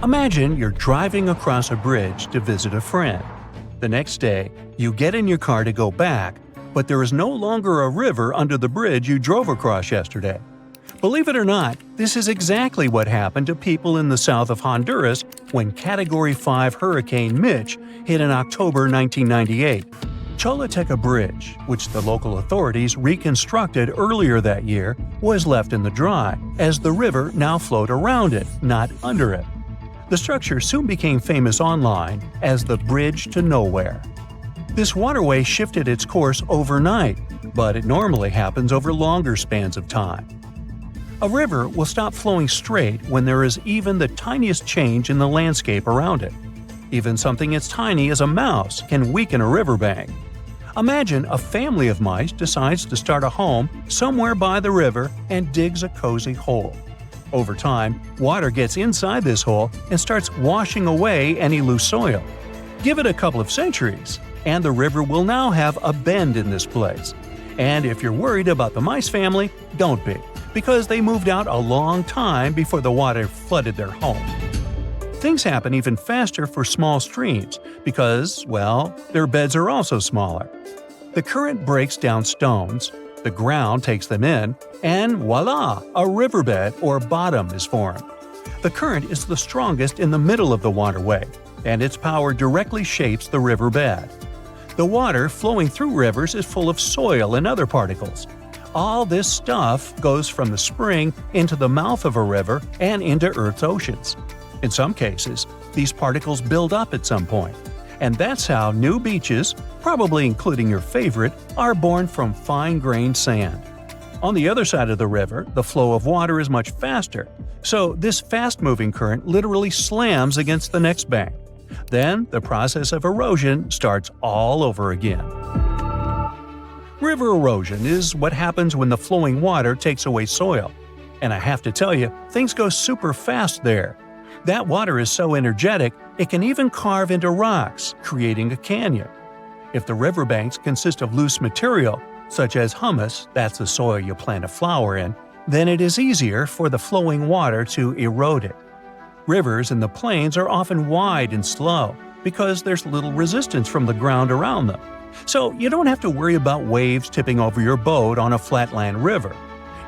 Imagine you're driving across a bridge to visit a friend. The next day, you get in your car to go back, but there is no longer a river under the bridge you drove across yesterday. Believe it or not, this is exactly what happened to people in the south of Honduras when Category 5 Hurricane Mitch hit in October 1998. Choluteca Bridge, which the local authorities reconstructed earlier that year, was left in the dry, as the river now flowed around it, not under it. The structure soon became famous online as the Bridge to Nowhere. This waterway shifted its course overnight, but it normally happens over longer spans of time. A river will stop flowing straight when there is even the tiniest change in the landscape around it. Even something as tiny as a mouse can weaken a riverbank. Imagine a family of mice decides to start a home somewhere by the river and digs a cozy hole. Over time, water gets inside this hole and starts washing away any loose soil. Give it a couple of centuries, and the river will now have a bend in this place. And if you're worried about the mice family, don't be, because they moved out a long time before the water flooded their home. Things happen even faster for small streams because, well, their beds are also smaller. The current breaks down stones, the ground takes them in, and voila, a riverbed or bottom is formed. The current is the strongest in the middle of the waterway, and its power directly shapes the riverbed. The water flowing through rivers is full of soil and other particles. All this stuff goes from the spring into the mouth of a river and into Earth's oceans. In some cases, these particles build up at some point, and that's how new beaches, probably including your favorite, are born from fine-grained sand. On the other side of the river, the flow of water is much faster, so this fast-moving current literally slams against the next bank. Then, the process of erosion starts all over again. River erosion is what happens when the flowing water takes away soil. And I have to tell you, things go super fast there. That water is so energetic, it can even carve into rocks, creating a canyon. If the riverbanks consist of loose material, such as humus, that's the soil you plant a flower in, then it is easier for the flowing water to erode it. Rivers in the plains are often wide and slow because there's little resistance from the ground around them. So you don't have to worry about waves tipping over your boat on a flatland river.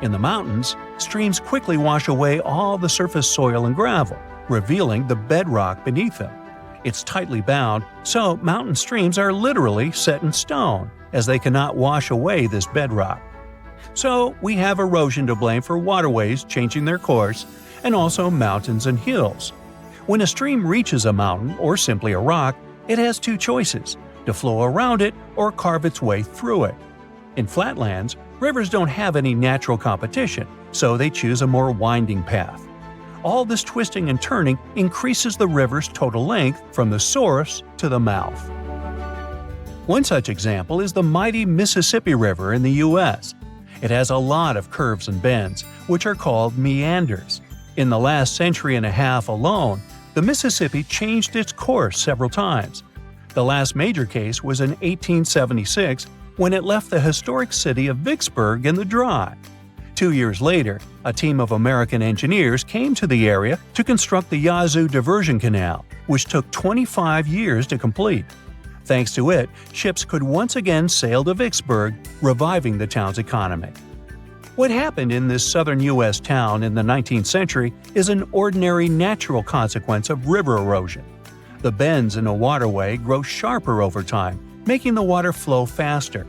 In the mountains, streams quickly wash away all the surface soil and gravel, revealing the bedrock beneath them. It's tightly bound, so mountain streams are literally set in stone, as they cannot wash away this bedrock. So we have erosion to blame for waterways changing their course, and also mountains and hills. When a stream reaches a mountain or simply a rock, it has two choices: to flow around it or carve its way through it. In flatlands, rivers don't have any natural competition, so they choose a more winding path. All this twisting and turning increases the river's total length from the source to the mouth. One such example is the mighty Mississippi River in the U.S. It has a lot of curves and bends, which are called meanders. In the last century and a half alone, the Mississippi changed its course several times. The last major case was in 1876 when it left the historic city of Vicksburg in the dry. 2 years later, a team of American engineers came to the area to construct the Yazoo Diversion Canal, which took 25 years to complete. Thanks to it, ships could once again sail to Vicksburg, reviving the town's economy. What happened in this southern U.S. town in the 19th century is an ordinary natural consequence of river erosion. The bends in a waterway grow sharper over time, making the water flow faster.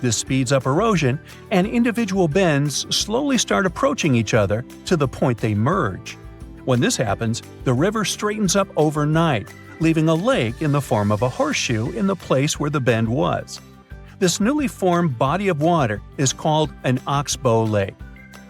This speeds up erosion, and individual bends slowly start approaching each other to the point they merge. When this happens, the river straightens up overnight, leaving a lake in the form of a horseshoe in the place where the bend was. This newly formed body of water is called an oxbow lake.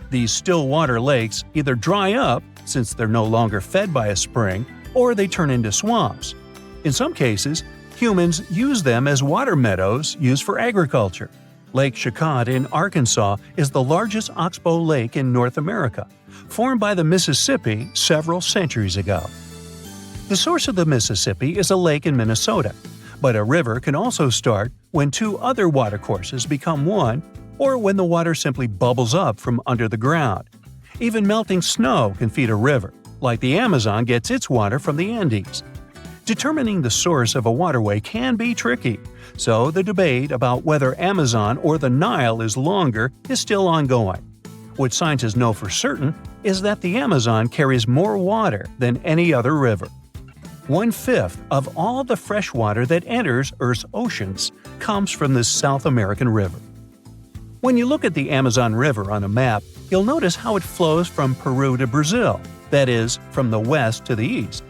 These still water lakes either dry up, since they're no longer fed by a spring, or they turn into swamps. In some cases, humans use them as water meadows used for agriculture. Lake Shakot in Arkansas is the largest oxbow lake in North America, formed by the Mississippi several centuries ago. The source of the Mississippi is a lake in Minnesota, but a river can also start when two other watercourses become one, or when the water simply bubbles up from under the ground. Even melting snow can feed a river, like the Amazon gets its water from the Andes. Determining the source of a waterway can be tricky, so the debate about whether Amazon or the Nile is longer is still ongoing. What scientists know for certain is that the Amazon carries more water than any other river. 1/5 of all the fresh water that enters Earth's oceans comes from this South American river. When you look at the Amazon River on a map, you'll notice how it flows from Peru to Brazil, that is, from the west to the east.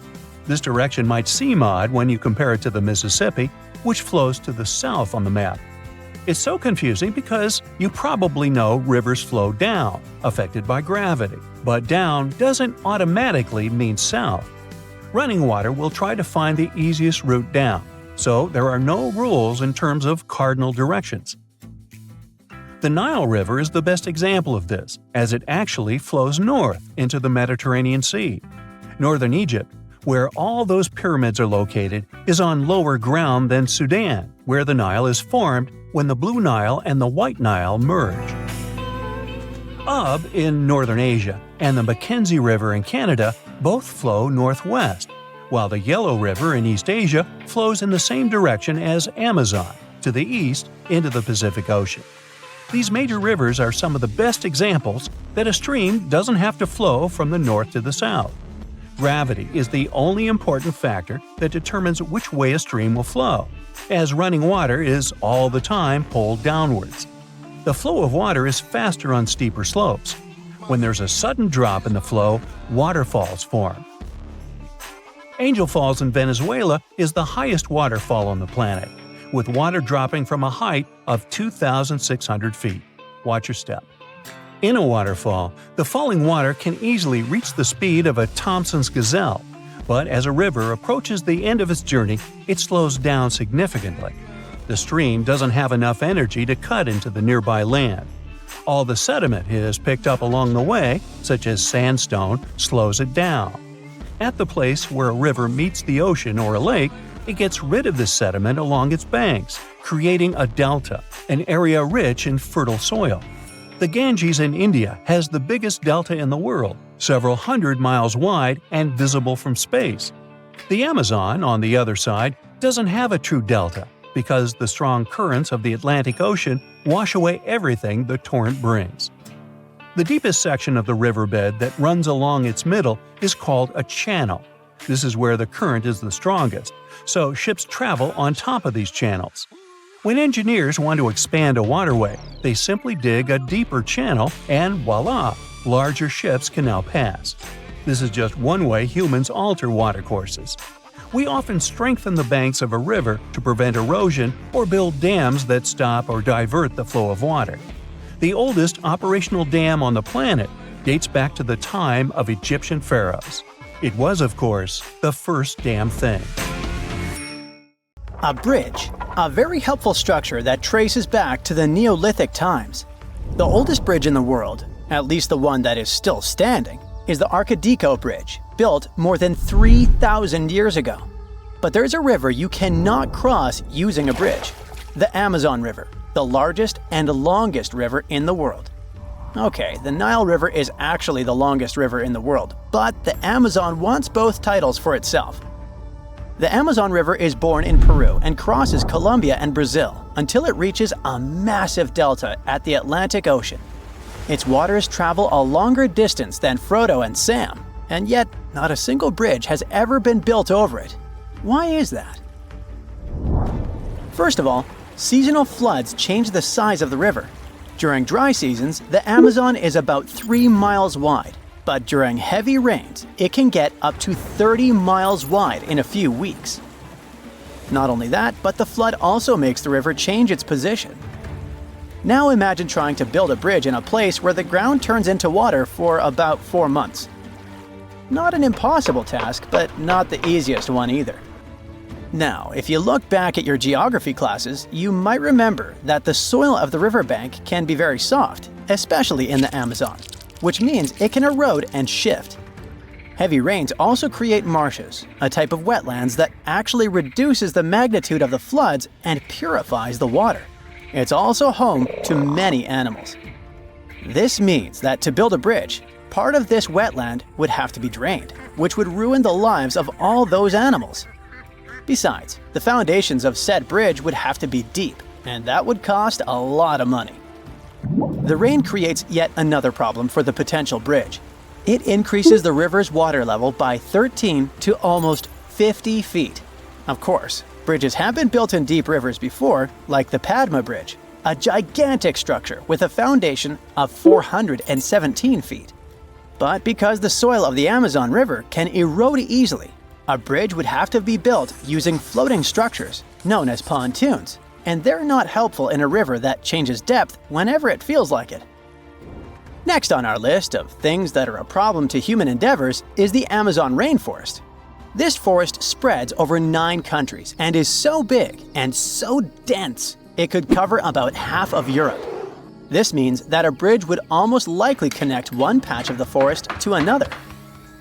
This direction might seem odd when you compare it to the Mississippi, which flows to the south on the map. It's so confusing because you probably know rivers flow down, affected by gravity. But down doesn't automatically mean south. Running water will try to find the easiest route down, so there are no rules in terms of cardinal directions. The Nile River is the best example of this, as it actually flows north into the Mediterranean Sea. Northern Egypt, where all those pyramids are located, is on lower ground than Sudan, where the Nile is formed when the Blue Nile and the White Nile merge. In northern Asia and the Mackenzie River in Canada both flow northwest, while the Yellow River in East Asia flows in the same direction as Amazon, to the east into the Pacific Ocean. These major rivers are some of the best examples that a stream doesn't have to flow from the north to the south. Gravity is the only important factor that determines which way a stream will flow, as running water is all the time pulled downwards. The flow of water is faster on steeper slopes. When there's a sudden drop in the flow, waterfalls form. Angel Falls in Venezuela is the highest waterfall on the planet, with water dropping from a height of 2,600 feet. Watch your step. In a waterfall, the falling water can easily reach the speed of a Thompson's gazelle, but as a river approaches the end of its journey, it slows down significantly. The stream doesn't have enough energy to cut into the nearby land. All the sediment it has picked up along the way, such as sandstone, slows it down. At the place where a river meets the ocean or a lake, it gets rid of this sediment along its banks, creating a delta, an area rich in fertile soil. The Ganges in India has the biggest delta in the world, several hundred miles wide and visible from space. The Amazon, on the other side, doesn't have a true delta because the strong currents of the Atlantic Ocean wash away everything the torrent brings. The deepest section of the riverbed that runs along its middle is called a channel. This is where the current is the strongest, so ships travel on top of these channels. When engineers want to expand a waterway, they simply dig a deeper channel and voila, larger ships can now pass. This is just one way humans alter watercourses. We often strengthen the banks of a river to prevent erosion or build dams that stop or divert the flow of water. The oldest operational dam on the planet dates back to the time of Egyptian pharaohs. It was, of course, the first damn thing. A bridge, a very helpful structure that traces back to the Neolithic times. The oldest bridge in the world, at least the one that is still standing, is the Acoustic Bridge, built more than 3,000 years ago. But there's a river you cannot cross using a bridge, the Amazon River, the largest and longest river in the world. Okay, the Nile River is actually the longest river in the world, but the Amazon wants both titles for itself. The Amazon River is born in Peru and crosses Colombia and Brazil until it reaches a massive delta at the Atlantic Ocean. Its waters travel a longer distance than Frodo and Sam, and yet not a single bridge has ever been built over it. Why is that? First of all, seasonal floods change the size of the river. During dry seasons, the Amazon is about 3 miles wide, but during heavy rains, it can get up to 30 miles wide in a few weeks. Not only that, but the flood also makes the river change its position. Now imagine trying to build a bridge in a place where the ground turns into water for about 4 months. Not an impossible task, but not the easiest one either. Now, if you look back at your geography classes, you might remember that the soil of the riverbank can be very soft, especially in the Amazon, which means it can erode and shift. Heavy rains also create marshes, a type of wetlands that actually reduces the magnitude of the floods and purifies the water. It's also home to many animals. This means that to build a bridge, part of this wetland would have to be drained, which would ruin the lives of all those animals. Besides, the foundations of said bridge would have to be deep, and that would cost a lot of money. The rain creates yet another problem for the potential bridge. It increases the river's water level by 13 to almost 50 feet. Of course, bridges have been built in deep rivers before, like the Padma Bridge, a gigantic structure with a foundation of 417 feet. But because the soil of the Amazon River can erode easily, a bridge would have to be built using floating structures, known as pontoons, and they're not helpful in a river that changes depth whenever it feels like it. Next on our list of things that are a problem to human endeavors is the Amazon rainforest. This forest spreads over 9 countries and is so big and so dense it could cover about half of Europe. This means that a bridge would almost likely connect one patch of the forest to another.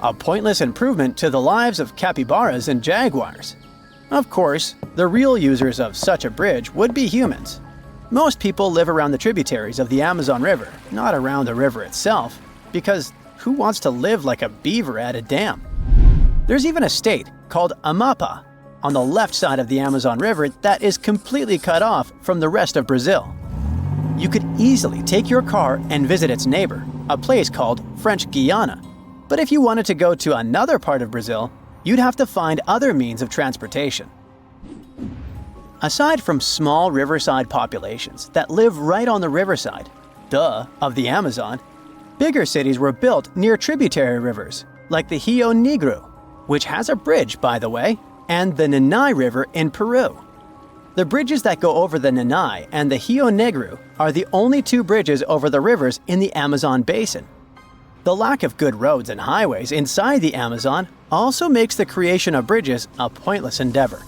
A pointless improvement to the lives of capybaras and jaguars. Of course, the real users of such a bridge would be humans. Most people live around the tributaries of the Amazon River, not around the river itself, because who wants to live like a beaver at a dam? There's even a state called Amapá on the left side of the Amazon River that is completely cut off from the rest of Brazil. You could easily take your car and visit its neighbor, a place called French Guiana. But if you wanted to go to another part of Brazil, you'd have to find other means of transportation. Aside from small riverside populations that live right on the riverside, of the Amazon, bigger cities were built near tributary rivers, like the Rio Negro, which has a bridge, by the way, and the Nanay River in Peru. The bridges that go over the Nanay and the Rio Negro are the only 2 bridges over the rivers in the Amazon basin. The lack of good roads and highways inside the Amazon also makes the creation of bridges a pointless endeavor.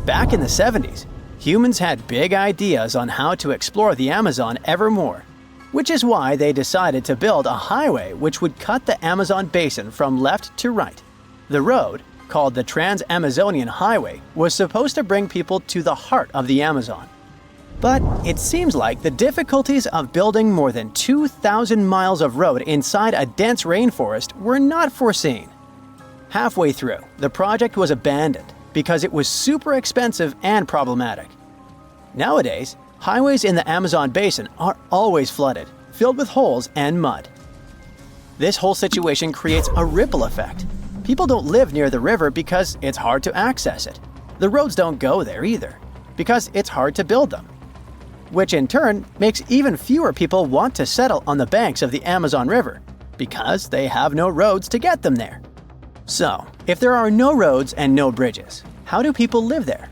Back in the 70s, humans had big ideas on how to explore the Amazon ever more, which is why they decided to build a highway which would cut the Amazon basin from left to right. The road, called the Trans-Amazonian Highway, was supposed to bring people to the heart of the Amazon. But it seems like the difficulties of building more than 2,000 miles of road inside a dense rainforest were not foreseen. Halfway through, the project was abandoned because it was super expensive and problematic. Nowadays, highways in the Amazon basin are always flooded, filled with holes and mud. This whole situation creates a ripple effect. People don't live near the river because it's hard to access it. The roads don't go there either, because it's hard to build them. Which in turn makes even fewer people want to settle on the banks of the Amazon River, because they have no roads to get them there. So, if there are no roads and no bridges, how do people live there?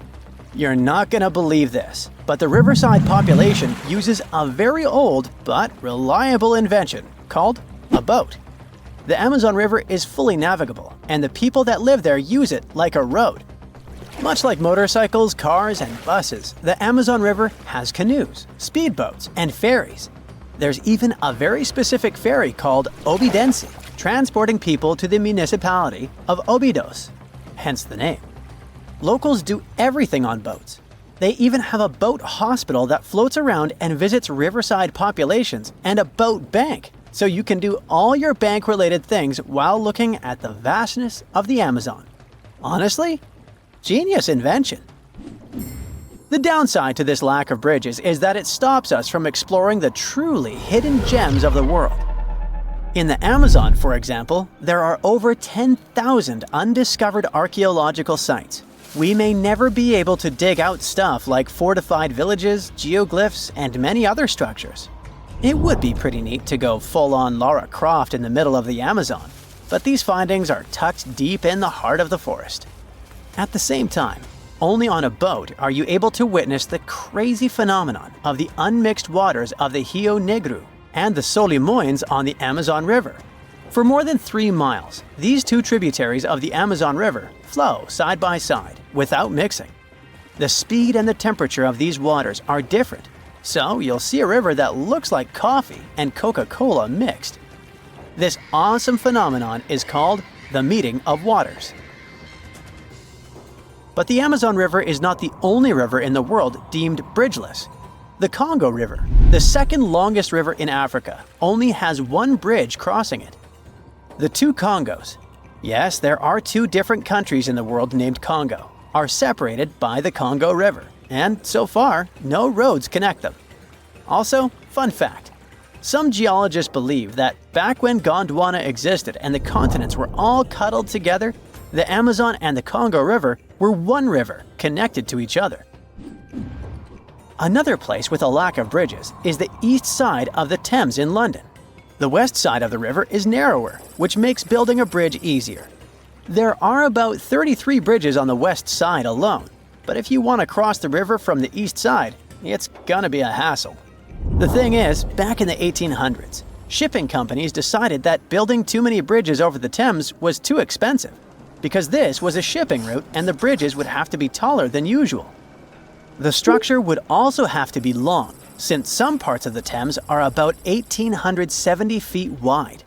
You're not gonna believe this, but the riverside population uses a very old but reliable invention called a boat. The Amazon River is fully navigable, and the people that live there use it like a road. Much like motorcycles, cars, and buses, the Amazon River has canoes, speedboats, and ferries. There's even a very specific ferry called Obidense, transporting people to the municipality of Óbidos, hence the name. Locals do everything on boats. They even have a boat hospital that floats around and visits riverside populations, and a boat bank, so you can do all your bank-related things while looking at the vastness of the Amazon. Honestly, genius invention. The downside to this lack of bridges is that it stops us from exploring the truly hidden gems of the world. In the Amazon, for example, there are over 10,000 undiscovered archaeological sites. We may never be able to dig out stuff like fortified villages, geoglyphs, and many other structures. It would be pretty neat to go full-on Lara Croft in the middle of the Amazon, but these findings are tucked deep in the heart of the forest. At the same time, only on a boat are you able to witness the crazy phenomenon of the unmixed waters of the Rio Negro and the Solimões on the Amazon River. For more than 3 miles, these 2 tributaries of the Amazon River flow side by side without mixing. The speed and the temperature of these waters are different, so you'll see a river that looks like coffee and Coca-Cola mixed. This awesome phenomenon is called the meeting of waters. But the Amazon River is not the only river in the world deemed bridgeless. The Congo River, the second longest river in Africa, only has 1 bridge crossing it. The two Congos. Yes, there are two different countries in the world named Congo, are separated by the Congo River, and so far, no roads connect them. Also, fun fact, some geologists believe that back when Gondwana existed and the continents were all cuddled together, the Amazon and the Congo River were one river connected to each other. Another place with a lack of bridges is the east side of the Thames in London. The west side of the river is narrower, which makes building a bridge easier. There are about 33 bridges on the west side alone, but if you want to cross the river from the east side, it's gonna be a hassle. The thing is, back in the 1800s, shipping companies decided that building too many bridges over the Thames was too expensive, because this was a shipping route and the bridges would have to be taller than usual. The structure would also have to be long, since some parts of the Thames are about 1,870 feet wide.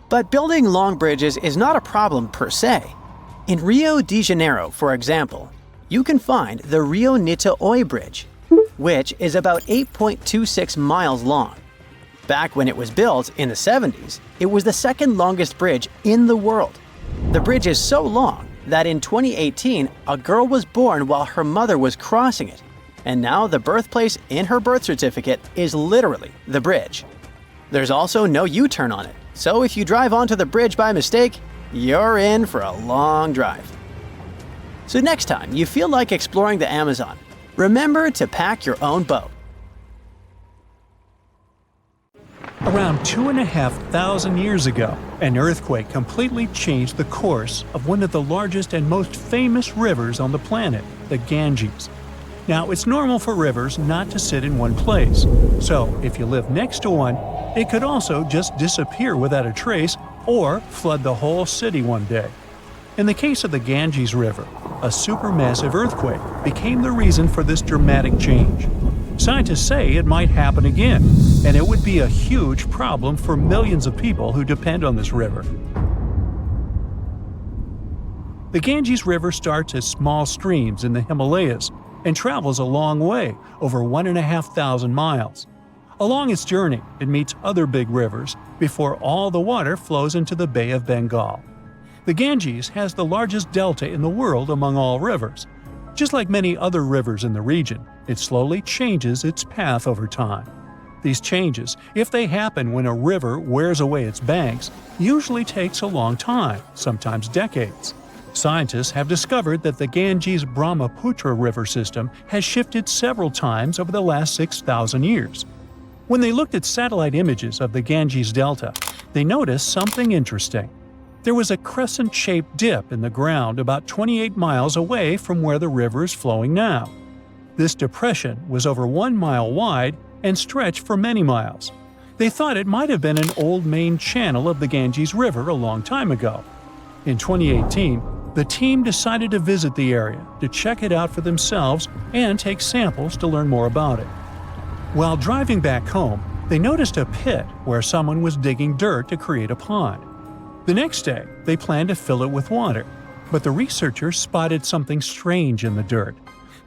But building long bridges is not a problem per se. In Rio de Janeiro, for example, you can find the Rio Niterói Bridge, which is about 8.26 miles long. Back when it was built in the 70s, it was the second longest bridge in the world. The bridge is so long that in 2018, a girl was born while her mother was crossing it, and now the birthplace in her birth certificate is literally the bridge. There's also no U-turn on it, so if you drive onto the bridge by mistake, you're in for a long drive. So next time you feel like exploring the Amazon, remember to pack your own boat. Around 2,500 years ago, an earthquake completely changed the course of one of the largest and most famous rivers on the planet, the Ganges. Now, it's normal for rivers not to sit in one place, so if you live next to one, it could also just disappear without a trace or flood the whole city one day. In the case of the Ganges River, a supermassive earthquake became the reason for this dramatic change. Scientists say it might happen again, and it would be a huge problem for millions of people who depend on this river. The Ganges River starts as small streams in the Himalayas and travels a long way, over 1,500 miles. Along its journey, it meets other big rivers before all the water flows into the Bay of Bengal. The Ganges has the largest delta in the world among all rivers. Just like many other rivers in the region, it slowly changes its path over time. These changes, if they happen when a river wears away its banks, usually takes a long time, sometimes decades. Scientists have discovered that the Ganges-Brahmaputra river system has shifted several times over the last 6,000 years. When they looked at satellite images of the Ganges Delta, they noticed something interesting. There was a crescent-shaped dip in the ground about 28 miles away from where the river is flowing now. This depression was over 1 mile wide and stretched for many miles. They thought it might have been an old main channel of the Ganges River a long time ago. In 2018, the team decided to visit the area to check it out for themselves and take samples to learn more about it. While driving back home, they noticed a pit where someone was digging dirt to create a pond. The next day, they planned to fill it with water, but the researchers spotted something strange in the dirt.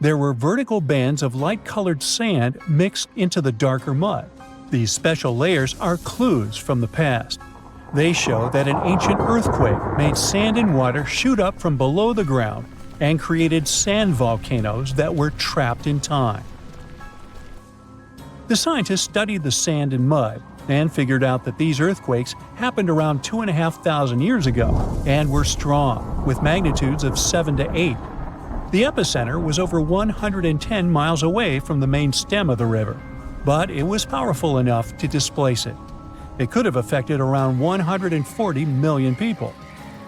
There were vertical bands of light-colored sand mixed into the darker mud. These special layers are clues from the past. They show that an ancient earthquake made sand and water shoot up from below the ground and created sand volcanoes that were trapped in time. The scientists studied the sand and mud and figured out that these earthquakes happened around 2,500 years ago and were strong, with magnitudes of 7 to 8. The epicenter was over 110 miles away from the main stem of the river, but it was powerful enough to displace it. It could have affected around 140 million people.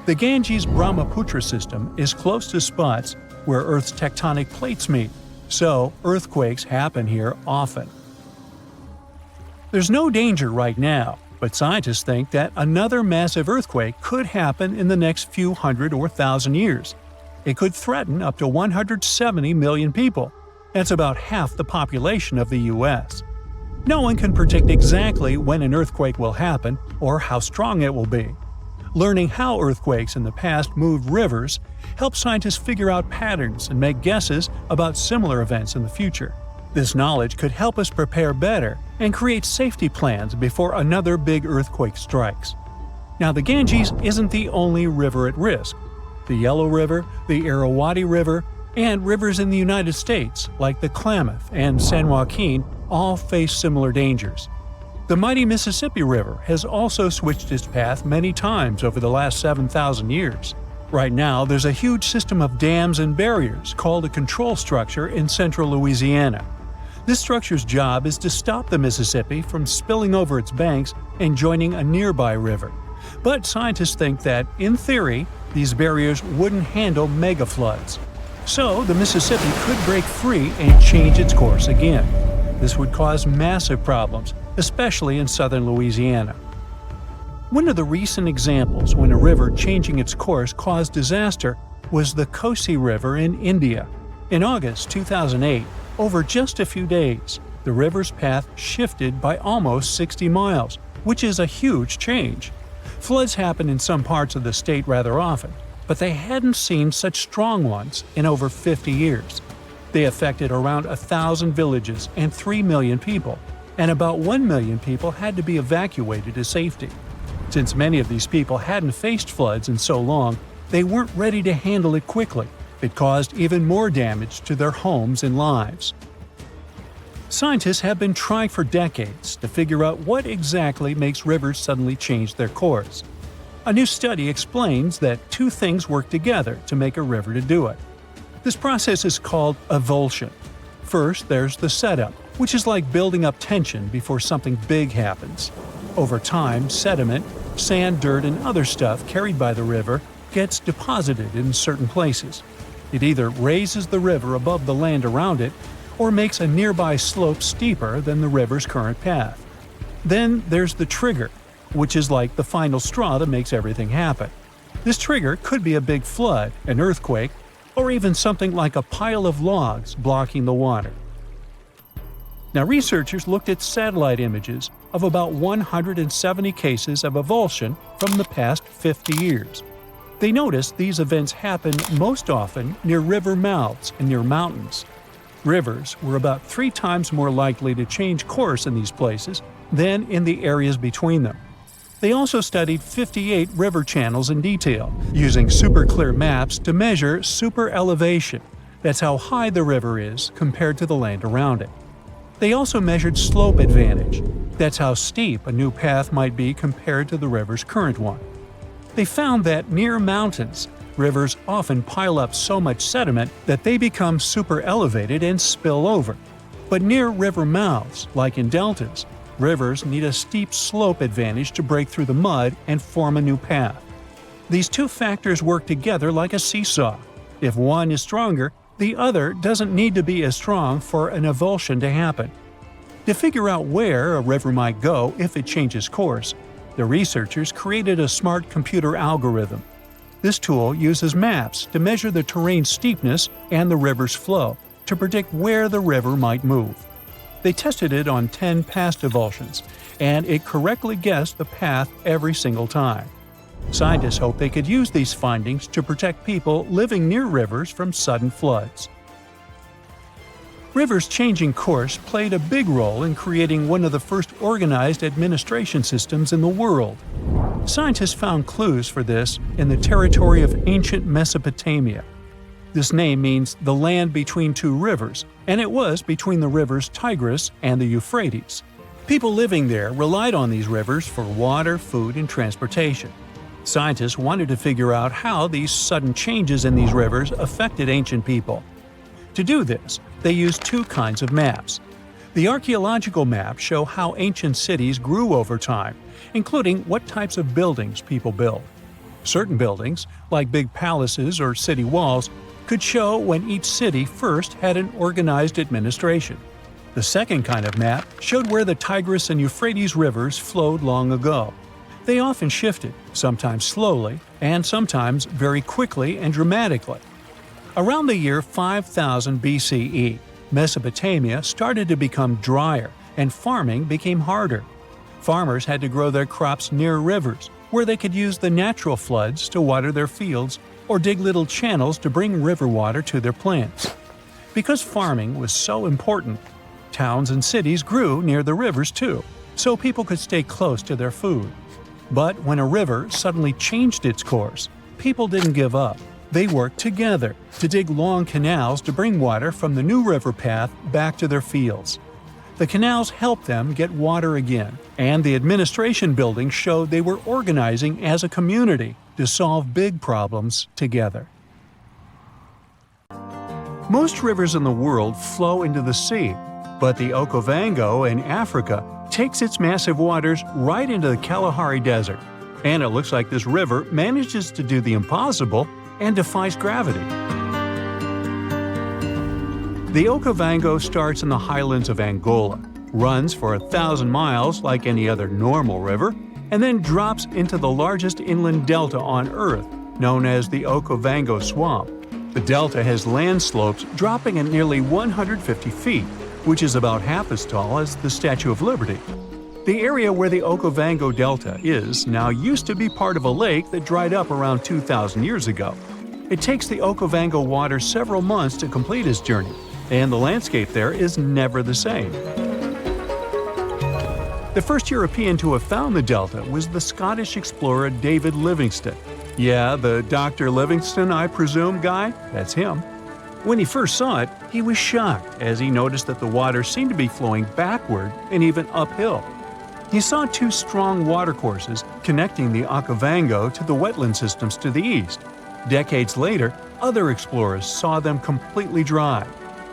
The Ganges-Brahmaputra system is close to spots where Earth's tectonic plates meet, so earthquakes happen here often. There's no danger right now, but scientists think that another massive earthquake could happen in the next few hundred or thousand years. It could threaten up to 170 million people. That's about half the population of the U.S. No one can predict exactly when an earthquake will happen or how strong it will be. Learning how earthquakes in the past moved rivers helps scientists figure out patterns and make guesses about similar events in the future. This knowledge could help us prepare better and create safety plans before another big earthquake strikes. Now, the Ganges isn't the only river at risk. The Yellow River, the Irrawaddy River, and rivers in the United States, like the Klamath and San Joaquin, all face similar dangers. The mighty Mississippi River has also switched its path many times over the last 7,000 years. Right now, there's a huge system of dams and barriers called a control structure in central Louisiana. This structure's job is to stop the Mississippi from spilling over its banks and joining a nearby river. But scientists think that, in theory, these barriers wouldn't handle mega floods. So, the Mississippi could break free and change its course again. This would cause massive problems, especially in southern Louisiana. One of the recent examples when a river changing its course caused disaster was the Kosi River in India. In August 2008, over just a few days, the river's path shifted by almost 60 miles, which is a huge change. Floods happen in some parts of the state rather often, but they hadn't seen such strong ones in over 50 years. They affected around 1,000 villages and 3 million people, and about 1 million people had to be evacuated to safety. Since many of these people hadn't faced floods in so long, they weren't ready to handle it quickly. It caused even more damage to their homes and lives. Scientists have been trying for decades to figure out what exactly makes rivers suddenly change their course. A new study explains that two things work together to make a river to do it. This process is called avulsion. First, there's the setup, which is like building up tension before something big happens. Over time, sediment, sand, dirt, and other stuff carried by the river gets deposited in certain places. It either raises the river above the land around it, or makes a nearby slope steeper than the river's current path. Then there's the trigger, which is like the final straw that makes everything happen. This trigger could be a big flood, an earthquake, or even something like a pile of logs blocking the water. Now, researchers looked at satellite images of about 170 cases of avulsion from the past 50 years. They noticed these events happen most often near river mouths and near mountains. Rivers were about 3 times more likely to change course in these places than in the areas between them. They also studied 58 river channels in detail, using super clear maps to measure super elevation. That's how high the river is compared to the land around it. They also measured slope advantage. That's how steep a new path might be compared to the river's current one. They found that near mountains, rivers often pile up so much sediment that they become super elevated and spill over. But near river mouths, like in deltas, rivers need a steep slope advantage to break through the mud and form a new path. These two factors work together like a seesaw. If one is stronger, the other doesn't need to be as strong for an avulsion to happen. To figure out where a river might go if it changes course, the researchers created a smart computer algorithm. This tool uses maps to measure the terrain's steepness and the river's flow to predict where the river might move. They tested it on 10 past avulsions, and it correctly guessed the path every single time. Scientists hope they could use these findings to protect people living near rivers from sudden floods. Rivers changing course played a big role in creating one of the first organized administration systems in the world. Scientists found clues for this in the territory of ancient Mesopotamia. This name means the land between two rivers, and it was between the rivers Tigris and the Euphrates. People living there relied on these rivers for water, food, and transportation. Scientists wanted to figure out how these sudden changes in these rivers affected ancient people. To do this, they used 2 kinds of maps. The archaeological maps show how ancient cities grew over time, including what types of buildings people built. Certain buildings, like big palaces or city walls, could show when each city first had an organized administration. The second kind of map showed where the Tigris and Euphrates rivers flowed long ago. They often shifted, sometimes slowly, and sometimes very quickly and dramatically. Around the year 5000 BCE, Mesopotamia started to become drier, and farming became harder. Farmers had to grow their crops near rivers, where they could use the natural floods to water their fields or dig little channels to bring river water to their plants. Because farming was so important, towns and cities grew near the rivers too, so people could stay close to their food. But when a river suddenly changed its course, people didn't give up. They worked together to dig long canals to bring water from the new river path back to their fields. The canals helped them get water again, and the administration buildings showed they were organizing as a community to solve big problems together. Most rivers in the world flow into the sea, but the Okavango in Africa takes its massive waters right into the Kalahari Desert, and it looks like this river manages to do the impossible and defies gravity. The Okavango starts in the highlands of Angola, runs for 1,000 miles like any other normal river, and then drops into the largest inland delta on Earth, known as the Okavango Swamp. The delta has land slopes dropping at nearly 150 feet, which is about half as tall as the Statue of Liberty. The area where the Okavango Delta is now used to be part of a lake that dried up around 2,000 years ago. It takes the Okavango water several months to complete its journey, and the landscape there is never the same. The first European to have found the delta was the Scottish explorer David Livingstone. Yeah, the Dr. Livingstone, I presume, guy? That's him. When he first saw it, he was shocked as he noticed that the water seemed to be flowing backward and even uphill. He saw two strong watercourses connecting the Okavango to the wetland systems to the east. Decades later, other explorers saw them completely dry.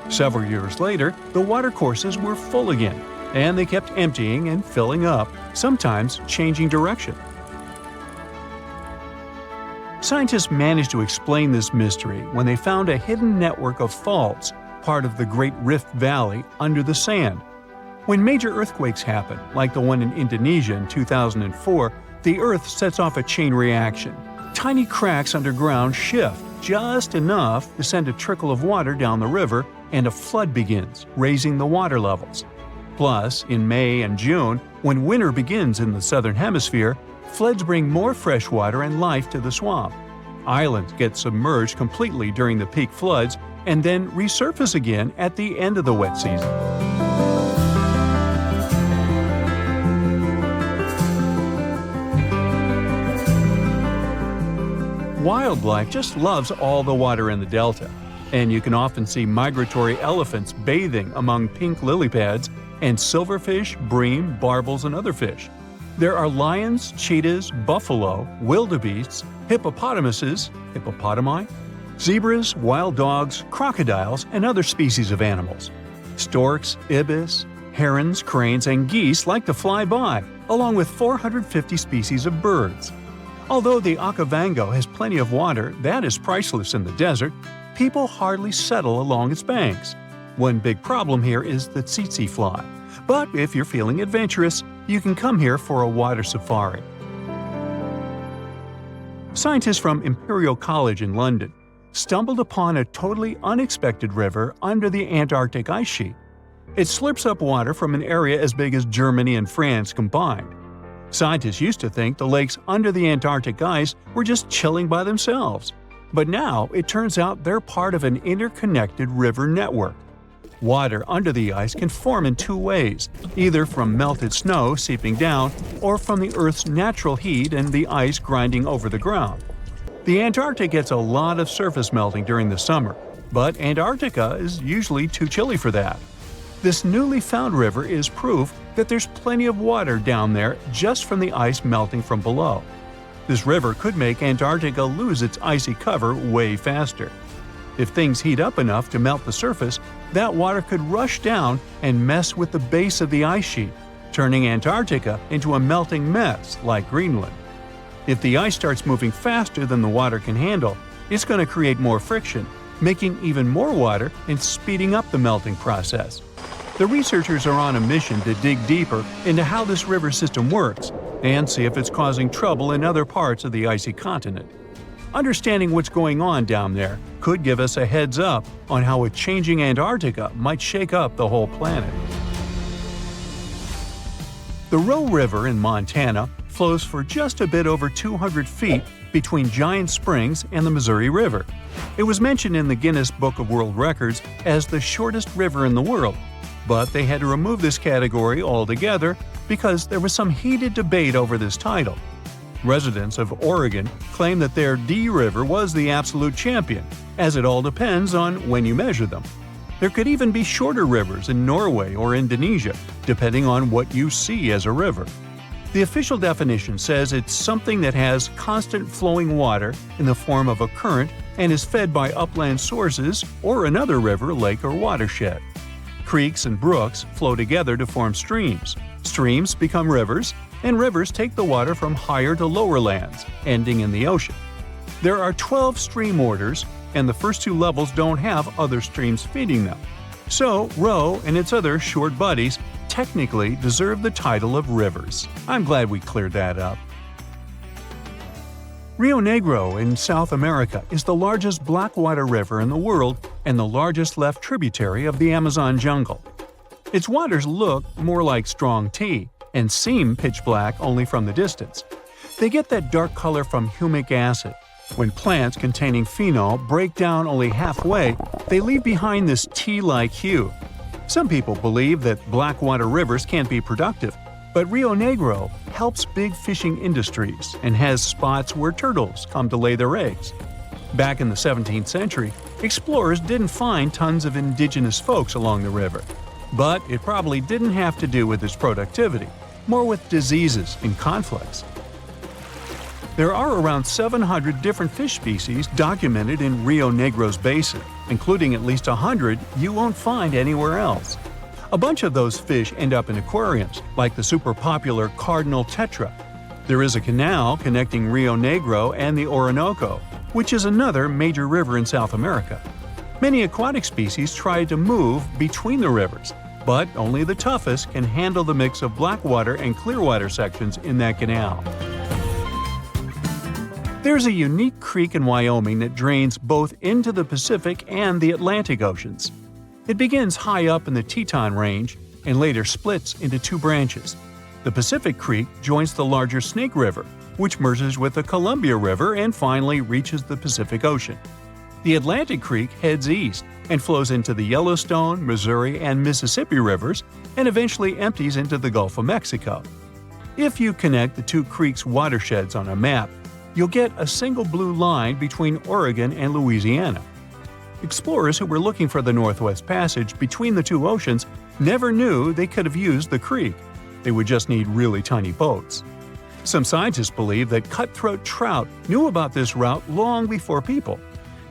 Several years later, the watercourses were full again, and they kept emptying and filling up, sometimes changing direction. Scientists managed to explain this mystery when they found a hidden network of faults, part of the Great Rift Valley, under the sand. When major earthquakes happen, like the one in Indonesia in 2004, the Earth sets off a chain reaction. Tiny cracks underground shift just enough to send a trickle of water down the river, and a flood begins, raising the water levels. Plus, in May and June, when winter begins in the southern hemisphere, floods bring more fresh water and life to the swamp. Islands get submerged completely during the peak floods and then resurface again at the end of the wet season. Wildlife just loves all the water in the delta, and you can often see migratory elephants bathing among pink lily pads and silverfish, bream, barbels, and other fish. There are lions, cheetahs, buffalo, wildebeests, hippopotamuses, hippopotami, zebras, wild dogs, crocodiles, and other species of animals. Storks, ibis, herons, cranes, and geese like to fly by, along with 450 species of birds. Although the Okavango has plenty of water that is priceless in the desert, people hardly settle along its banks. One big problem here is the tsetse fly. But if you're feeling adventurous, you can come here for a water safari. Scientists from Imperial College in London stumbled upon a totally unexpected river under the Antarctic ice sheet. It slurps up water from an area as big as Germany and France combined. Scientists used to think the lakes under the Antarctic ice were just chilling by themselves. But now it turns out they're part of an interconnected river network. Water under the ice can form in two ways, either from melted snow seeping down or from the Earth's natural heat and the ice grinding over the ground. The Antarctic gets a lot of surface melting during the summer, but Antarctica is usually too chilly for that. This newly found river is proof that there's plenty of water down there just from the ice melting from below. This river could make Antarctica lose its icy cover way faster. If things heat up enough to melt the surface, that water could rush down and mess with the base of the ice sheet, turning Antarctica into a melting mess like Greenland. If the ice starts moving faster than the water can handle, it's going to create more friction, making even more water and speeding up the melting process. The researchers are on a mission to dig deeper into how this river system works and see if it's causing trouble in other parts of the icy continent. Understanding what's going on down there could give us a heads up on how a changing Antarctica might shake up the whole planet. The Roe River in Montana flows for just a bit over 200 feet between Giant Springs and the Missouri River. It was mentioned in the Guinness Book of World Records as the shortest river in the world, but they had to remove this category altogether because there was some heated debate over this title. Residents of Oregon claim that their D River was the absolute champion, as it all depends on when you measure them. There could even be shorter rivers in Norway or Indonesia, depending on what you see as a river. The official definition says it's something that has constant flowing water in the form of a current and is fed by upland sources or another river, lake, or watershed. Creeks and brooks flow together to form streams. Streams become rivers, and rivers take the water from higher to lower lands, ending in the ocean. There are 12 stream orders, and the first two levels don't have other streams feeding them. So, Roe and its other short buddies technically deserve the title of rivers. I'm glad we cleared that up. Rio Negro in South America is the largest Blackwater river in the world and the largest left tributary of the Amazon jungle. Its waters look more like strong tea and seem pitch black only from the distance. They get that dark color from humic acid. When plants containing phenol break down only halfway, they leave behind this tea-like hue. Some people believe that Blackwater rivers can't be productive, but Rio Negro helps big fishing industries and has spots where turtles come to lay their eggs. Back in the 17th century, explorers didn't find tons of indigenous folks along the river. But it probably didn't have to do with its productivity, more with diseases and conflicts. There are around 700 different fish species documented in Rio Negro's basin, including at least 100 you won't find anywhere else. A bunch of those fish end up in aquariums, like the super popular cardinal tetra. There is a canal connecting Rio Negro and the Orinoco, which is another major river in South America. Many aquatic species try to move between the rivers, but only the toughest can handle the mix of blackwater and clearwater sections in that canal. There's a unique creek in Wyoming that drains both into the Pacific and the Atlantic Oceans. It begins high up in the Teton Range and later splits into two branches. The Pacific Creek joins the larger Snake River, which merges with the Columbia River and finally reaches the Pacific Ocean. The Atlantic Creek heads east and flows into the Yellowstone, Missouri, and Mississippi rivers and eventually empties into the Gulf of Mexico. If you connect the two creeks' watersheds on a map, you'll get a single blue line between Oregon and Louisiana. Explorers who were looking for the Northwest Passage between the two oceans never knew they could have used the creek. They would just need really tiny boats. Some scientists believe that cutthroat trout knew about this route long before people.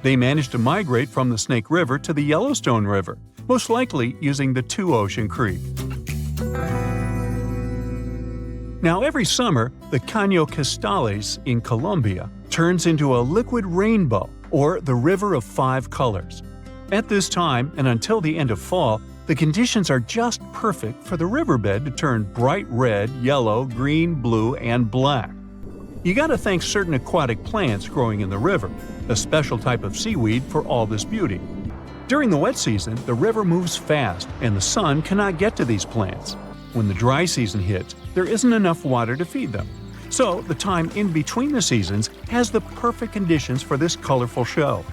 They managed to migrate from the Snake River to the Yellowstone River, most likely using the Two-Ocean Creek. Now, every summer, the Caño Cristales in Colombia turns into a liquid rainbow, or the River of Five Colors. At this time, and until the end of fall, the conditions are just perfect for the riverbed to turn bright red, yellow, green, blue, and black. You gotta thank certain aquatic plants growing in the river, a special type of seaweed for all this beauty. During the wet season, the river moves fast, and the sun cannot get to these plants. When the dry season hits, there isn't enough water to feed them. So, the time in between the seasons has the perfect conditions for this colorful show.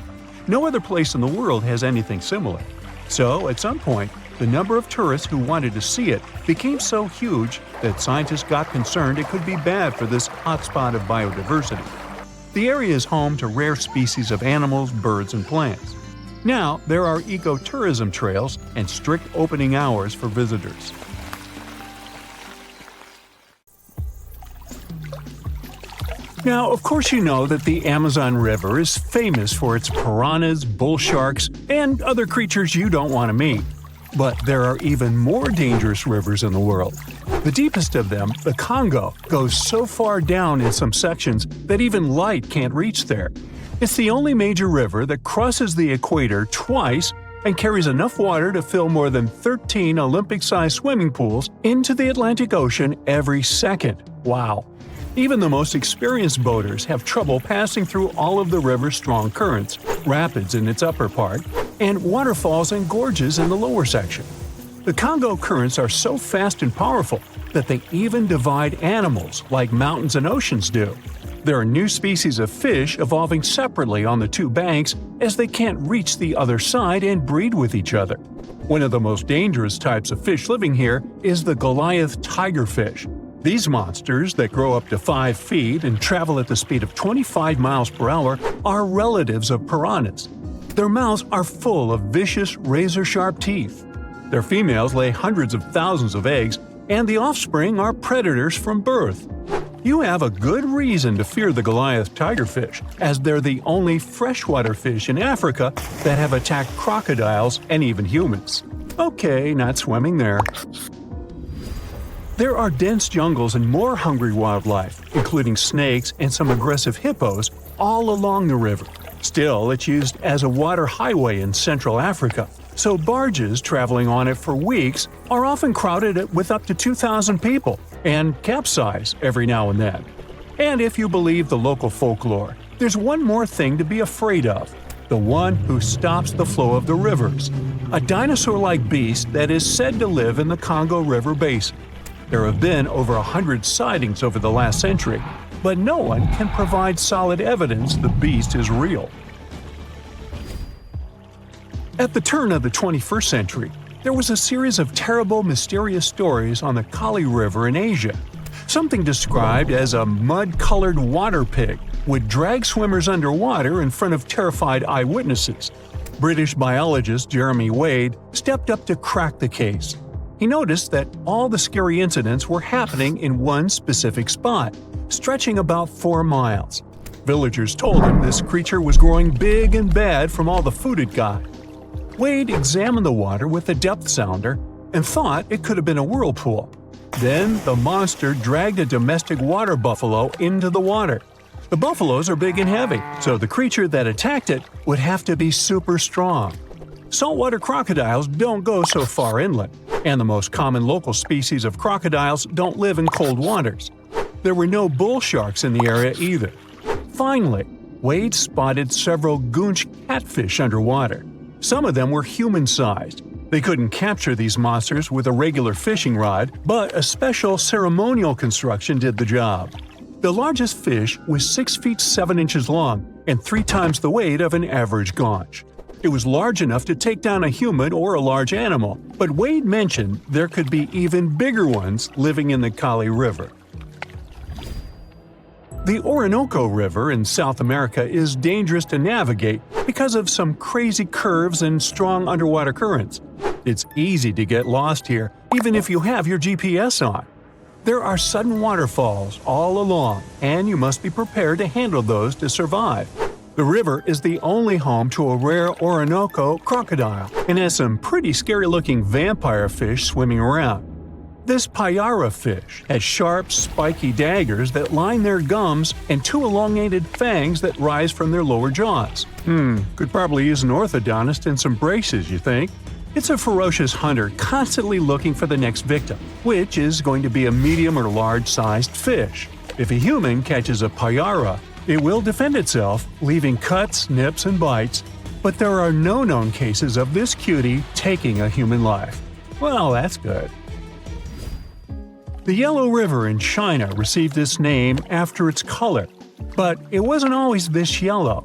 No other place in the world has anything similar. So, at some point, the number of tourists who wanted to see it became so huge that scientists got concerned it could be bad for this hotspot of biodiversity. The area is home to rare species of animals, birds, and plants. Now, there are ecotourism trails and strict opening hours for visitors. Now, of course you know that the Amazon River is famous for its piranhas, bull sharks, and other creatures you don't want to meet. But there are even more dangerous rivers in the world. The deepest of them, the Congo, goes so far down in some sections that even light can't reach there. It's the only major river that crosses the equator twice and carries enough water to fill more than 13 Olympic-sized swimming pools into the Atlantic Ocean every second. Wow! Even the most experienced boaters have trouble passing through all of the river's strong currents, rapids in its upper part, and waterfalls and gorges in the lower section. The Congo currents are so fast and powerful that they even divide animals like mountains and oceans do. There are new species of fish evolving separately on the two banks as they can't reach the other side and breed with each other. One of the most dangerous types of fish living here is the Goliath tigerfish. These monsters, that grow up to 5 feet and travel at the speed of 25 miles per hour, are relatives of piranhas. Their mouths are full of vicious, razor-sharp teeth. Their females lay hundreds of thousands of eggs, and the offspring are predators from birth. You have a good reason to fear the Goliath tigerfish, as they're the only freshwater fish in Africa that have attacked crocodiles and even humans. Okay, not swimming there. There are dense jungles and more hungry wildlife, including snakes and some aggressive hippos, all along the river. Still, it's used as a water highway in Central Africa, so barges traveling on it for weeks are often crowded with up to 2,000 people and capsize every now and then. And if you believe the local folklore, there's one more thing to be afraid of: the one who stops the flow of the rivers, a dinosaur-like beast that is said to live in the Congo River basin. There have been over 100 sightings over the last century, but no one can provide solid evidence the beast is real. At the turn of the 21st century, there was a series of terrible, mysterious stories on the Kali River in Asia. Something described as a mud-colored water pig would drag swimmers underwater in front of terrified eyewitnesses. British biologist Jeremy Wade stepped up to crack the case. He noticed that all the scary incidents were happening in one specific spot, stretching about 4 miles. Villagers told him this creature was growing big and bad from all the food it got. Wade examined the water with a depth sounder and thought it could have been a whirlpool. Then the monster dragged a domestic water buffalo into the water. The buffaloes are big and heavy, so the creature that attacked it would have to be super strong. Saltwater crocodiles don't go so far inland, and the most common local species of crocodiles don't live in cold waters. There were no bull sharks in the area either. Finally, Wade spotted several goonch catfish underwater. Some of them were human-sized. They couldn't capture these monsters with a regular fishing rod, but a special ceremonial construction did the job. The largest fish was 6 feet 7 inches long and 3 times the weight of an average gaunch. It was large enough to take down a human or a large animal, but Wade mentioned there could be even bigger ones living in the Kali River. The Orinoco River in South America is dangerous to navigate because of some crazy curves and strong underwater currents. It's easy to get lost here, even if you have your GPS on. There are sudden waterfalls all along, and you must be prepared to handle those to survive. The river is the only home to a rare Orinoco crocodile and has some pretty scary-looking vampire fish swimming around. This payara fish has sharp, spiky daggers that line their gums and 2 elongated fangs that rise from their lower jaws. Could probably use an orthodontist and some braces, you think? It's a ferocious hunter constantly looking for the next victim, which is going to be a medium or large-sized fish. If a human catches a payara, it will defend itself, leaving cuts, nips, and bites, but there are no known cases of this cutie taking a human life. Well, that's good. The Yellow River in China received its name after its color, but it wasn't always this yellow.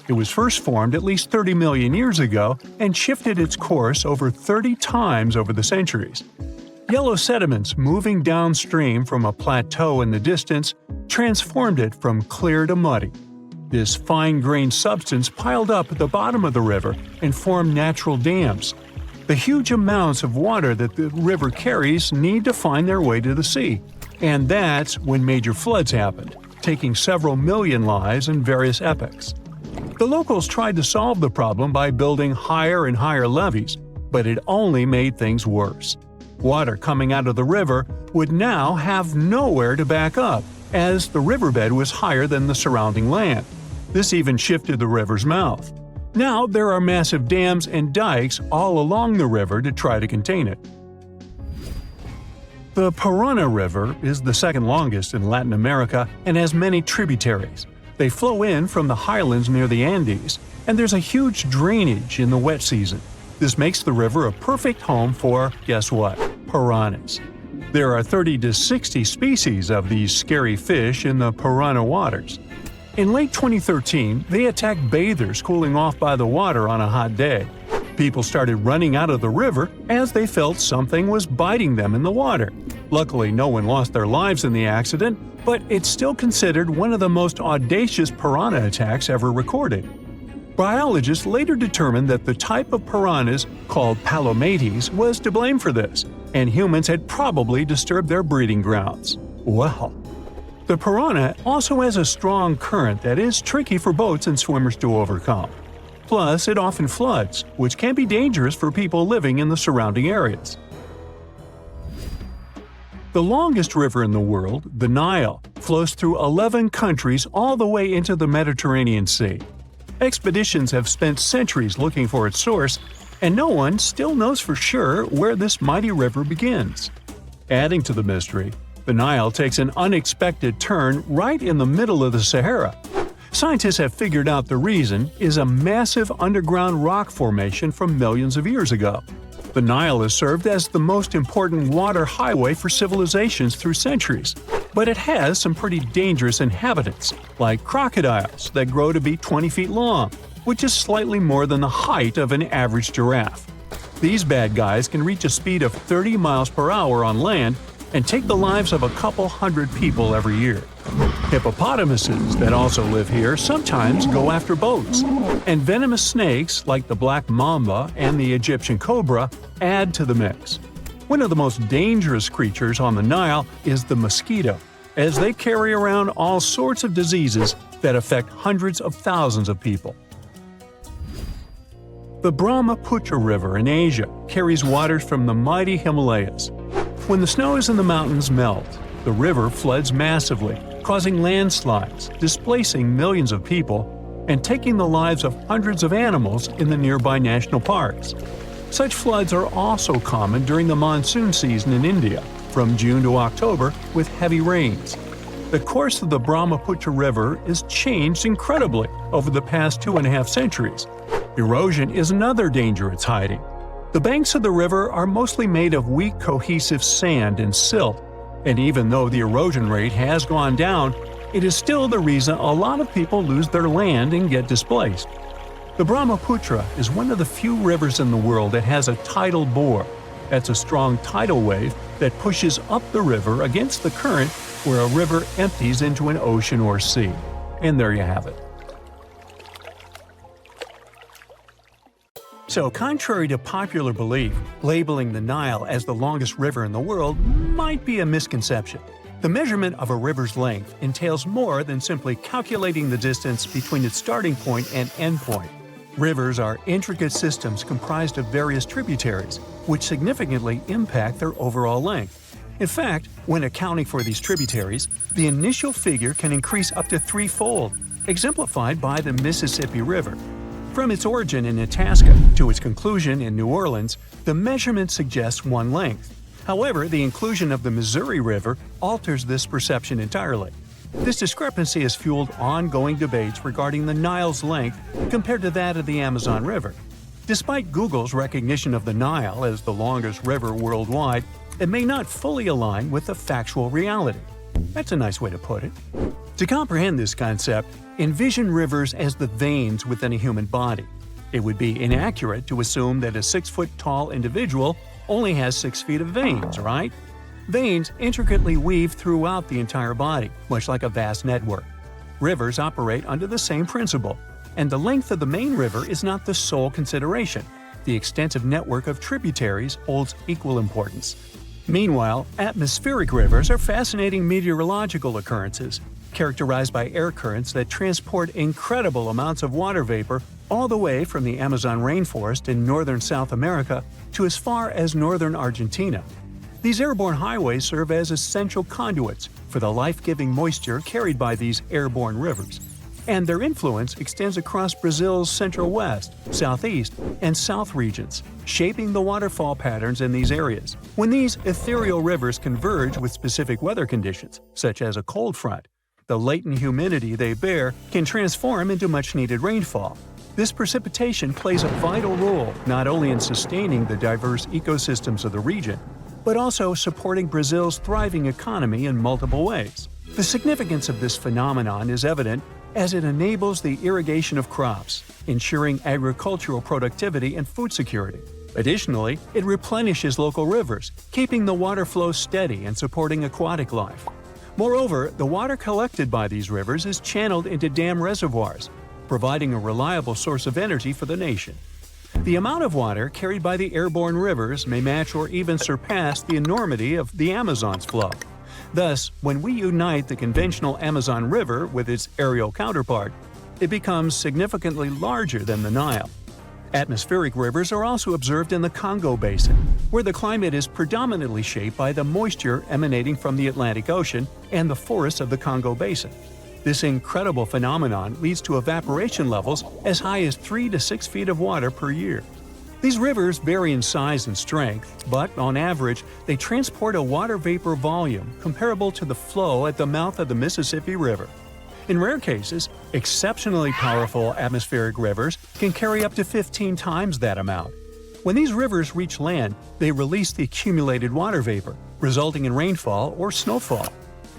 It was first formed at least 30 million years ago and shifted its course over 30 times over the centuries. Yellow sediments moving downstream from a plateau in the distance transformed it from clear to muddy. This fine-grained substance piled up at the bottom of the river and formed natural dams. The huge amounts of water that the river carries need to find their way to the sea, and that's when major floods happened, taking several million lives in various epochs. The locals tried to solve the problem by building higher and higher levees, but it only made things worse. Water coming out of the river would now have nowhere to back up, as the riverbed was higher than the surrounding land. This even shifted the river's mouth. Now there are massive dams and dikes all along the river to try to contain it. The Parana River is the second longest in Latin America and has many tributaries. They flow in from the highlands near the Andes, and there's a huge drainage in the wet season. This makes the river a perfect home for, guess what, piranhas. There are 30 to 60 species of these scary fish in the Parana waters. In late 2013, they attacked bathers cooling off by the water on a hot day. People started running out of the river as they felt something was biting them in the water. Luckily, no one lost their lives in the accident, but it's still considered one of the most audacious piranha attacks ever recorded. Biologists later determined that the type of piranhas, called palomates, was to blame for this, and humans had probably disturbed their breeding grounds. Well, the piranha also has a strong current that is tricky for boats and swimmers to overcome. Plus, it often floods, which can be dangerous for people living in the surrounding areas. The longest river in the world, the Nile, flows through 11 countries all the way into the Mediterranean Sea. Expeditions have spent centuries looking for its source, and no one still knows for sure where this mighty river begins. Adding to the mystery, the Nile takes an unexpected turn right in the middle of the Sahara. Scientists have figured out the reason is a massive underground rock formation from millions of years ago. The Nile has served as the most important water highway for civilizations through centuries, but it has some pretty dangerous inhabitants, like crocodiles that grow to be 20 feet long, which is slightly more than the height of an average giraffe. These bad guys can reach a speed of 30 miles per hour on land and take the lives of a couple hundred people every year. Hippopotamuses that also live here sometimes go after boats, and venomous snakes like the black mamba and the Egyptian cobra add to the mix. One of the most dangerous creatures on the Nile is the mosquito, as they carry around all sorts of diseases that affect hundreds of thousands of people. The Brahmaputra River in Asia carries waters from the mighty Himalayas. When the snows in the mountains melt, the river floods massively, causing landslides, displacing millions of people, and taking the lives of hundreds of animals in the nearby national parks. Such floods are also common during the monsoon season in India, from June to October, with heavy rains. The course of the Brahmaputra River is changed incredibly over the past 2.5 centuries. Erosion is another danger it's hiding. The banks of the river are mostly made of weak cohesive sand and silt, and even though the erosion rate has gone down, it is still the reason a lot of people lose their land and get displaced. The Brahmaputra is one of the few rivers in the world that has a tidal bore. That's a strong tidal wave that pushes up the river against the current where a river empties into an ocean or sea. And there you have it. So, contrary to popular belief, labeling the Nile as the longest river in the world might be a misconception. The measurement of a river's length entails more than simply calculating the distance between its starting point and end point. Rivers are intricate systems comprised of various tributaries, which significantly impact their overall length. In fact, when accounting for these tributaries, the initial figure can increase up to threefold, exemplified by the Mississippi River. From its origin in Itasca to its conclusion in New Orleans, the measurement suggests one length. However, the inclusion of the Missouri River alters this perception entirely. This discrepancy has fueled ongoing debates regarding the Nile's length compared to that of the Amazon River. Despite Google's recognition of the Nile as the longest river worldwide, it may not fully align with the factual reality. That's a nice way to put it. To comprehend this concept, envision rivers as the veins within a human body. It would be inaccurate to assume that a 6-foot-tall individual only has 6 feet of veins, right? Veins intricately weave throughout the entire body, much like a vast network. Rivers operate under the same principle, and the length of the main river is not the sole consideration. The extensive network of tributaries holds equal importance. Meanwhile, atmospheric rivers are fascinating meteorological occurrences, characterized by air currents that transport incredible amounts of water vapor all the way from the Amazon rainforest in northern South America to as far as northern Argentina. These airborne highways serve as essential conduits for the life-giving moisture carried by these airborne rivers, and their influence extends across Brazil's central west, southeast, and south regions, shaping the waterfall patterns in these areas. When these ethereal rivers converge with specific weather conditions, such as a cold front, the latent humidity they bear can transform into much-needed rainfall. This precipitation plays a vital role not only in sustaining the diverse ecosystems of the region, but also supporting Brazil's thriving economy in multiple ways. The significance of this phenomenon is evident as it enables the irrigation of crops, ensuring agricultural productivity and food security. Additionally, it replenishes local rivers, keeping the water flow steady and supporting aquatic life. Moreover, the water collected by these rivers is channeled into dam reservoirs, providing a reliable source of energy for the nation. The amount of water carried by the airborne rivers may match or even surpass the enormity of the Amazon's flow. Thus, when we unite the conventional Amazon River with its aerial counterpart, it becomes significantly larger than the Nile. Atmospheric rivers are also observed in the Congo Basin, where the climate is predominantly shaped by the moisture emanating from the Atlantic Ocean and the forests of the Congo Basin. This incredible phenomenon leads to evaporation levels as high as 3 to 6 feet of water per year. These rivers vary in size and strength, but on average, they transport a water vapor volume comparable to the flow at the mouth of the Mississippi River. In rare cases, exceptionally powerful atmospheric rivers can carry up to 15 times that amount. When these rivers reach land, they release the accumulated water vapor, resulting in rainfall or snowfall.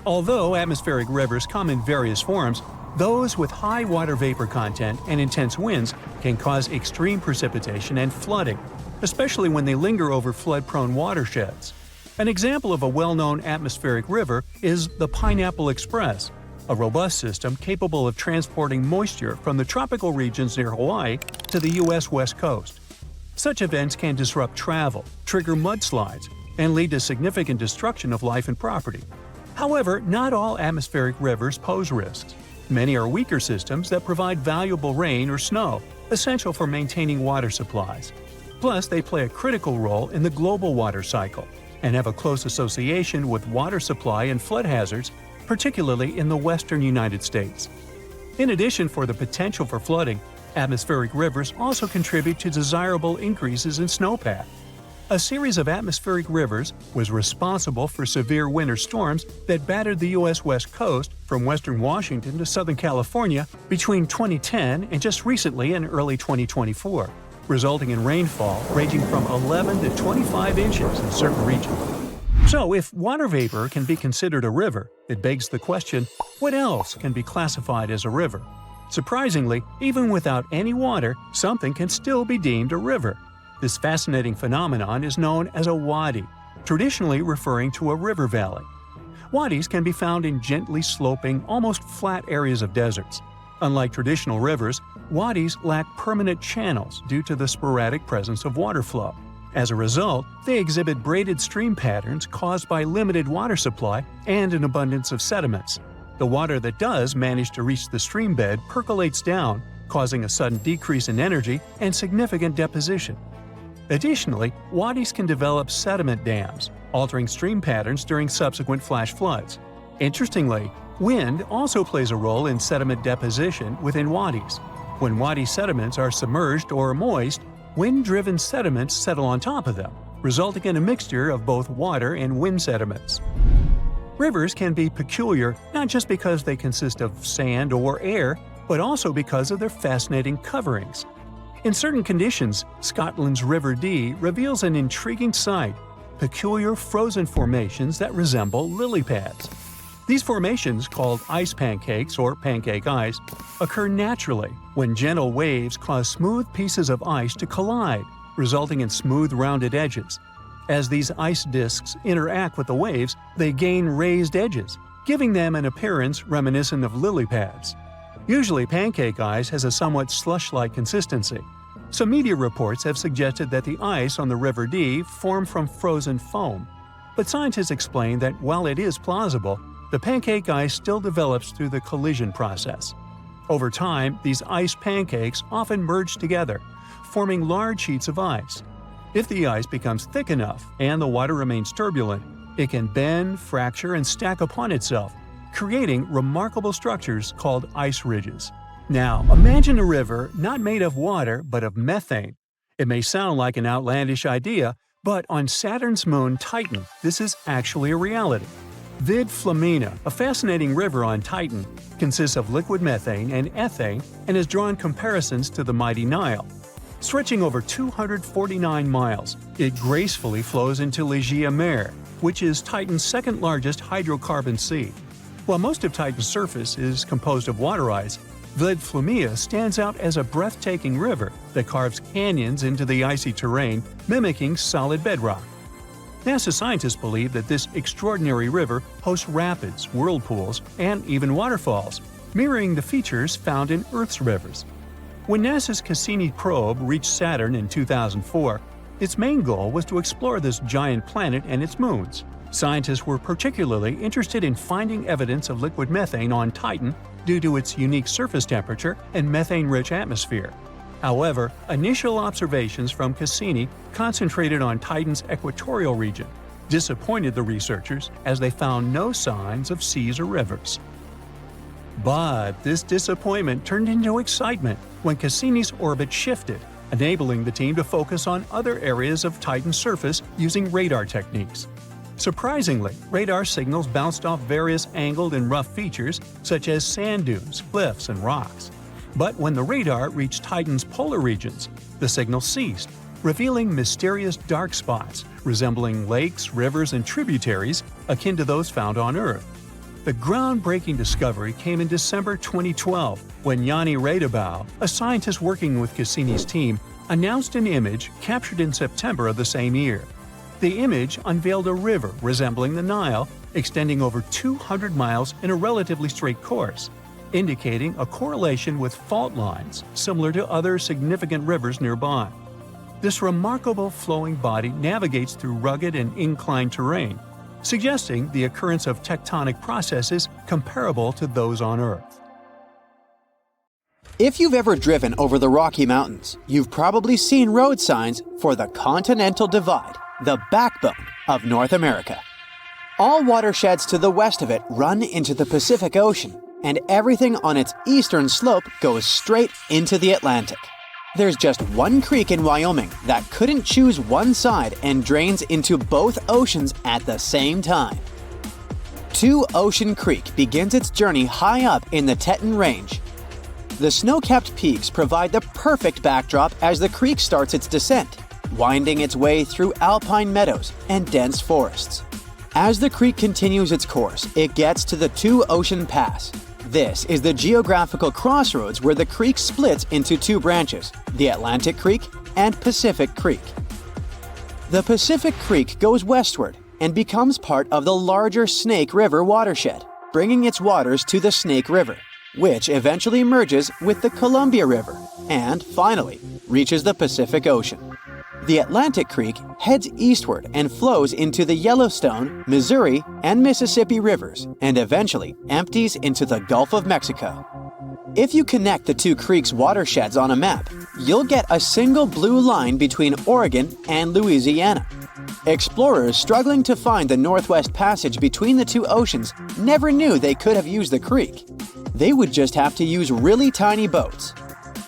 Although atmospheric rivers come in various forms, those with high water vapor content and intense winds can cause extreme precipitation and flooding, especially when they linger over flood-prone watersheds. An example of a well-known atmospheric river is the Pineapple Express, a robust system capable of transporting moisture from the tropical regions near Hawaii to the U.S. West Coast. Such events can disrupt travel, trigger mudslides, and lead to significant destruction of life and property. However, not all atmospheric rivers pose risks. Many are weaker systems that provide valuable rain or snow, essential for maintaining water supplies. Plus, they play a critical role in the global water cycle and have a close association with water supply and flood hazards, particularly in the western United States. In addition for the potential for flooding, atmospheric rivers also contribute to desirable increases in snowpack. A series of atmospheric rivers was responsible for severe winter storms that battered the U.S. West Coast from western Washington to southern California between 2010 and just recently in early 2024, resulting in rainfall ranging from 11 to 25 inches in certain regions. So, if water vapor can be considered a river, it begs the question, what else can be classified as a river? Surprisingly, even without any water, something can still be deemed a river. This fascinating phenomenon is known as a wadi, traditionally referring to a river valley. Wadis can be found in gently sloping, almost flat areas of deserts. Unlike traditional rivers, wadis lack permanent channels due to the sporadic presence of water flow. As a result, they exhibit braided stream patterns caused by limited water supply and an abundance of sediments. The water that does manage to reach the stream bed percolates down, causing a sudden decrease in energy and significant deposition. Additionally, wadis can develop sediment dams, altering stream patterns during subsequent flash floods. Interestingly, wind also plays a role in sediment deposition within wadis. When wadi sediments are submerged or moist, wind-driven sediments settle on top of them, resulting in a mixture of both water and wind sediments. Rivers can be peculiar not just because they consist of sand or air, but also because of their fascinating coverings. In certain conditions, Scotland's River Dee reveals an intriguing sight: peculiar frozen formations that resemble lily pads. These formations, called ice pancakes or pancake ice, occur naturally when gentle waves cause smooth pieces of ice to collide, resulting in smooth rounded edges. As these ice disks interact with the waves, they gain raised edges, giving them an appearance reminiscent of lily pads. Usually, pancake ice has a somewhat slush-like consistency. Some media reports have suggested that the ice on the River Dee formed from frozen foam. But scientists explain that while it is plausible, the pancake ice still develops through the collision process. Over time, these ice pancakes often merge together, forming large sheets of ice. If the ice becomes thick enough and the water remains turbulent, it can bend, fracture, and stack upon itself, creating remarkable structures called ice ridges. Now, imagine a river not made of water but of methane. It may sound like an outlandish idea, but on Saturn's moon Titan, this is actually a reality. Vid Flamina, a fascinating river on Titan, consists of liquid methane and ethane and has drawn comparisons to the mighty Nile. Stretching over 249 miles, it gracefully flows into Legia Mare, which is Titan's second-largest hydrocarbon sea. While most of Titan's surface is composed of water ice, Vlydflumia stands out as a breathtaking river that carves canyons into the icy terrain, mimicking solid bedrock. NASA scientists believe that this extraordinary river hosts rapids, whirlpools, and even waterfalls, mirroring the features found in Earth's rivers. When NASA's Cassini probe reached Saturn in 2004, its main goal was to explore this giant planet and its moons. Scientists were particularly interested in finding evidence of liquid methane on Titan due to its unique surface temperature and methane-rich atmosphere. However, initial observations from Cassini concentrated on Titan's equatorial region, disappointed the researchers as they found no signs of seas or rivers. But this disappointment turned into excitement when Cassini's orbit shifted, enabling the team to focus on other areas of Titan's surface using radar techniques. Surprisingly, radar signals bounced off various angled and rough features such as sand dunes, cliffs, and rocks. But when the radar reached Titan's polar regions, the signal ceased, revealing mysterious dark spots resembling lakes, rivers, and tributaries akin to those found on Earth. The groundbreaking discovery came in December 2012 when Yanni Radabau, a scientist working with Cassini's team, announced an image captured in September of the same year. The image unveiled a river resembling the Nile, extending over 200 miles in a relatively straight course, indicating a correlation with fault lines similar to other significant rivers nearby. This remarkable flowing body navigates through rugged and inclined terrain, suggesting the occurrence of tectonic processes comparable to those on Earth. If you've ever driven over the Rocky Mountains, you've probably seen road signs for the Continental Divide, the backbone of North America. All watersheds to the west of it run into the Pacific Ocean, and everything on its eastern slope goes straight into the Atlantic. There's just one creek in Wyoming that couldn't choose one side and drains into both oceans at the same time. Two Ocean Creek begins its journey high up in the Teton Range. The snow-capped peaks provide the perfect backdrop as the creek starts its descent, winding its way through alpine meadows and dense forests. As the creek continues its course, it gets to the Two Ocean Pass. This is the geographical crossroads where the creek splits into two branches, the Atlantic Creek and Pacific Creek. The Pacific Creek goes westward and becomes part of the larger Snake River watershed, bringing its waters to the Snake River, which eventually merges with the Columbia River and, finally, reaches the Pacific Ocean. The Atlantic Creek heads eastward and flows into the Yellowstone, Missouri, and Mississippi rivers, and eventually empties into the Gulf of Mexico. If you connect the two creeks' watersheds on a map, you'll get a single blue line between Oregon and Louisiana. Explorers struggling to find the Northwest Passage between the two oceans never knew they could have used the creek. They would just have to use really tiny boats.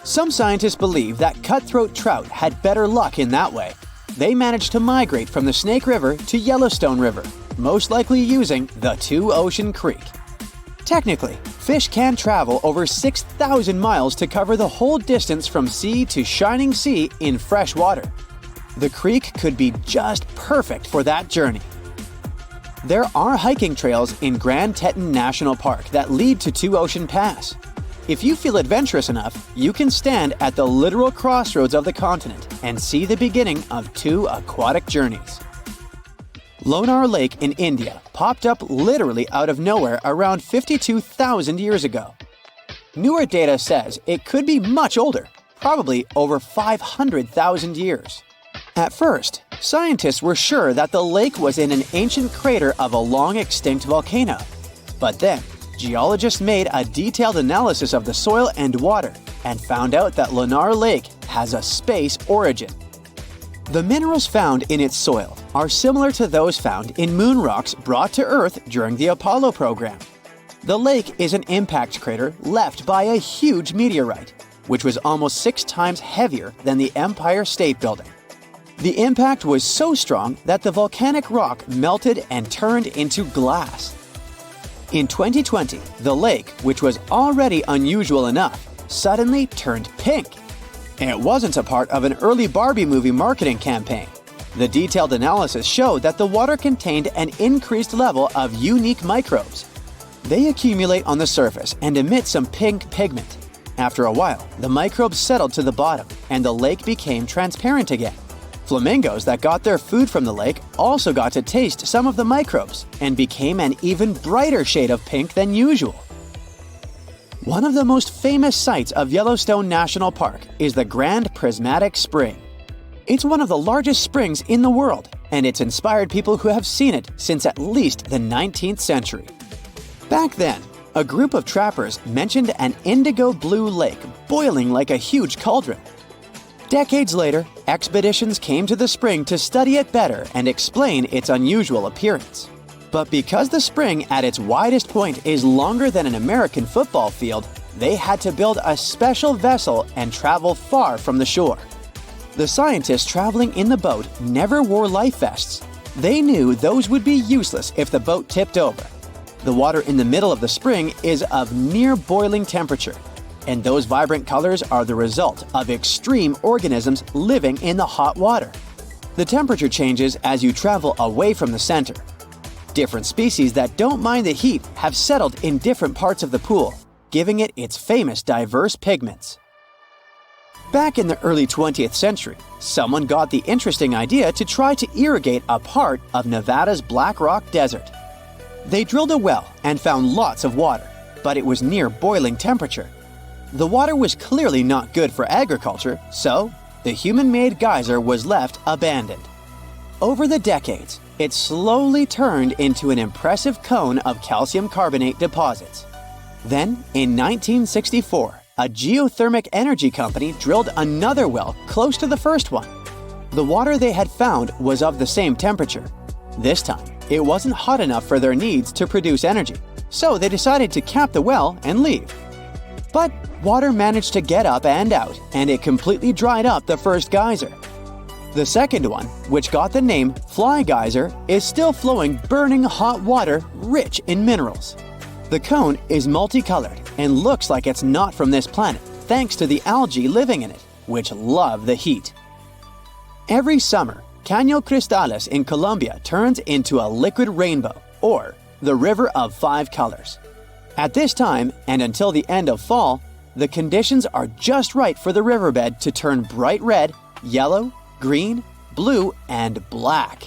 Some scientists believe that cutthroat trout had better luck in that way. They managed to migrate from the Snake River to Yellowstone River, most likely using the Two Ocean Creek. Technically, fish can travel over 6,000 miles to cover the whole distance from sea to shining sea in fresh water. The creek could be just perfect for that journey. There are hiking trails in Grand Teton National Park that lead to Two Ocean Pass. If you feel adventurous enough, you can stand at the literal crossroads of the continent and see the beginning of two aquatic journeys. Lonar Lake in India popped up literally out of nowhere around 52,000 years ago. Newer data says it could be much older, probably over 500,000 years. At first, scientists were sure that the lake was in an ancient crater of a long-extinct volcano. But then, geologists made a detailed analysis of the soil and water and found out that Lonar Lake has a space origin. The minerals found in its soil are similar to those found in moon rocks brought to Earth during the Apollo program. The lake is an impact crater left by a huge meteorite, which was almost 6 times heavier than the Empire State Building. The impact was so strong that the volcanic rock melted and turned into glass. In 2020, the lake, which was already unusual enough, suddenly turned pink. It wasn't a part of an early Barbie movie marketing campaign. The detailed analysis showed that the water contained an increased level of unique microbes. They accumulate on the surface and emit some pink pigment. After a while, the microbes settled to the bottom and the lake became transparent again. Flamingos that got their food from the lake also got to taste some of the microbes and became an even brighter shade of pink than usual. One of the most famous sights of Yellowstone National Park is the Grand Prismatic Spring. It's one of the largest springs in the world, and it's inspired people who have seen it since at least the 19th century. Back then, a group of trappers mentioned an indigo blue lake boiling like a huge cauldron. Decades later, expeditions came to the spring to study it better and explain its unusual appearance. But because the spring at its widest point is longer than an American football field, they had to build a special vessel and travel far from the shore. The scientists traveling in the boat never wore life vests. They knew those would be useless if the boat tipped over. The water in the middle of the spring is of near boiling temperature, and those vibrant colors are the result of extreme organisms living in the hot water. The temperature changes as you travel away from the center. Different species that don't mind the heat have settled in different parts of the pool, giving it its famous diverse pigments. Back in the early 20th century, someone got the interesting idea to try to irrigate a part of Nevada's Black Rock Desert. They drilled a well and found lots of water, but it was near boiling temperature. The water was clearly not good for agriculture, so the human-made geyser was left abandoned. Over the decades, it slowly turned into an impressive cone of calcium carbonate deposits. Then, in 1964, a geothermal energy company drilled another well close to the first one. The water they had found was of the same temperature. This time, it wasn't hot enough for their needs to produce energy, so they decided to cap the well and leave. But water managed to get up and out, and it completely dried up the first geyser. The second one, which got the name Fly Geyser, is still flowing burning hot water rich in minerals. The cone is multicolored and looks like it's not from this planet, thanks to the algae living in it, which love the heat. Every summer, Caño Cristales in Colombia turns into a liquid rainbow, or the River of Five Colors. At this time, and until the end of fall, the conditions are just right for the riverbed to turn bright red, yellow, green, blue, and black.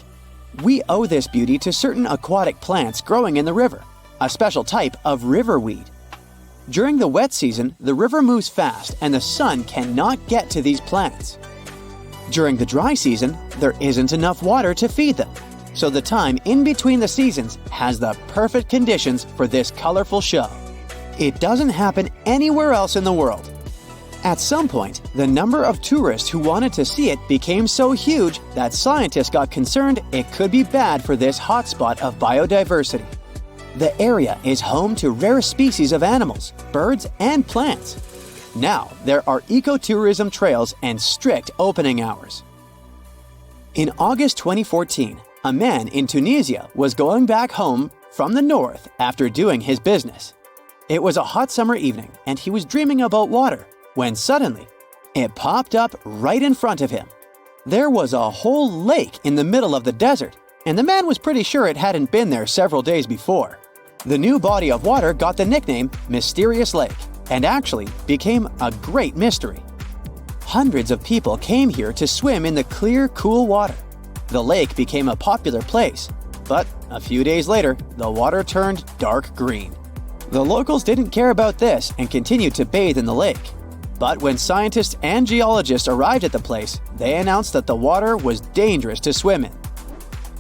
We owe this beauty to certain aquatic plants growing in the river, a special type of riverweed. During the wet season, the river moves fast and the sun cannot get to these plants. During the dry season, there isn't enough water to feed them, so the time in between the seasons has the perfect conditions for this colorful show. It doesn't happen anywhere else in the world. At some point, the number of tourists who wanted to see it became so huge that scientists got concerned it could be bad for this hotspot of biodiversity. The area is home to rare species of animals, birds, and plants. Now, there are ecotourism trails and strict opening hours. In August 2014, a man in Tunisia was going back home from the north after doing his business. It was a hot summer evening, and he was dreaming about water, when suddenly, it popped up right in front of him. There was a whole lake in the middle of the desert, and the man was pretty sure it hadn't been there several days before. The new body of water got the nickname Mysterious Lake, and actually became a great mystery. Hundreds of people came here to swim in the clear, cool water. The lake became a popular place, but a few days later, the water turned dark green. The locals didn't care about this and continued to bathe in the lake. But when scientists and geologists arrived at the place, they announced that the water was dangerous to swim in.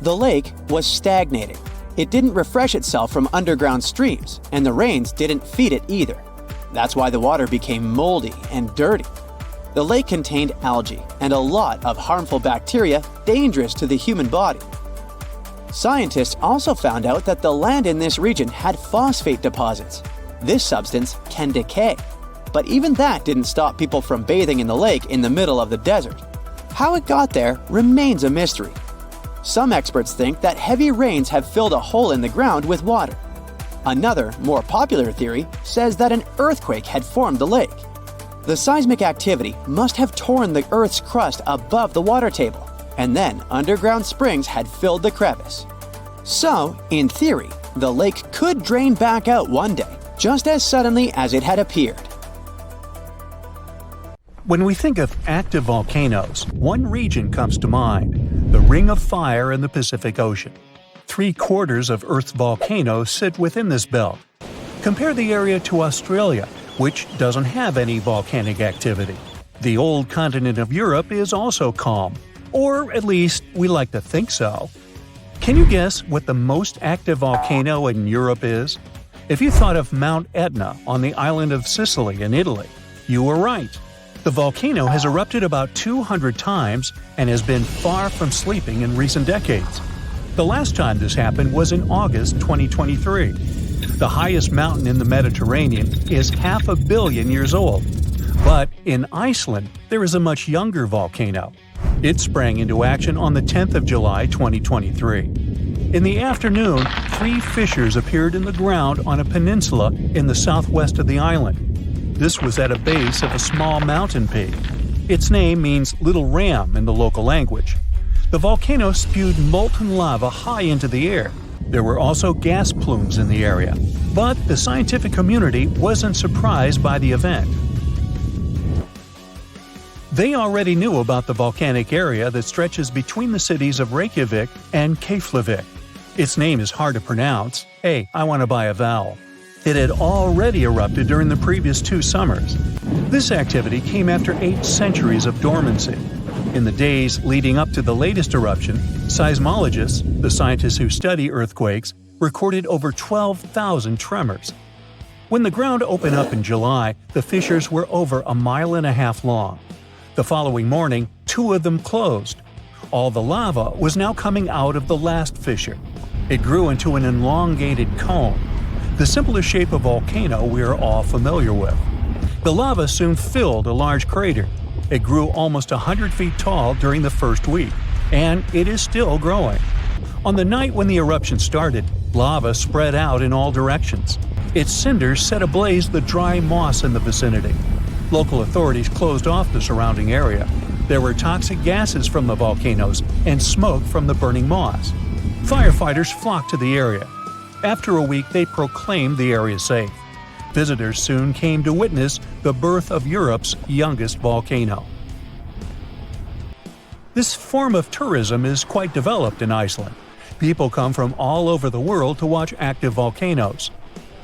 The lake was stagnating. It didn't refresh itself from underground streams, and the rains didn't feed it either. That's why the water became moldy and dirty. The lake contained algae and a lot of harmful bacteria dangerous to the human body. Scientists also found out that the land in this region had phosphate deposits. This substance can decay. But even that didn't stop people from bathing in the lake in the middle of the desert. How it got there remains a mystery. Some experts think that heavy rains have filled a hole in the ground with water. Another, more popular theory says that an earthquake had formed the lake. The seismic activity must have torn the Earth's crust above the water table, and then underground springs had filled the crevice. So, in theory, The lake could drain back out one day, just as suddenly as it had appeared. When we think of active volcanoes, one region comes to mind: the Ring of Fire in the Pacific Ocean. 3/4 of Earth's volcanoes sit within this belt. Compare the area to Australia, which doesn't have any volcanic activity. The old continent of Europe is also calm, or at least we like to think so. Can you guess what the most active volcano in Europe is? If you thought of Mount Etna on the island of Sicily in Italy, you were right. The volcano has erupted about 200 times and has been far from sleeping in recent decades. The last time this happened was in August 2023. The highest mountain in the Mediterranean is 500 million years old. But in Iceland, there is a much younger volcano. It sprang into action on the 10th of July 2023. In the afternoon, 3 fissures appeared in the ground on a peninsula in the southwest of the island. This was at a base of a small mountain peak. Its name means Little Ram in the local language. The volcano spewed molten lava high into the air. There were also gas plumes in the area. But the scientific community wasn't surprised by the event. They already knew about the volcanic area that stretches between the cities of Reykjavik and Keflavik. Its name is hard to pronounce. Hey, I want to buy a vowel. It had already erupted during the previous 2 summers. This activity came after 8 centuries of dormancy. In the days leading up to the latest eruption, seismologists, the scientists who study earthquakes, recorded over 12,000 tremors. When the ground opened up in July, the fissures were over 1.5 miles long. The following morning, 2 of them closed. All the lava was now coming out of the last fissure. It grew into an elongated cone, the simplest shape of volcano we are all familiar with. The lava soon filled a large crater. It grew almost 100 feet tall during the first week, and it is still growing. On the night when the eruption started, lava spread out in all directions. Its cinders set ablaze the dry moss in the vicinity. Local authorities closed off the surrounding area. There were toxic gases from the volcanoes and smoke from the burning moss. Firefighters flocked to the area. After a week, they proclaimed the area safe. Visitors soon came to witness the birth of Europe's youngest volcano. This form of tourism is quite developed in Iceland. People come from all over the world to watch active volcanoes.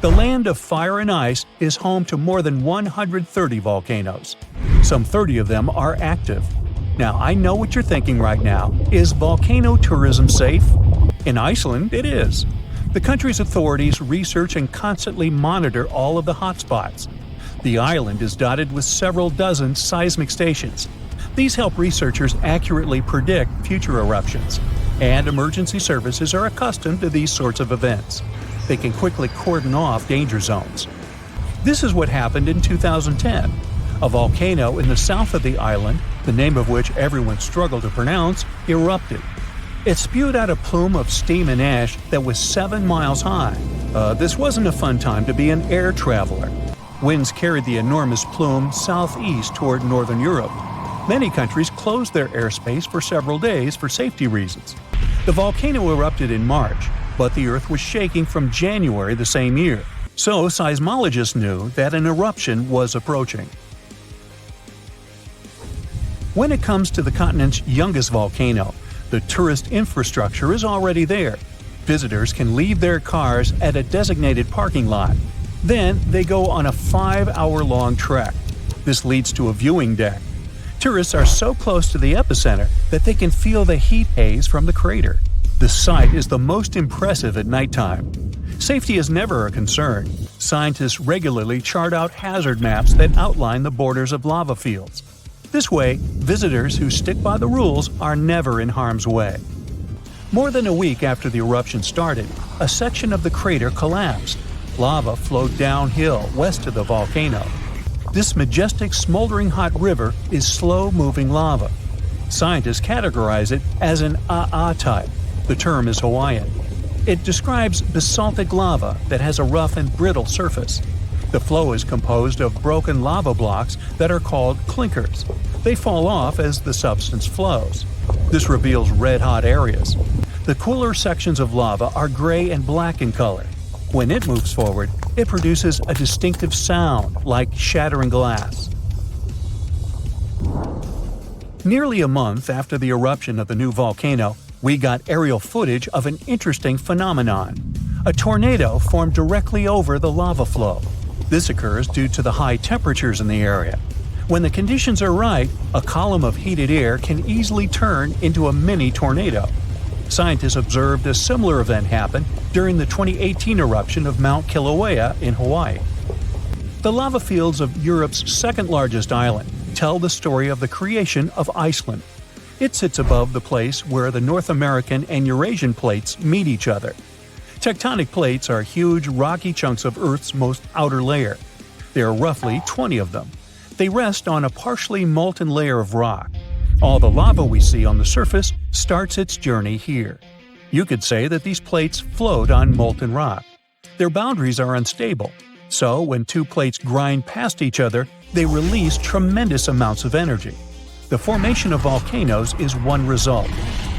The land of fire and ice is home to more than 130 volcanoes. Some 30 of them are active. Now, I know what you're thinking right now. Is volcano tourism safe? In Iceland, it is. The country's authorities research and constantly monitor all of the hotspots. The island is dotted with several dozen seismic stations. These help researchers accurately predict future eruptions, and emergency services are accustomed to these sorts of events. They can quickly cordon off danger zones. This is what happened in 2010. A volcano in the south of the island, the name of which everyone struggled to pronounce, erupted. It spewed out a plume of steam and ash that was 7 miles high. This wasn't a fun time to be an air traveler. Winds carried the enormous plume southeast toward northern Europe. Many countries closed their airspace for several days for safety reasons. The volcano erupted in March, but the Earth was shaking from January the same year, so seismologists knew that an eruption was approaching. When it comes to the continent's youngest volcano, the tourist infrastructure is already there. Visitors can leave their cars at a designated parking lot. Then they go on a 5-hour-long trek. This leads to a viewing deck. Tourists are so close to the epicenter that they can feel the heat haze from the crater. The sight is the most impressive at nighttime. Safety is never a concern. Scientists regularly chart out hazard maps that outline the borders of lava fields. This way, visitors who stick by the rules are never in harm's way. More than a week after the eruption started, a section of the crater collapsed. Lava flowed downhill west of the volcano. This majestic smoldering hot river is slow-moving lava. Scientists categorize it as an AA type. The term is Hawaiian. It describes basaltic lava that has a rough and brittle surface. The flow is composed of broken lava blocks that are called clinkers. They fall off as the substance flows. This reveals red-hot areas. The cooler sections of lava are gray and black in color. When it moves forward, it produces a distinctive sound like shattering glass. Nearly a month after the eruption of the new volcano, we got aerial footage of an interesting phenomenon. A tornado formed directly over the lava flow. This occurs due to the high temperatures in the area. When the conditions are right, a column of heated air can easily turn into a mini tornado. Scientists observed a similar event happen during the 2018 eruption of Mount Kilauea in Hawaii. The lava fields of Europe's second-largest island tell the story of the creation of Iceland. It sits above the place where the North American and Eurasian plates meet each other. Tectonic plates are huge, rocky chunks of Earth's most outer layer. There are roughly 20 of them. They rest on a partially molten layer of rock. All the lava we see on the surface starts its journey here. You could say that these plates float on molten rock. Their boundaries are unstable, so when two plates grind past each other, they release tremendous amounts of energy. The formation of volcanoes is one result.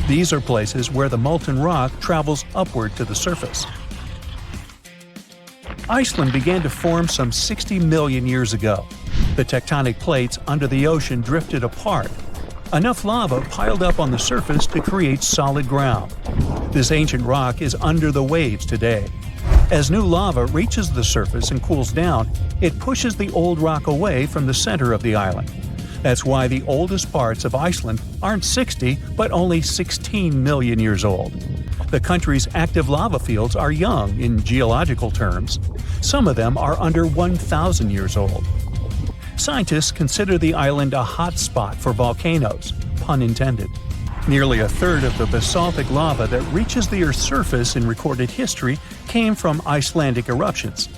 These are places where the molten rock travels upward to the surface. Iceland began to form some 60 million years ago. The tectonic plates under the ocean drifted apart. Enough lava piled up on the surface to create solid ground. This ancient rock is under the waves today. As new lava reaches the surface and cools down, it pushes the old rock away from the center of the island. That's why the oldest parts of Iceland aren't 60, but only 16 million years old. The country's active lava fields are young in geological terms. Some of them are under 1,000 years old. Scientists consider the island a hot spot for volcanoes, pun intended. Nearly a third of the basaltic lava that reaches the Earth's surface in recorded history came from Icelandic eruptions.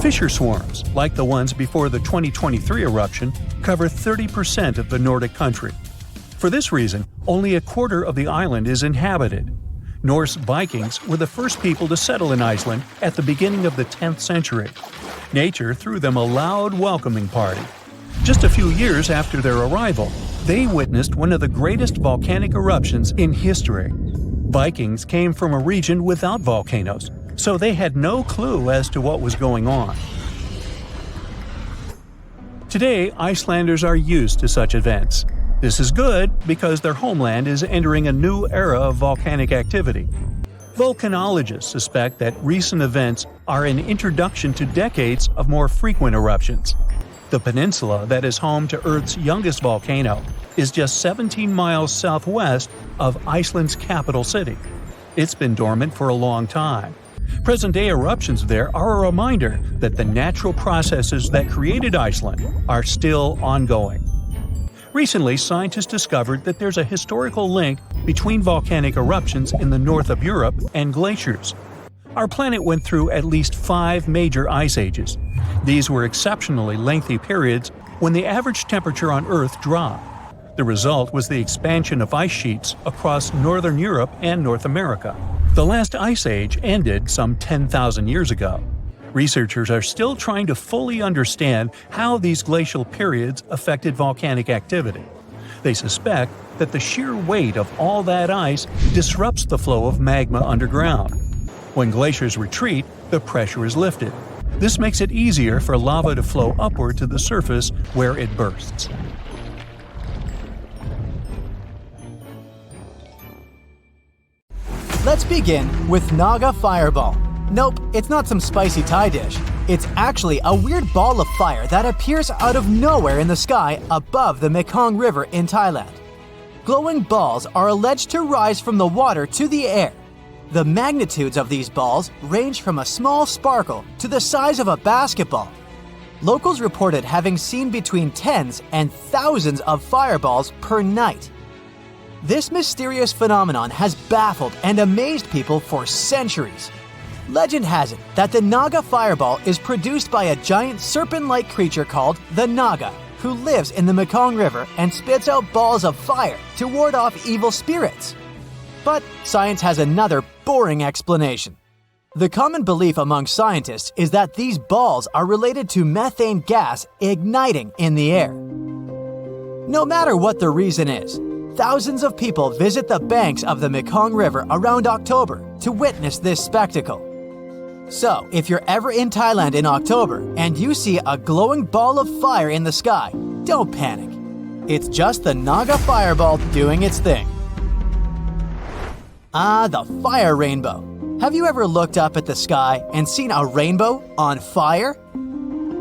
Fissure swarms, like the ones before the 2023 eruption, cover 30% of the Nordic country. For this reason, only a quarter of the island is inhabited. Norse Vikings were the first people to settle in Iceland at the beginning of the 10th century. Nature threw them a loud welcoming party. Just a few years after their arrival, they witnessed one of the greatest volcanic eruptions in history. Vikings came from a region without volcanoes, so they had no clue as to what was going on. Today, Icelanders are used to such events. This is good because their homeland is entering a new era of volcanic activity. Volcanologists suspect that recent events are an introduction to decades of more frequent eruptions. The peninsula that is home to Earth's youngest volcano is just 17 miles southwest of Iceland's capital city. It's been dormant for a long time. Present-day eruptions there are a reminder that the natural processes that created Iceland are still ongoing. Recently, scientists discovered that there's a historical link between volcanic eruptions in the north of Europe and glaciers. Our planet went through at least 5 major ice ages. These were exceptionally lengthy periods when the average temperature on Earth dropped. The result was the expansion of ice sheets across northern Europe and North America. The last ice age ended some 10,000 years ago. Researchers are still trying to fully understand how these glacial periods affected volcanic activity. They suspect that the sheer weight of all that ice disrupts the flow of magma underground. When glaciers retreat, the pressure is lifted. This makes it easier for lava to flow upward to the surface where it bursts. Let's begin with Naga Fireball. Nope, it's not some spicy Thai dish. It's actually a weird ball of fire that appears out of nowhere in the sky above the Mekong River in Thailand. Glowing balls are alleged to rise from the water to the air. The magnitudes of these balls range from a small sparkle to the size of a basketball. Locals reported having seen between tens and thousands of fireballs per night. This mysterious phenomenon has baffled and amazed people for centuries. Legend has it that the Naga Fireball is produced by a giant serpent-like creature called the Naga, who lives in the Mekong River and spits out balls of fire to ward off evil spirits. But science has another boring explanation. The common belief among scientists is that these balls are related to methane gas igniting in the air. No matter what the reason is, thousands of people visit the banks of the Mekong River around October to witness this spectacle. So, if you're ever in Thailand in October and you see a glowing ball of fire in the sky, don't panic. It's just the Naga fireball doing its thing. The fire rainbow. Have you ever looked up at the sky and seen a rainbow on fire?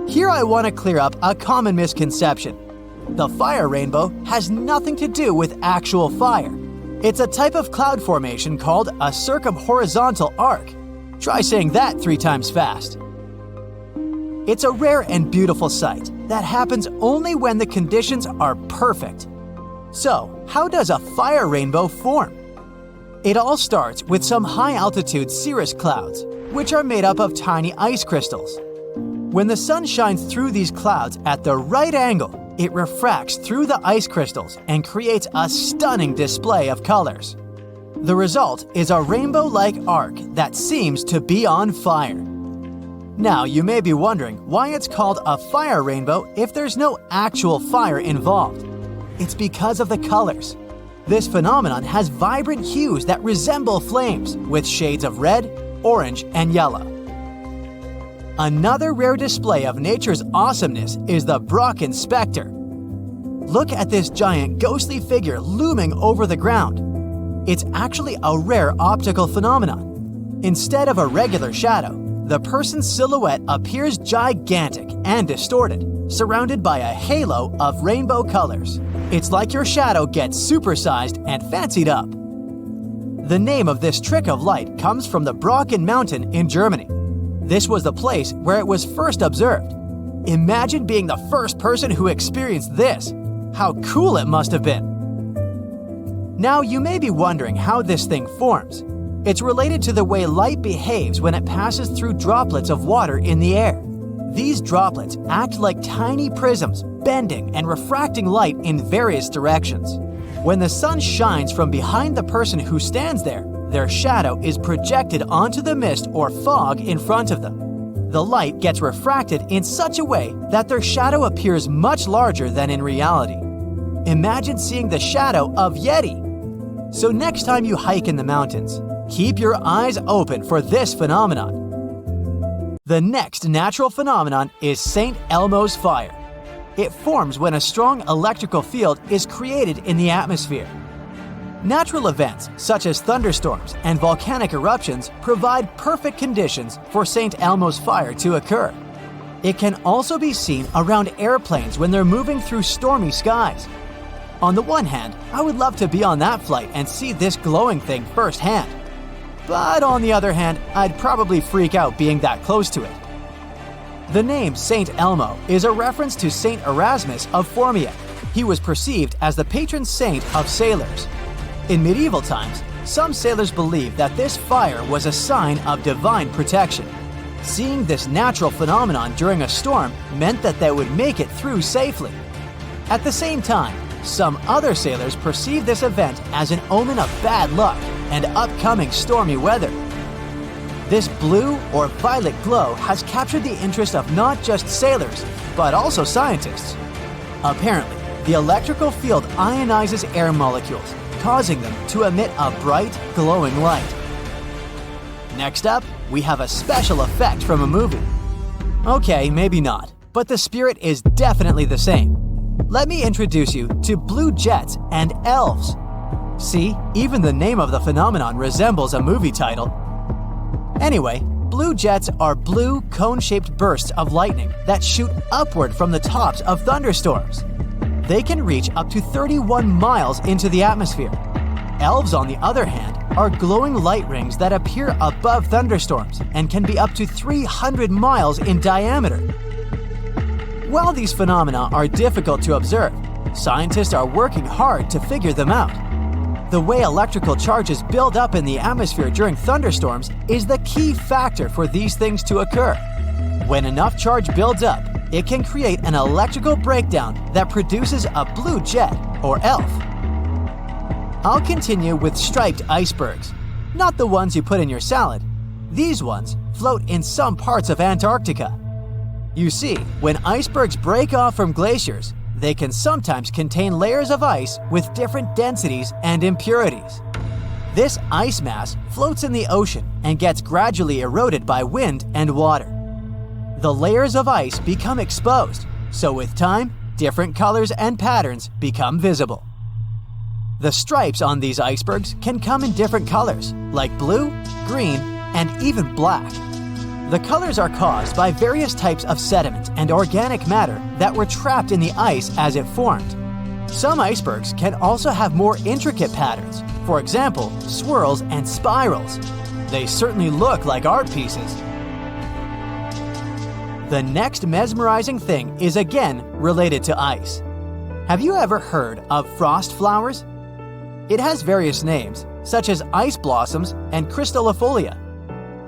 Here I want to clear up a common misconception. The fire rainbow has nothing to do with actual fire. It's a type of cloud formation called a circumhorizontal arc. Try saying that 3 times fast. It's a rare and beautiful sight that happens only when the conditions are perfect. So, how does a fire rainbow form? It all starts with some high-altitude cirrus clouds, which are made up of tiny ice crystals. When the sun shines through these clouds at the right angle, it refracts through the ice crystals and creates a stunning display of colors. The result is a rainbow-like arc that seems to be on fire. Now, you may be wondering why it's called a fire rainbow if there's no actual fire involved. It's because of the colors. This phenomenon has vibrant hues that resemble flames, with shades of red, orange, and yellow. Another rare display of nature's awesomeness is the Brocken Spectre. Look at this giant ghostly figure looming over the ground. It's actually a rare optical phenomenon. Instead of a regular shadow, the person's silhouette appears gigantic and distorted, surrounded by a halo of rainbow colors. It's like your shadow gets supersized and fancied up. The name of this trick of light comes from the Brocken Mountain in Germany. This was the place where it was first observed. Imagine being the first person who experienced this. How cool it must have been. Now you may be wondering how this thing forms. It's related to the way light behaves when it passes through droplets of water in the air. These droplets act like tiny prisms, bending and refracting light in various directions. When the sun shines from behind the person who stands there, their shadow is projected onto the mist or fog in front of them. The light gets refracted in such a way that their shadow appears much larger than in reality. Imagine seeing the shadow of Yeti. So next time you hike in the mountains, keep your eyes open for this phenomenon. The next natural phenomenon is St. Elmo's fire. It forms when a strong electrical field is created in the atmosphere. Natural events such as thunderstorms and volcanic eruptions provide perfect conditions for St. Elmo's fire to occur. It can also be seen around airplanes when they're moving through stormy skies. On the one hand, I would love to be on that flight and see this glowing thing firsthand. But on the other hand, I'd probably freak out being that close to it. The name St. Elmo is a reference to St. Erasmus of Formia. He was perceived as the patron saint of sailors. In medieval times, some sailors believed that this fire was a sign of divine protection. Seeing this natural phenomenon during a storm meant that they would make it through safely. At the same time, some other sailors perceived this event as an omen of bad luck and upcoming stormy weather. This blue or violet glow has captured the interest of not just sailors, but also scientists. Apparently, the electrical field ionizes air molecules, causing them to emit a bright, glowing light. Next up, we have a special effect from a movie. Okay, maybe not, but the spirit is definitely the same. Let me introduce you to blue jets and elves. See, even the name of the phenomenon resembles a movie title. Anyway, blue jets are blue, cone-shaped bursts of lightning that shoot upward from the tops of thunderstorms. They can reach up to 31 miles into the atmosphere. Elves, on the other hand, are glowing light rings that appear above thunderstorms and can be up to 300 miles in diameter. While these phenomena are difficult to observe, scientists are working hard to figure them out. The way electrical charges build up in the atmosphere during thunderstorms is the key factor for these things to occur. When enough charge builds up, it can create an electrical breakdown that produces a blue jet, or ELF. I'll continue with striped icebergs. Not the ones you put in your salad. These ones float in some parts of Antarctica. You see, when icebergs break off from glaciers, they can sometimes contain layers of ice with different densities and impurities. This ice mass floats in the ocean and gets gradually eroded by wind and water. The layers of ice become exposed, so with time, different colors and patterns become visible. The stripes on these icebergs can come in different colors, like blue, green, and even black. The colors are caused by various types of sediment and organic matter that were trapped in the ice as it formed. Some icebergs can also have more intricate patterns, for example, swirls and spirals. They certainly look like art pieces. The next mesmerizing thing is again related to ice. Have you ever heard of frost flowers? It has various names, such as ice blossoms and crystallifolia.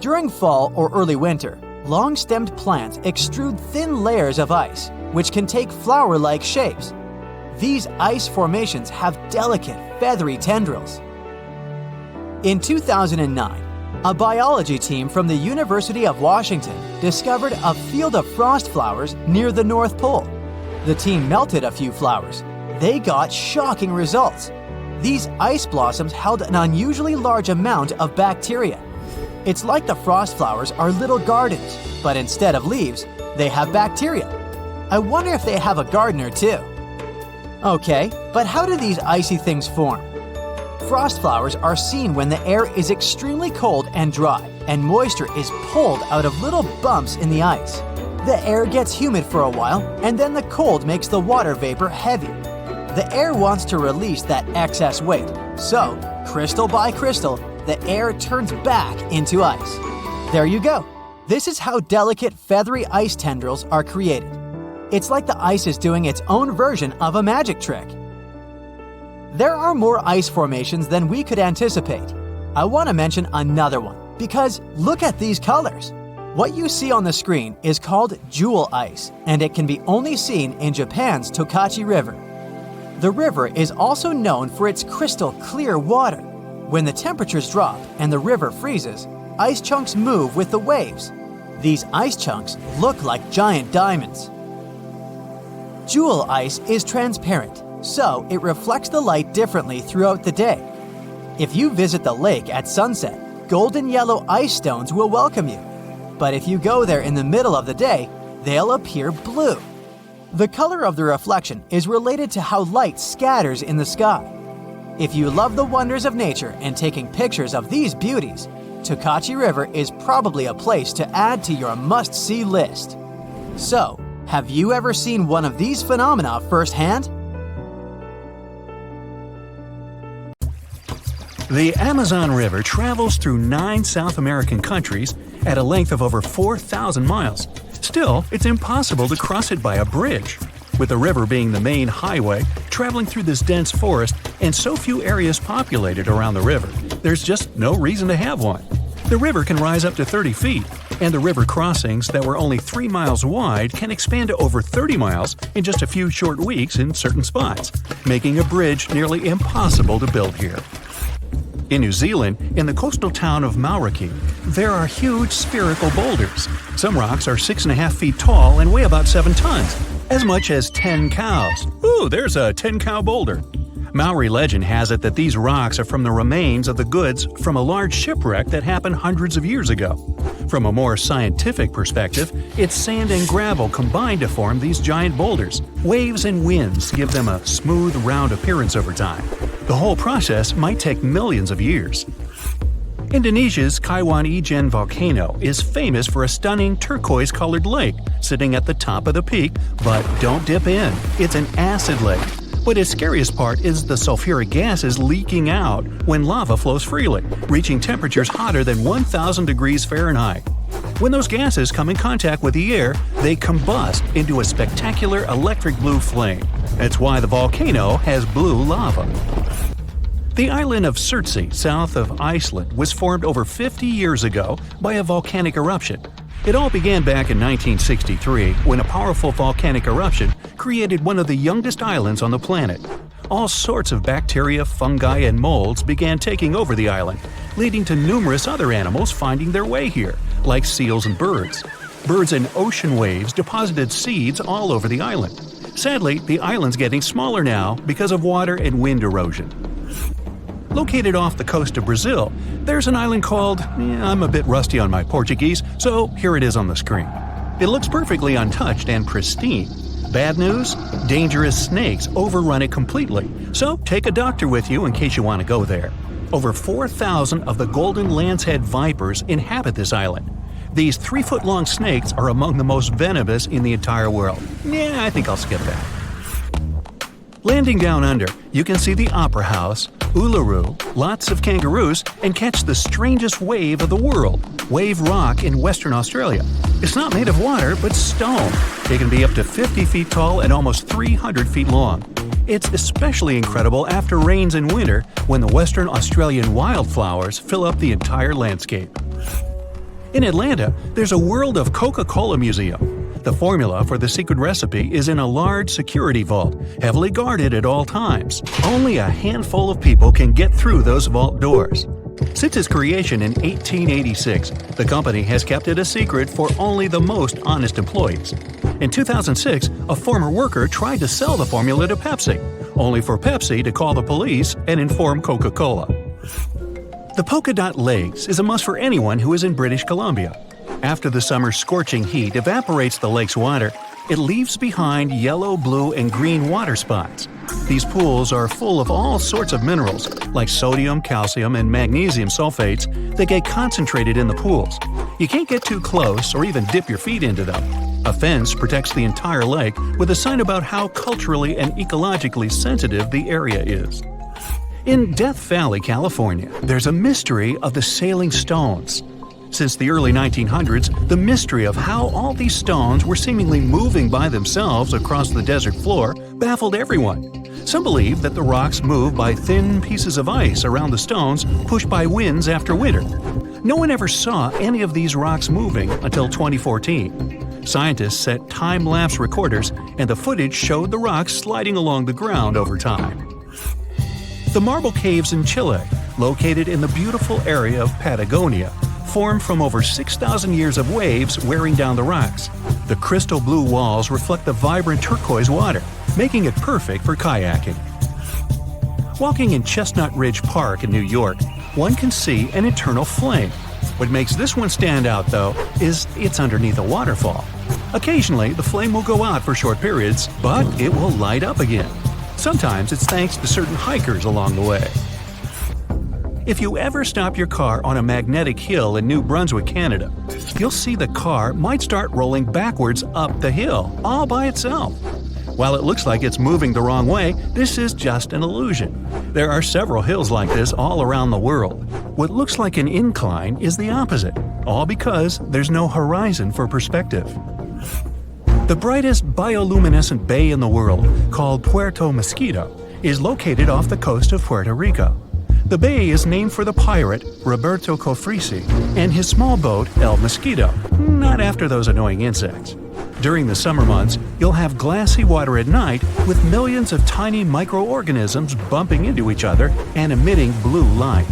During fall or early winter, long-stemmed plants extrude thin layers of ice, which can take flower-like shapes. These ice formations have delicate, feathery tendrils. In 2009, a biology team from the University of Washington discovered a field of frost flowers near the North Pole. The team melted a few flowers. They got shocking results. These ice blossoms held an unusually large amount of bacteria. It's like the frost flowers are little gardens, but instead of leaves, they have bacteria. I wonder if they have a gardener too. Okay, but how do these icy things form? Frost flowers are seen when the air is extremely cold and dry, and moisture is pulled out of little bumps in the ice. The air gets humid for a while, and then the cold makes the water vapor heavy. The air wants to release that excess weight, so, crystal by crystal, the air turns back into ice. There you go. This is how delicate, feathery ice tendrils are created. It's like the ice is doing its own version of a magic trick. There are more ice formations than we could anticipate. I want to mention another one, because look at these colors. What you see on the screen is called jewel ice, and it can be only seen in Japan's Tokachi River. The river is also known for its crystal clear water. When the temperatures drop and the river freezes, ice chunks move with the waves. These ice chunks look like giant diamonds. Jewel ice is transparent, so it reflects the light differently throughout the day. If you visit the lake at sunset, golden yellow ice stones will welcome you. But if you go there in the middle of the day, they'll appear blue. The color of the reflection is related to how light scatters in the sky. If you love the wonders of nature and taking pictures of these beauties, Tokachi River is probably a place to add to your must-see list. So, have you ever seen one of these phenomena firsthand? The Amazon River travels through 9 South American countries at a length of over 4,000 miles. Still, it's impossible to cross it by a bridge. With the river being the main highway, traveling through this dense forest, and so few areas populated around the river, there's just no reason to have one. The river can rise up to 30 feet, and the river crossings that were only 3 miles wide can expand to over 30 miles in just a few short weeks in certain spots, making a bridge nearly impossible to build here. In New Zealand, in the coastal town of Mauriki, there are huge spherical boulders. Some rocks are 6.5 feet tall and weigh about 7 tons, as much as 10 cows. Ooh, there's a 10-cow boulder. Maori legend has it that these rocks are from the remains of the goods from a large shipwreck that happened hundreds of years ago. From a more scientific perspective, it's sand and gravel combined to form these giant boulders. Waves and winds give them a smooth, round appearance over time. The whole process might take millions of years. Indonesia's Kaiwan Ijen volcano is famous for a stunning turquoise-colored lake sitting at the top of the peak, but don't dip in. It's an acid lake. But its scariest part is the sulfuric gases leaking out when lava flows freely, reaching temperatures hotter than 1,000 degrees Fahrenheit. When those gases come in contact with the air, they combust into a spectacular electric blue flame. That's why the volcano has blue lava. The island of Surtsey, south of Iceland, was formed over 50 years ago by a volcanic eruption. It all began back in 1963 when a powerful volcanic eruption created one of the youngest islands on the planet. All sorts of bacteria, fungi, and molds began taking over the island, leading to numerous other animals finding their way here, like seals and birds. Birds and ocean waves deposited seeds all over the island. Sadly, the island's getting smaller now because of water and wind erosion. Located off the coast of Brazil, there's an island called… I'm a bit rusty on my Portuguese, so here it is on the screen. It looks perfectly untouched and pristine. Bad news? Dangerous snakes overrun it completely, so take a doctor with you in case you want to go there. Over 4,000 of the golden lancehead vipers inhabit this island. These 3-foot-long snakes are among the most venomous in the entire world. I think I'll skip that. Landing down under, you can see the Opera House, Uluru, lots of kangaroos, and catch the strangest wave of the world, Wave Rock in Western Australia. It's not made of water, but stone. It can be up to 50 feet tall and almost 300 feet long. It's especially incredible after rains in winter when the Western Australian wildflowers fill up the entire landscape. In Atlanta, there's a World of Coca-Cola museum. The formula for the secret recipe is in a large security vault, heavily guarded at all times. Only a handful of people can get through those vault doors. Since its creation in 1886, the company has kept it a secret for only the most honest employees. In 2006, a former worker tried to sell the formula to Pepsi, only for Pepsi to call the police and inform Coca-Cola. The Polka Dot Lakes is a must for anyone who is in British Columbia. After the summer's scorching heat evaporates the lake's water, it leaves behind yellow, blue, and green water spots. These pools are full of all sorts of minerals, like sodium, calcium, and magnesium sulfates that get concentrated in the pools. You can't get too close or even dip your feet into them. A fence protects the entire lake with a sign about how culturally and ecologically sensitive the area is. In Death Valley, California, there's a mystery of the sailing stones. Since the early 1900s, the mystery of how all these stones were seemingly moving by themselves across the desert floor baffled everyone. Some believe that the rocks move by thin pieces of ice around the stones pushed by winds after winter. No one ever saw any of these rocks moving until 2014. Scientists set time-lapse recorders, and the footage showed the rocks sliding along the ground over time. The marble caves in Chile, located in the beautiful area of Patagonia, formed from over 6,000 years of waves wearing down the rocks. The crystal blue walls reflect the vibrant turquoise water, making it perfect for kayaking. Walking in Chestnut Ridge Park in New York, one can see an eternal flame. What makes this one stand out, though, is it's underneath a waterfall. Occasionally, the flame will go out for short periods, but it will light up again. Sometimes it's thanks to certain hikers along the way. If you ever stop your car on a magnetic hill in New Brunswick, Canada, you'll see the car might start rolling backwards up the hill, all by itself. While it looks like it's moving the wrong way, this is just an illusion. There are several hills like this all around the world. What looks like an incline is the opposite, all because there's no horizon for perspective. The brightest bioluminescent bay in the world, called Puerto Mosquito, is located off the coast of Puerto Rico. The bay is named for the pirate Roberto Cofresi and his small boat El Mosquito, not after those annoying insects. During the summer months, you'll have glassy water at night with millions of tiny microorganisms bumping into each other and emitting blue light.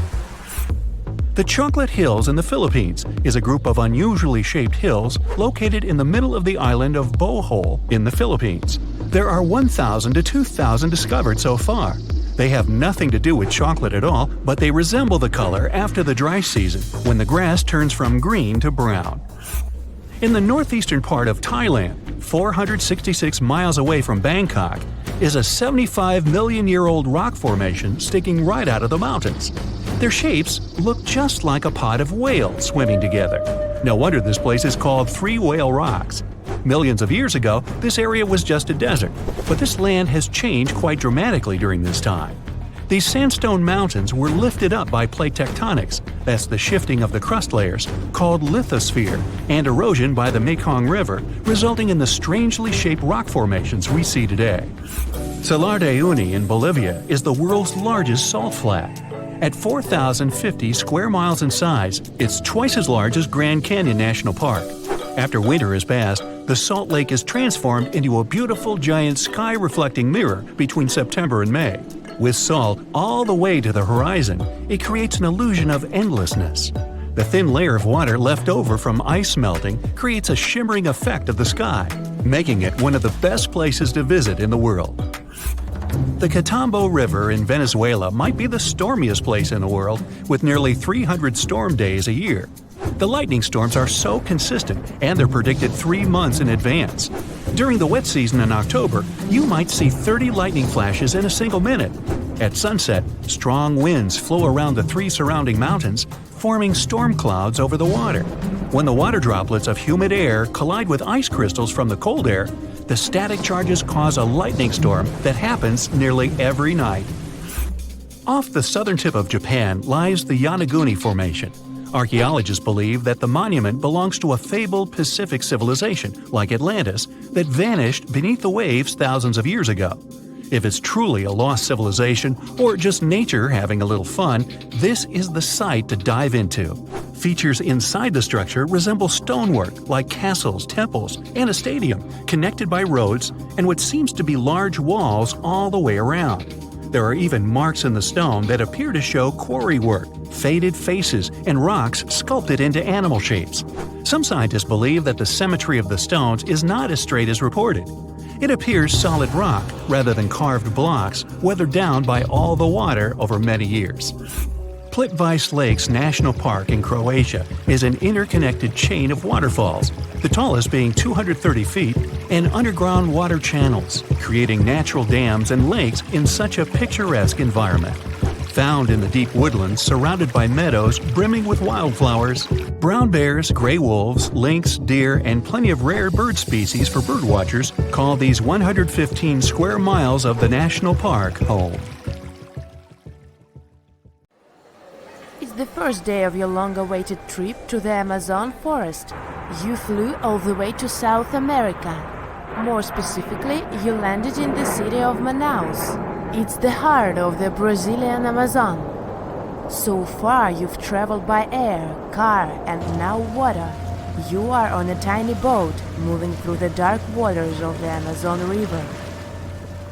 The Chocolate Hills in the Philippines is a group of unusually shaped hills located in the middle of the island of Bohol in the Philippines. There are 1,000 to 2,000 discovered so far. They have nothing to do with chocolate at all, but they resemble the color after the dry season, when the grass turns from green to brown. In the northeastern part of Thailand, 466 miles away from Bangkok, is a 75-million-year-old rock formation sticking right out of the mountains. Their shapes look just like a pod of whales swimming together. No wonder this place is called Three Whale Rocks. Millions of years ago, this area was just a desert, but this land has changed quite dramatically during this time. These sandstone mountains were lifted up by plate tectonics, that's the shifting of the crust layers, called lithosphere, and erosion by the Mekong River, resulting in the strangely shaped rock formations we see today. Salar de Uyuni in Bolivia is the world's largest salt flat. At 4,050 square miles in size, it's twice as large as Grand Canyon National Park. After winter has passed, the salt lake is transformed into a beautiful giant sky-reflecting mirror between September and May. With salt all the way to the horizon, it creates an illusion of endlessness. The thin layer of water left over from ice melting creates a shimmering effect of the sky. making it one of the best places to visit in the world. The Catambo River in Venezuela might be the stormiest place in the world, with nearly 300 storm days a year. The lightning storms are so consistent, and they're predicted 3 months in advance. During the wet season in October, you might see 30 lightning flashes in a single minute. At sunset, strong winds flow around the 3 surrounding mountains, forming storm clouds over the water. When the water droplets of humid air collide with ice crystals from the cold air, the static charges cause a lightning storm that happens nearly every night. Off the southern tip of Japan lies the Yonaguni Formation. Archaeologists believe that the monument belongs to a fabled Pacific civilization, like Atlantis, that vanished beneath the waves thousands of years ago. If it's truly a lost civilization, or just nature having a little fun, this is the site to dive into. Features inside the structure resemble stonework like castles, temples, and a stadium, connected by roads and what seems to be large walls all the way around. There are even marks in the stone that appear to show quarry work, faded faces, and rocks sculpted into animal shapes. Some scientists believe that the symmetry of the stones is not as straight as reported. It appears solid rock rather than carved blocks weathered down by all the water over many years. Plitvice Lakes National Park in Croatia is an interconnected chain of waterfalls, the tallest being 230 feet, and underground water channels, creating natural dams and lakes in such a picturesque environment. Found in the deep woodlands surrounded by meadows brimming with wildflowers, brown bears, gray wolves, lynx, deer, and plenty of rare bird species for birdwatchers call these 115 square miles of the national park home. It's the first day of your long-awaited trip to the Amazon forest. You flew all the way to South America. More specifically, you landed in the city of Manaus. It's the heart of the Brazilian Amazon. So far you've traveled by air, car, and now water. You are on a tiny boat moving through the dark waters of the Amazon River.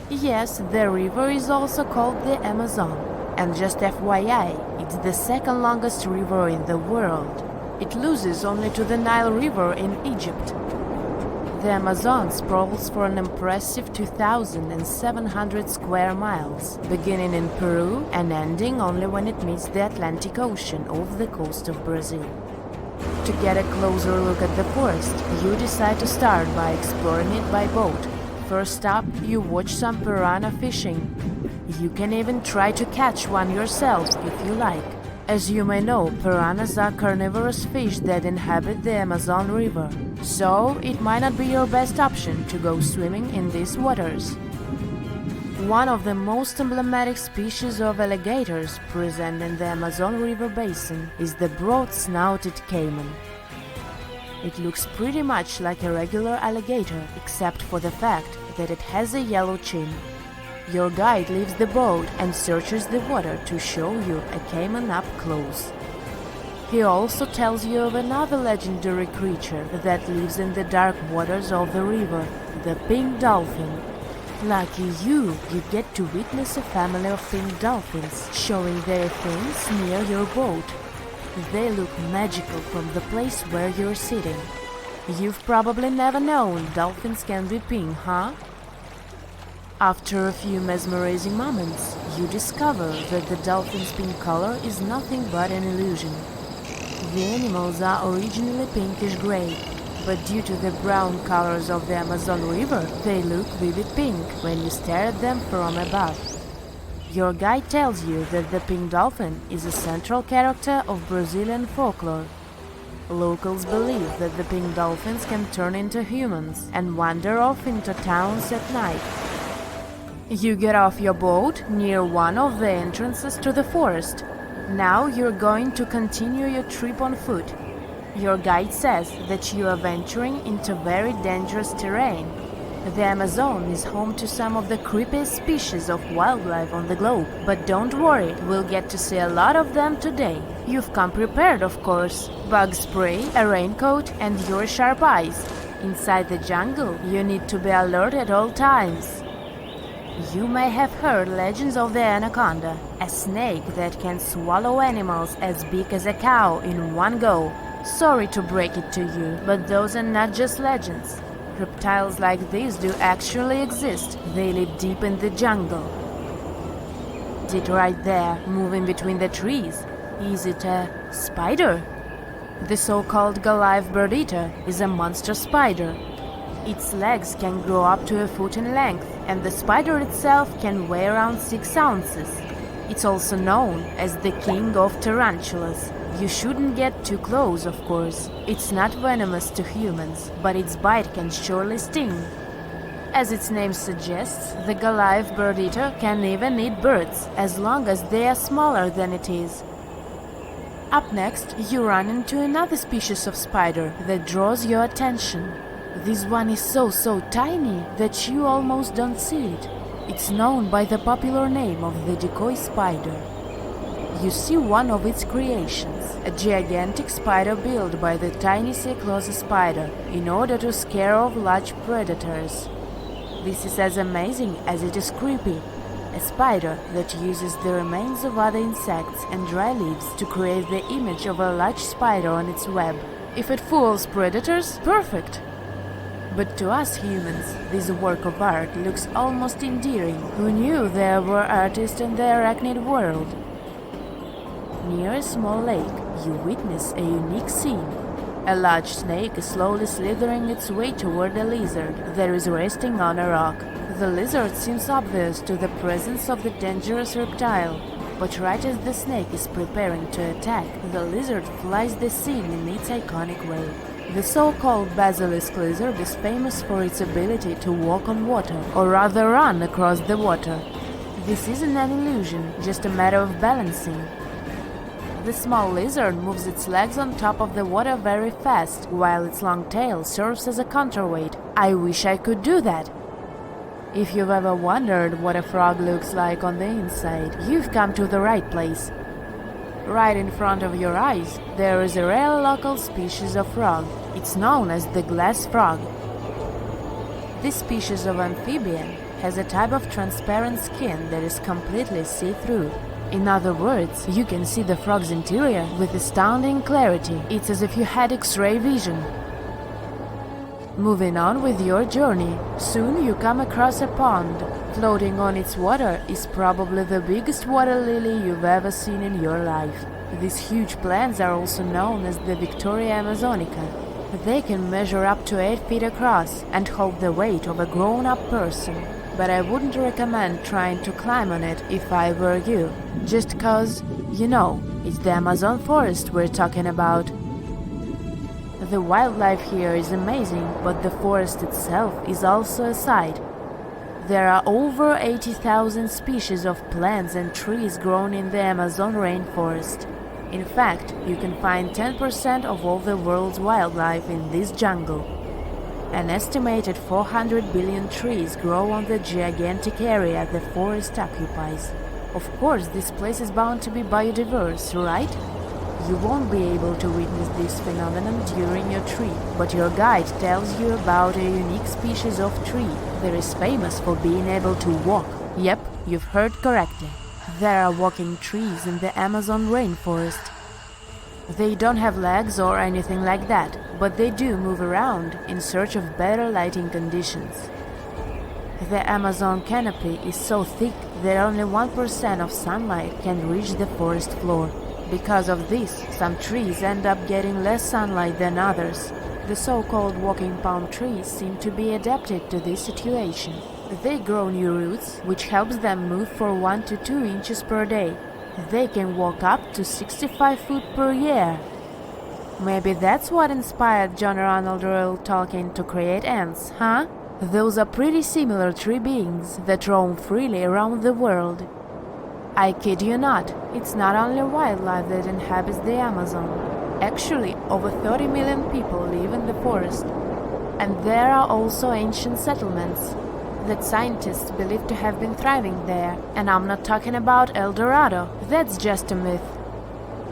Yes, the river is also called the Amazon. And just FYI, it's the second longest river in the world. It loses only to the Nile River in Egypt. The Amazon sprawls for an impressive 2,700 square miles, beginning in Peru and ending only when it meets the Atlantic Ocean off the coast of Brazil. To get a closer look at the forest, you decide to start by exploring it by boat. First up, you watch some piranha fishing. You can even try to catch one yourself if you like. As you may know, piranhas are carnivorous fish that inhabit the Amazon River, so it might not be your best option to go swimming in these waters. One of the most emblematic species of alligators present in the Amazon River basin is the broad-snouted caiman. It looks pretty much like a regular alligator, except for the fact that it has a yellow chin. Your guide leaves the boat and searches the water to show you a caiman up close. He also tells you of another legendary creature that lives in the dark waters of the river, the pink dolphin. Lucky you get to witness a family of pink dolphins showing their fins near your boat. They look magical from the place where you're sitting. You've probably never known dolphins can be pink, huh? After a few mesmerizing moments, you discover that the dolphin's pink color is nothing but an illusion. The animals are originally pinkish-gray, but due to the brown colors of the Amazon River, they look vivid pink when you stare at them from above. Your guide tells you that the pink dolphin is a central character of Brazilian folklore. Locals believe that the pink dolphins can turn into humans and wander off into towns at night. You get off your boat near one of the entrances to the forest. Now you're going to continue your trip on foot. Your guide says that you are venturing into very dangerous terrain. The Amazon is home to some of the creepiest species of wildlife on the globe, but don't worry, we'll get to see a lot of them today. You've come prepared, of course. Bug spray, a raincoat, and your sharp eyes. Inside the jungle, you need to be alert at all times. You may have heard legends of the anaconda, a snake that can swallow animals as big as a cow in one go. Sorry to break it to you, but those are not just legends. Reptiles like these do actually exist. They live deep in the jungle. It right there, moving between the trees. Is it a spider? The so-called Goliath bird-eater is a monster spider. Its legs can grow up to a foot in length, and the spider itself can weigh around 6 ounces. It's also known as the king of tarantulas. You shouldn't get too close, of course. It's not venomous to humans, but its bite can surely sting. As its name suggests, the Goliath bird-eater can even eat birds, as long as they are smaller than it is. Up next, you run into another species of spider that draws your attention. This one is so tiny that you almost don't see it. It's known by the popular name of the decoy spider. You see one of its creations, a gigantic spider built by the tiny Cyclosa spider in order to scare off large predators. This is as amazing as it is creepy. A spider that uses the remains of other insects and dry leaves to create the image of a large spider on its web. If it fools predators, perfect! But to us humans, this work of art looks almost endearing. Who knew there were artists in the arachnid world? Near a small lake, you witness a unique scene. A large snake is slowly slithering its way toward a lizard that is resting on a rock. The lizard seems obvious to the presence of the dangerous reptile, but right as the snake is preparing to attack, the lizard flies the scene in its iconic way. The so-called basilisk lizard is famous for its ability to walk on water, or rather run across the water. This isn't an illusion, just a matter of balancing. The small lizard moves its legs on top of the water very fast, while its long tail serves as a counterweight. I wish I could do that. If you've ever wondered what a frog looks like on the inside, you've come to the right place. Right in front of your eyes, there is a rare local species of frog. It's known as the glass frog. This species of amphibian has a type of transparent skin that is completely see-through. In other words, you can see the frog's interior with astounding clarity. It's as if you had X-ray vision. Moving on with your journey, soon you come across a pond. Floating on its water is probably the biggest water lily you've ever seen in your life. These huge plants are also known as the Victoria Amazonica. They can measure up to 8 feet across and hold the weight of a grown-up person. But I wouldn't recommend trying to climb on it if I were you. Just cause, you know, it's the Amazon forest we're talking about. The wildlife here is amazing, but the forest itself is also a sight. There are over 80,000 species of plants and trees grown in the Amazon rainforest. In fact, you can find 10% of all the world's wildlife in this jungle. An estimated 400 billion trees grow on the gigantic area the forest occupies. Of course, this place is bound to be biodiverse, right? You won't be able to witness this phenomenon during your trip, but your guide tells you about a unique species of tree that is famous for being able to walk. Yep, you've heard correctly. There are walking trees in the Amazon rainforest. They don't have legs or anything like that, but they do move around in search of better lighting conditions. The Amazon canopy is so thick that only 1% of sunlight can reach the forest floor. Because of this, some trees end up getting less sunlight than others. The so-called walking palm trees seem to be adapted to this situation. They grow new roots, which helps them move for 1 to 2 inches per day. They can walk up to 65 feet per year. Maybe that's what inspired John Ronald Reuel Tolkien to create ants, huh? Those are pretty similar tree beings that roam freely around the world. I kid you not, it's not only wildlife that inhabits the Amazon. Actually, over 30 million people live in the forest. And there are also ancient settlements that scientists believe to have been thriving there. And I'm not talking about El Dorado, that's just a myth.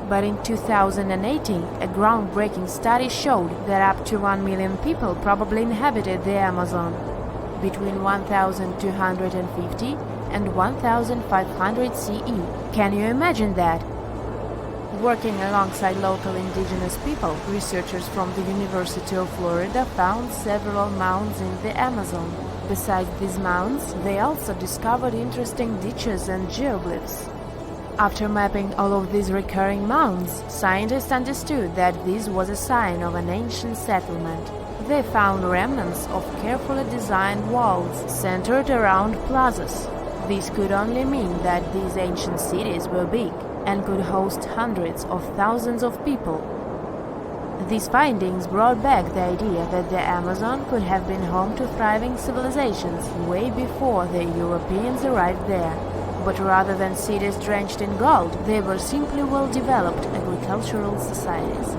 But in 2018, a groundbreaking study showed that up to 1 million people probably inhabited the Amazon. Between 1250 and 1500 CE. Can you imagine that? Working alongside local indigenous people, researchers from the University of Florida found several mounds in the Amazon. Besides these mounds, they also discovered interesting ditches and geoglyphs. After mapping all of these recurring mounds, scientists understood that this was a sign of an ancient settlement. They found remnants of carefully designed walls centered around plazas. This could only mean that these ancient cities were big and could host hundreds of thousands of people. These findings brought back the idea that the Amazon could have been home to thriving civilizations way before the Europeans arrived there. But rather than cities drenched in gold, they were simply well-developed agricultural societies.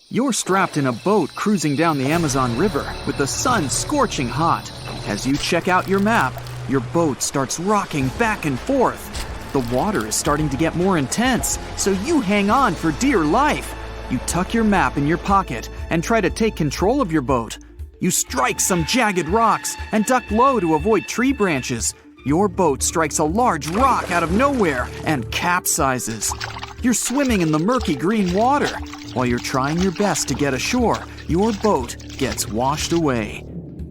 You're strapped in a boat cruising down the Amazon River with the sun scorching hot. As you check out your map, your boat starts rocking back and forth. The water is starting to get more intense, so you hang on for dear life. You tuck your map in your pocket and try to take control of your boat. You strike some jagged rocks and duck low to avoid tree branches. Your boat strikes a large rock out of nowhere and capsizes. You're swimming in the murky green water. While you're trying your best to get ashore, your boat gets washed away.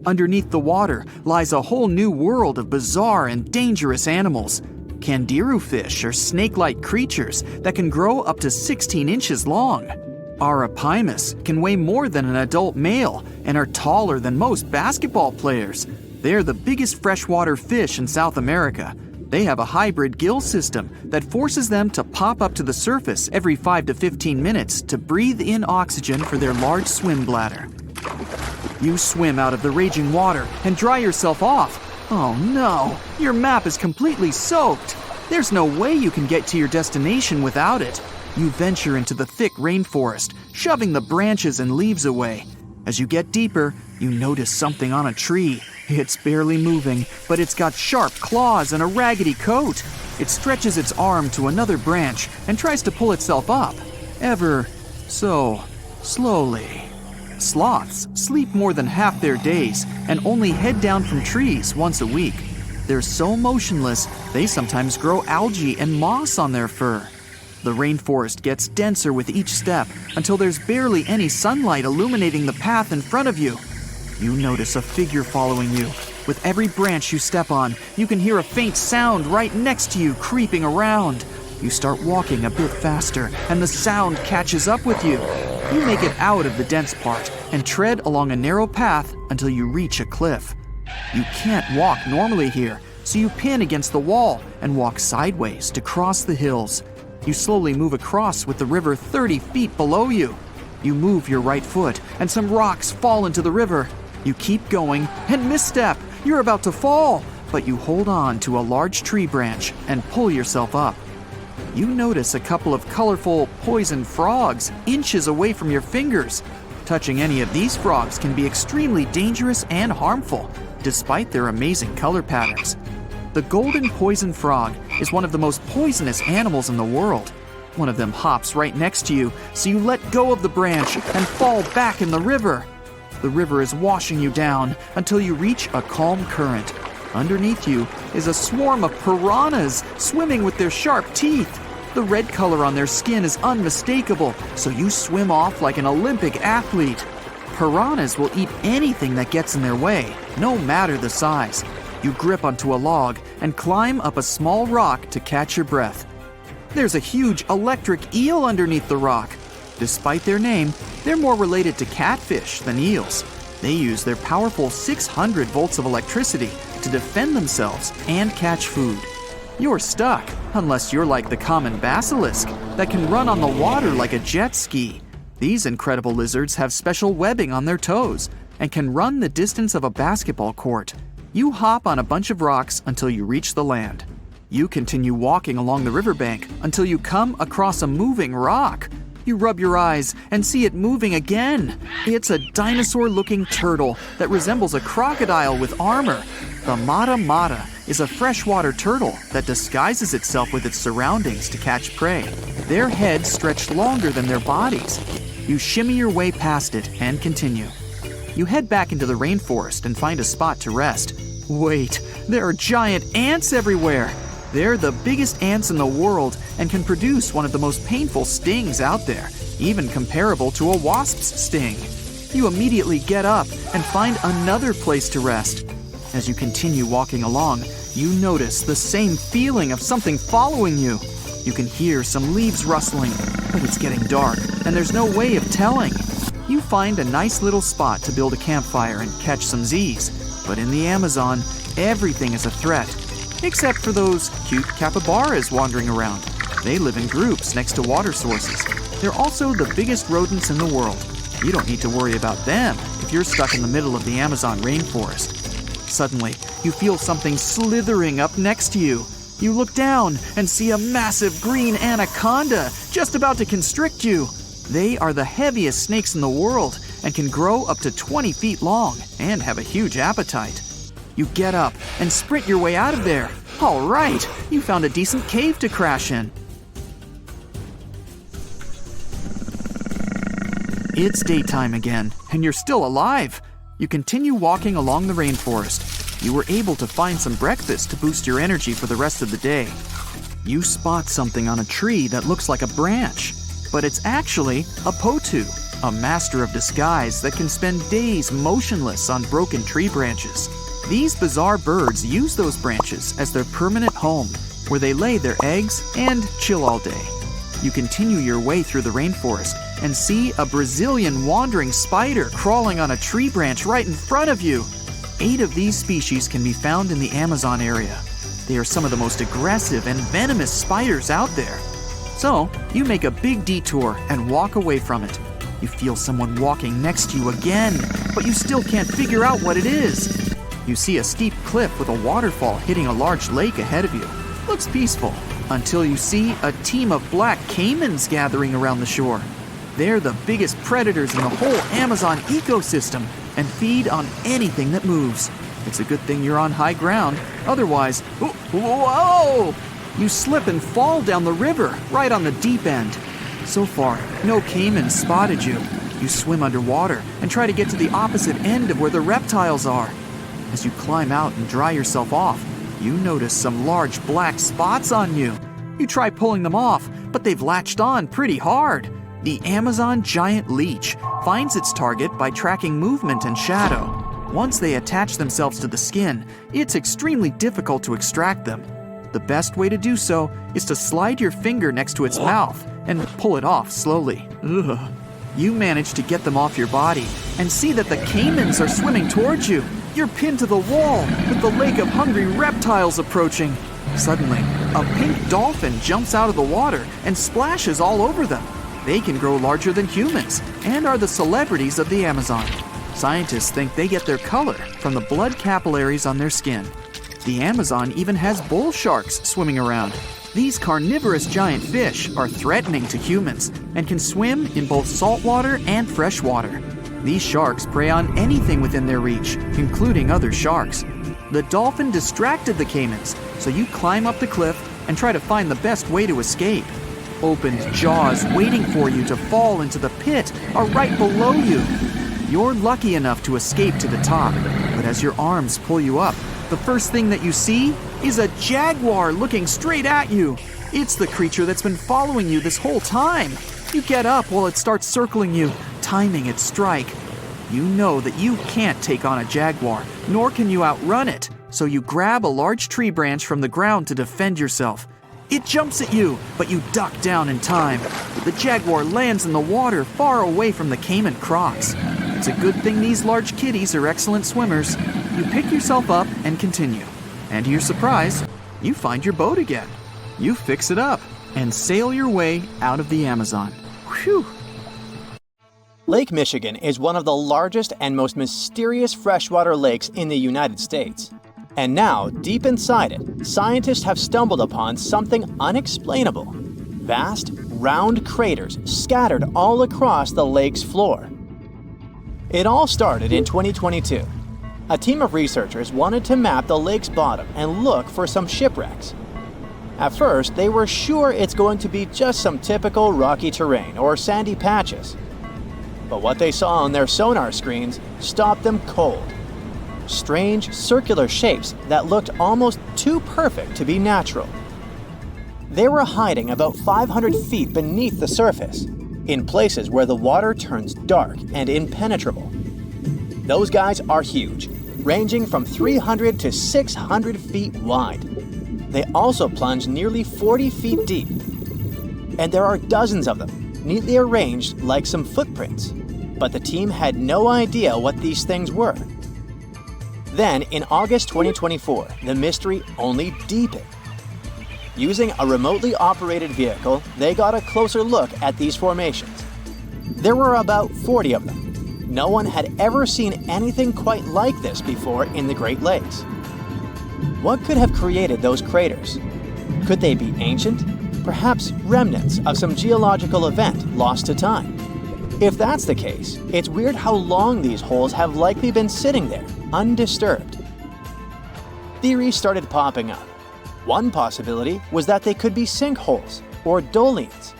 Underneath the water lies a whole new world of bizarre and dangerous animals. Candiru fish are snake-like creatures that can grow up to 16 inches long. Arapimus can weigh more than an adult male and are taller than most basketball players. They're the biggest freshwater fish in South America. They have a hybrid gill system that forces them to pop up to the surface every 5 to 15 minutes to breathe in oxygen for their large swim bladder. You swim out of the raging water and dry yourself off. Oh no, your map is completely soaked. There's no way you can get to your destination without it. You venture into the thick rainforest, shoving the branches and leaves away. As you get deeper, you notice something on a tree. It's barely moving, but it's got sharp claws and a raggedy coat. It stretches its arm to another branch and tries to pull itself up, ever so slowly. Sloths sleep more than half their days and only head down from trees once a week. They're so motionless, they sometimes grow algae and moss on their fur. The rainforest gets denser with each step until there's barely any sunlight illuminating the path in front of you. You notice a figure following you. With every branch you step on, you can hear a faint sound right next to you creeping around. You start walking a bit faster, and the sound catches up with you. You make it out of the dense part and tread along a narrow path until you reach a cliff. You can't walk normally here, so you pin against the wall and walk sideways to cross the hills. You slowly move across with the river 30 feet below you. You move your right foot, and some rocks fall into the river. You keep going and misstep. You're about to fall, but you hold on to a large tree branch and pull yourself up. You notice a couple of colorful poison frogs inches away from your fingers. Touching any of these frogs can be extremely dangerous and harmful, despite their amazing color patterns. The golden poison frog is one of the most poisonous animals in the world. One of them hops right next to you, so you let go of the branch and fall back in the river. The river is washing you down until you reach a calm current. Underneath you is a swarm of piranhas swimming with their sharp teeth. The red color on their skin is unmistakable, so you swim off like an Olympic athlete. Piranhas will eat anything that gets in their way, no matter the size. You grip onto a log and climb up a small rock to catch your breath. There's a huge electric eel underneath the rock. Despite their name, they're more related to catfish than eels. They use their powerful 600 volts of electricity to defend themselves and catch food. You're stuck, unless you're like the common basilisk that can run on the water like a jet ski. These incredible lizards have special webbing on their toes and can run the distance of a basketball court. You hop on a bunch of rocks until you reach the land. You continue walking along the riverbank until you come across a moving rock. You rub your eyes and see it moving again. It's a dinosaur-looking turtle that resembles a crocodile with armor. The mata mata is a freshwater turtle that disguises itself with its surroundings to catch prey. Their heads stretch longer than their bodies. You shimmy your way past it and continue. You head back into the rainforest and find a spot to rest. Wait, there are giant ants everywhere. They're the biggest ants in the world and can produce one of the most painful stings out there, even comparable to a wasp's sting. You immediately get up and find another place to rest. As you continue walking along, you notice the same feeling of something following you. You can hear some leaves rustling, but it's getting dark and there's no way of telling. You find a nice little spot to build a campfire and catch some Z's. But in the Amazon, everything is a threat, except for those cute capybaras wandering around. They live in groups next to water sources. They're also the biggest rodents in the world. You don't need to worry about them if you're stuck in the middle of the Amazon rainforest. Suddenly, you feel something slithering up next to you. You look down and see a massive green anaconda just about to constrict you. They are the heaviest snakes in the world and can grow up to 20 feet long and have a huge appetite. You get up and sprint your way out of there. All right, you found a decent cave to crash in. It's daytime again, and you're still alive. You continue walking along the rainforest. You were able to find some breakfast to boost your energy for the rest of the day. You spot something on a tree that looks like a branch, but it's actually a potu, a master of disguise that can spend days motionless on broken tree branches. These bizarre birds use those branches as their permanent home, where they lay their eggs and chill all day. You continue your way through the rainforest and see a Brazilian wandering spider crawling on a tree branch right in front of you. 8 of these species can be found in the Amazon area. They are some of the most aggressive and venomous spiders out there. So, you make a big detour and walk away from it. You feel someone walking next to you again, but you still can't figure out what it is. You see a steep cliff with a waterfall hitting a large lake ahead of you. Looks peaceful, until you see a team of black caimans gathering around the shore. They're the biggest predators in the whole Amazon ecosystem and feed on anything that moves. It's a good thing you're on high ground, otherwise, whoa! You slip and fall down the river, right on the deep end. So far, no caimans spotted you. You swim underwater and try to get to the opposite end of where the reptiles are. As you climb out and dry yourself off, you notice some large black spots on you. You try pulling them off, but they've latched on pretty hard. The Amazon giant leech finds its target by tracking movement and shadow. Once they attach themselves to the skin, it's extremely difficult to extract them. The best way to do so is to slide your finger next to its mouth and pull it off slowly. Ugh. You manage to get them off your body and see that the caimans are swimming towards you. You're pinned to the wall with the lake of hungry reptiles approaching. Suddenly, a pink dolphin jumps out of the water and splashes all over them. They can grow larger than humans and are the celebrities of the Amazon. Scientists think they get their color from the blood capillaries on their skin. The Amazon even has bull sharks swimming around. These carnivorous giant fish are threatening to humans and can swim in both saltwater and freshwater. These sharks prey on anything within their reach, including other sharks. The dolphin distracted the caimans, so you climb up the cliff and try to find the best way to escape. Opened jaws waiting for you to fall into the pit are right below you. You're lucky enough to escape to the top, but as your arms pull you up, the first thing that you see is a jaguar looking straight at you. It's the creature that's been following you this whole time. You get up while it starts circling you, timing its strike. You know that you can't take on a jaguar, nor can you outrun it, so you grab a large tree branch from the ground to defend yourself. It jumps at you, but you duck down in time. The jaguar lands in the water far away from the caiman crocs. It's a good thing these large kitties are excellent swimmers. You pick yourself up and continue. And to your surprise, you find your boat again. You fix it up and sail your way out of the Amazon. Whew! Lake Michigan is one of the largest and most mysterious freshwater lakes in the United States. And now, deep inside it, scientists have stumbled upon something unexplainable. Vast, round craters scattered all across the lake's floor. It all started in 2022. A team of researchers wanted to map the lake's bottom and look for some shipwrecks. At first, they were sure it's going to be just some typical rocky terrain or sandy patches. But what they saw on their sonar screens stopped them cold. Strange circular shapes that looked almost too perfect to be natural. They were hiding about 500 feet beneath the surface, in places where the water turns dark and impenetrable. Those guys are huge, ranging from 300 to 600 feet wide. They also plunge nearly 40 feet deep. And there are dozens of them, neatly arranged like some footprints. But the team had no idea what these things were. Then, in August 2024, the mystery only deepened. Using a remotely operated vehicle, they got a closer look at these formations. There were about 40 of them. No one had ever seen anything quite like this before in the Great Lakes. What could have created those craters? Could they be ancient? Perhaps remnants of some geological event lost to time? If that's the case, it's weird how long these holes have likely been sitting there, undisturbed. Theories started popping up. One possibility was that they could be sinkholes, or dolines.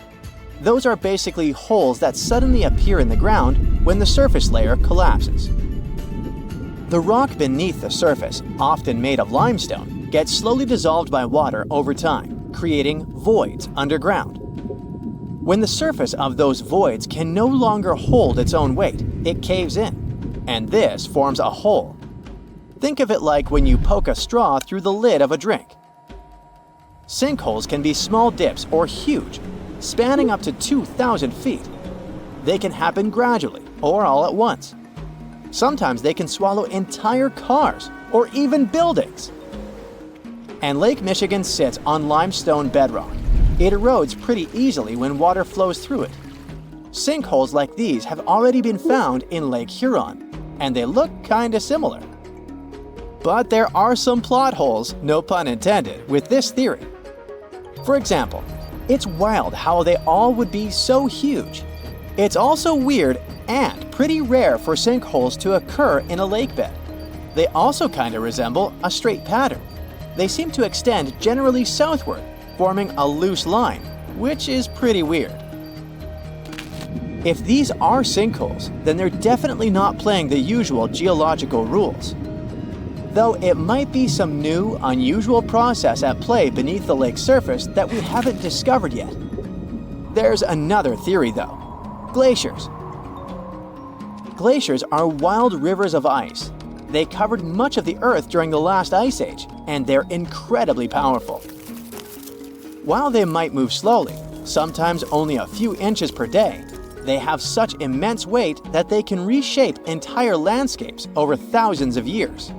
Those are basically holes that suddenly appear in the ground when the surface layer collapses. The rock beneath the surface, often made of limestone, gets slowly dissolved by water over time, creating voids underground. When the surface of those voids can no longer hold its own weight, it caves in, and this forms a hole. Think of it like when you poke a straw through the lid of a drink. Sinkholes can be small dips or huge, spanning up to 2,000 feet. They can happen gradually or all at once. Sometimes they can swallow entire cars or even buildings. And Lake Michigan sits on limestone bedrock. It erodes pretty easily when water flows through it. Sinkholes like these have already been found in Lake Huron, and they look kinda similar. But there are some plot holes, no pun intended, with this theory. For example, it's wild how they all would be so huge. It's also weird and pretty rare for sinkholes to occur in a lake bed. They also kinda resemble a straight pattern. They seem to extend generally southward, forming a loose line, which is pretty weird. If these are sinkholes, then they're definitely not playing the usual geological rules. Though it might be some new, unusual process at play beneath the lake's surface that we haven't discovered yet. There's another theory though: glaciers. Glaciers are wild rivers of ice. They covered much of the Earth during the last ice age, and they're incredibly powerful. While they might move slowly, sometimes only a few inches per day, they have such immense weight that they can reshape entire landscapes over thousands of years.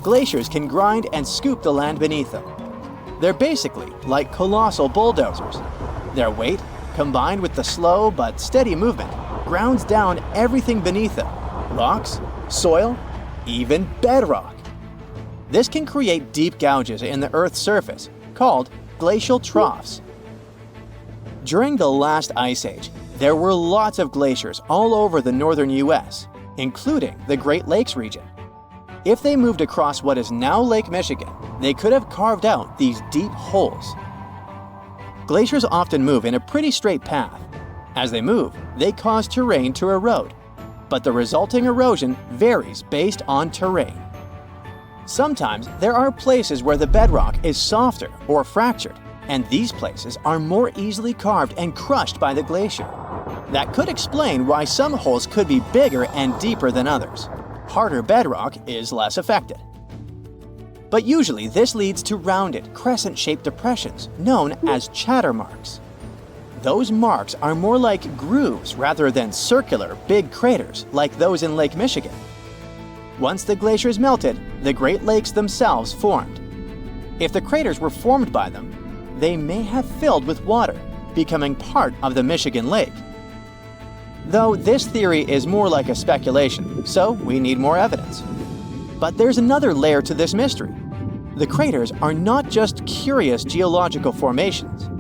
Glaciers can grind and scoop the land beneath them. They're basically like colossal bulldozers. Their weight, combined with the slow but steady movement, grounds down everything beneath them: rocks, soil, even bedrock. This can create deep gouges in the Earth's surface, called glacial troughs. During the last ice age, there were lots of glaciers all over the northern US, including the Great Lakes region. If they moved across what is now Lake Michigan, they could have carved out these deep holes. Glaciers often move in a pretty straight path. As they move, they cause terrain to erode, but the resulting erosion varies based on terrain. Sometimes there are places where the bedrock is softer or fractured, and these places are more easily carved and crushed by the glacier. That could explain why some holes could be bigger and deeper than others. Harder bedrock is less affected. But usually this leads to rounded, crescent-shaped depressions known as chatter marks. Those marks are more like grooves rather than circular, big craters like those in Lake Michigan. Once the glaciers melted, the Great Lakes themselves formed. If the craters were formed by them, they may have filled with water, becoming part of the Michigan Lake. Though this theory is more like a speculation, so we need more evidence. But there's another layer to this mystery. The craters are not just curious geological formations.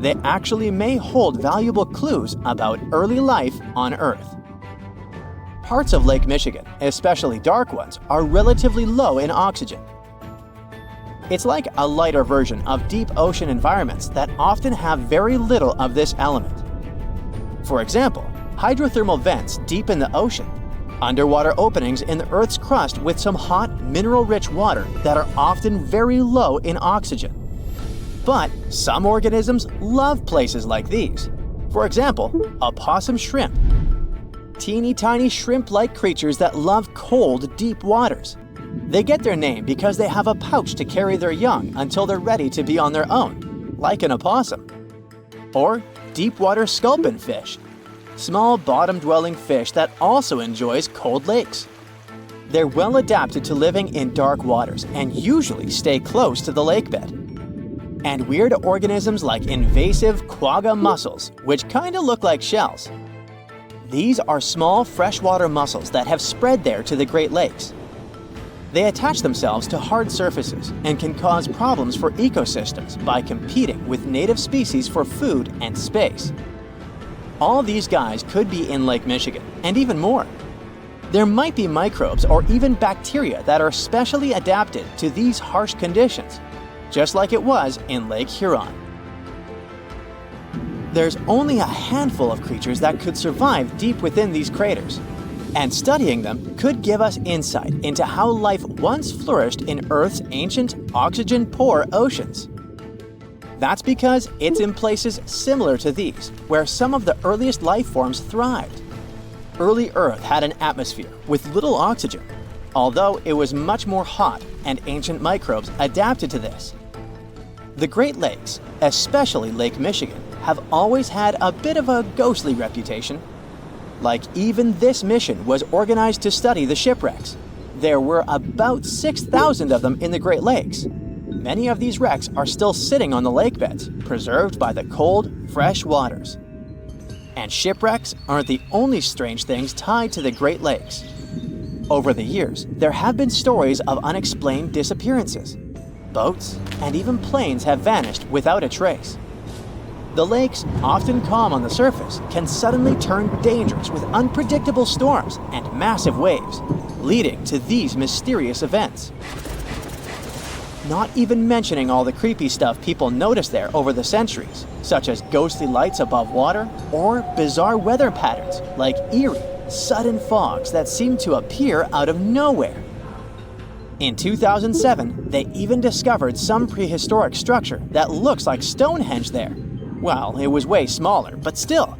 They actually may hold valuable clues about early life on Earth. Parts of Lake Michigan, especially dark ones, are relatively low in oxygen. It's like a lighter version of deep ocean environments that often have very little of this element. For example, hydrothermal vents deep in the ocean. underwater openings in the Earth's crust with some hot, mineral-rich water that are often very low in oxygen. But some organisms love places like these. For example, opossum shrimp. Teeny tiny shrimp-like creatures that love cold, deep waters. They get their name because they have a pouch to carry their young until they're ready to be on their own, like an opossum. Or deep-water sculpin fish, small bottom-dwelling fish that also enjoys cold lakes. They're well adapted to living in dark waters and usually stay close to the lake bed. And weird organisms like invasive quagga mussels, which kinda look like shells. These are small freshwater mussels that have spread there to the Great Lakes. They attach themselves to hard surfaces and can cause problems for ecosystems by competing with native species for food and space. All these guys could be in Lake Michigan, and even more. There might be microbes or even bacteria that are specially adapted to these harsh conditions, just like it was in Lake Huron. There's only a handful of creatures that could survive deep within these craters, and studying them could give us insight into how life once flourished in Earth's ancient, oxygen-poor oceans. That's because it's in places similar to these, where some of the earliest life forms thrived. Early Earth had an atmosphere with little oxygen, although it was much more hot and ancient microbes adapted to this. The Great Lakes, especially Lake Michigan, have always had a bit of a ghostly reputation. Like even this mission was organized to study the shipwrecks. There were about 6,000 of them in the Great Lakes. Many of these wrecks are still sitting on the lake beds, preserved by the cold, fresh waters. And shipwrecks aren't the only strange things tied to the Great Lakes. Over the years, there have been stories of unexplained disappearances. Boats and even planes have vanished without a trace. The lakes, often calm on the surface, can suddenly turn dangerous with unpredictable storms and massive waves, leading to these mysterious events. Not even mentioning all the creepy stuff people notice there over the centuries, such as ghostly lights above water or bizarre weather patterns like eerie, sudden fogs that seem to appear out of nowhere. In 2007, they even discovered some prehistoric structure that looks like Stonehenge there. Well, it was way smaller, but still.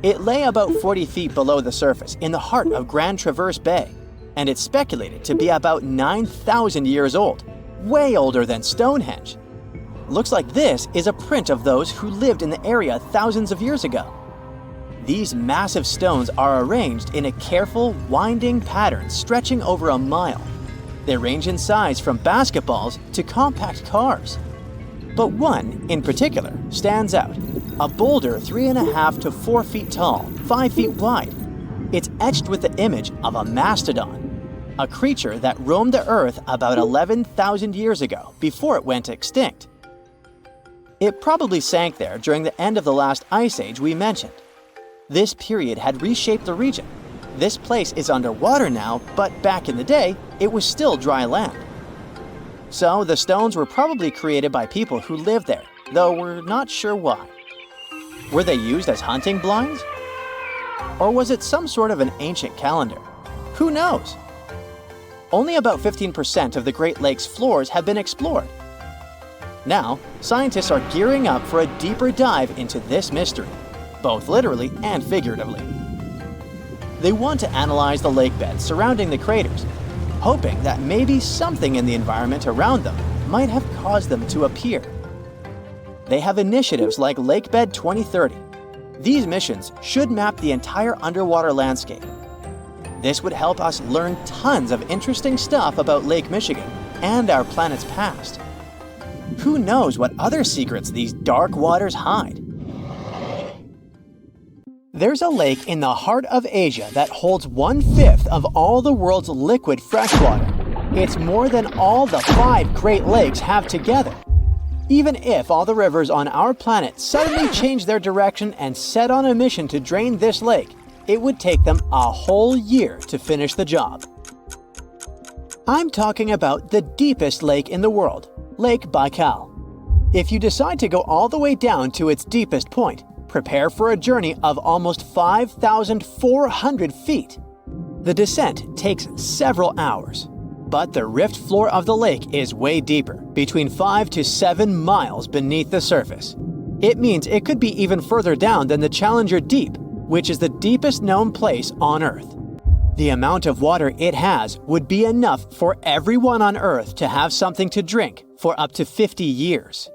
It lay about 40 feet below the surface in the heart of Grand Traverse Bay, and it's speculated to be about 9,000 years old, way older than Stonehenge. Looks like this is a print of those who lived in the area thousands of years ago. These massive stones are arranged in a careful, winding pattern stretching over a mile. They range in size from basketballs to compact cars. But one, in particular, stands out. A boulder 3.5 to 4 feet tall, 5 feet wide. It's etched with the image of a mastodon, a creature that roamed the Earth about 11,000 years ago before it went extinct. It probably sank there during the end of the last ice age we mentioned. This period had reshaped the region. This place is underwater now, but back in the day, it was still dry land. So the stones were probably created by people who lived there, though we're not sure why. Were they used as hunting blinds? Or was it some sort of an ancient calendar? Who knows? Only about 15% of the Great Lakes floors have been explored. Now, scientists are gearing up for a deeper dive into this mystery, both literally and figuratively. They want to analyze the lake beds surrounding the craters, hoping that maybe something in the environment around them might have caused them to appear. They have initiatives like Lakebed 2030. These missions should map the entire underwater landscape. This would help us learn tons of interesting stuff about Lake Michigan and our planet's past. Who knows what other secrets these dark waters hide? There's a lake in the heart of Asia that holds 1/5 of all the world's liquid freshwater. It's more than all the 5 Great Lakes have together. Even if all the rivers on our planet suddenly changed their direction and set on a mission to drain this lake, it would take them a whole year to finish the job. I'm talking about the deepest lake in the world, Lake Baikal. If you decide to go all the way down to its deepest point, prepare for a journey of almost 5,400 feet. The descent takes several hours, but the rift floor of the lake is way deeper, between 5 to 7 miles beneath the surface. It means it could be even further down than the Challenger Deep, which is the deepest known place on Earth. The amount of water it has would be enough for everyone on Earth to have something to drink for up to 50 years.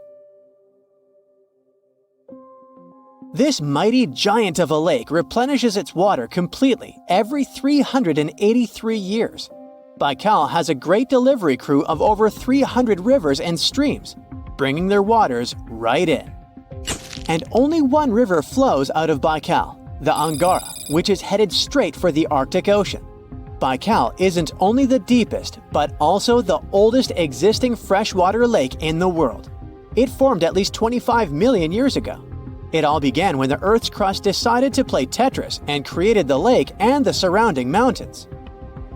This mighty giant of a lake replenishes its water completely every 383 years. Baikal has a great delivery crew of over 300 rivers and streams, bringing their waters right in. And only one river flows out of Baikal, the Angara, which is headed straight for the Arctic Ocean. Baikal isn't only the deepest, but also the oldest existing freshwater lake in the world. It formed at least 25 million years ago. It all began when the Earth's crust decided to play Tetris and created the lake and the surrounding mountains.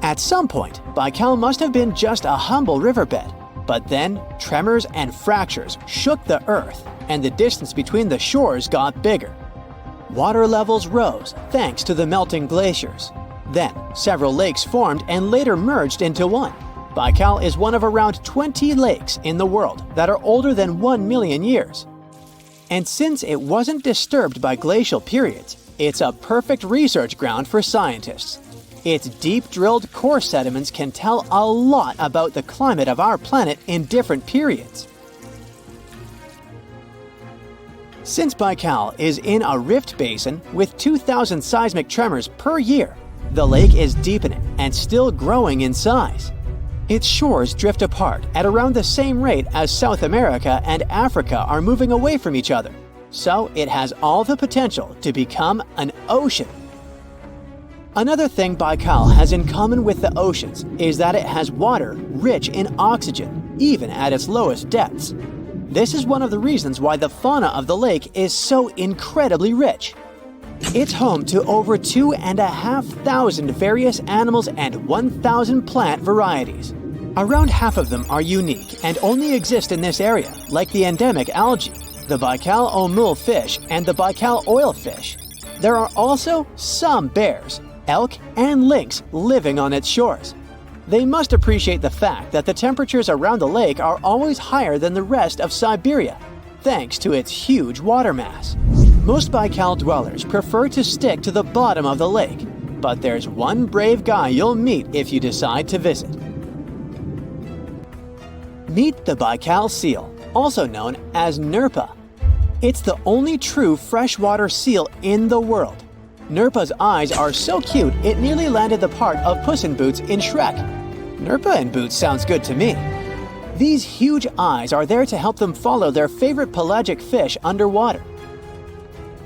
At some point, Baikal must have been just a humble riverbed, but then tremors and fractures shook the Earth, and the distance between the shores got bigger. Water levels rose thanks to the melting glaciers. Then, several lakes formed and later merged into one. Baikal is one of around 20 lakes in the world that are older than 1 million years. And since it wasn't disturbed by glacial periods, it's a perfect research ground for scientists. Its deep-drilled core sediments can tell a lot about the climate of our planet in different periods. Since Baikal is in a rift basin with 2,000 seismic tremors per year, the lake is deepening and still growing in size. Its shores drift apart at around the same rate as South America and Africa are moving away from each other, so it has all the potential to become an ocean. Another thing Baikal has in common with the oceans is that it has water rich in oxygen, even at its lowest depths. This is one of the reasons why the fauna of the lake is so incredibly rich. It's home to over 2,500 various animals and 1,000 plant varieties. Around half of them are unique and only exist in this area, like the endemic algae, the Baikal omul fish, and the Baikal oilfish. There are also some bears, elk, and lynx living on its shores. They must appreciate the fact that the temperatures around the lake are always higher than the rest of Siberia, thanks to its huge water mass. Most Baikal dwellers prefer to stick to the bottom of the lake, but there's one brave guy you'll meet if you decide to visit. Meet the Baikal seal, also known as Nerpa. It's the only true freshwater seal in the world. Nerpa's eyes are so cute it nearly landed the part of Puss in Boots in Shrek. Nerpa in Boots sounds good to me. These huge eyes are there to help them follow their favorite pelagic fish underwater.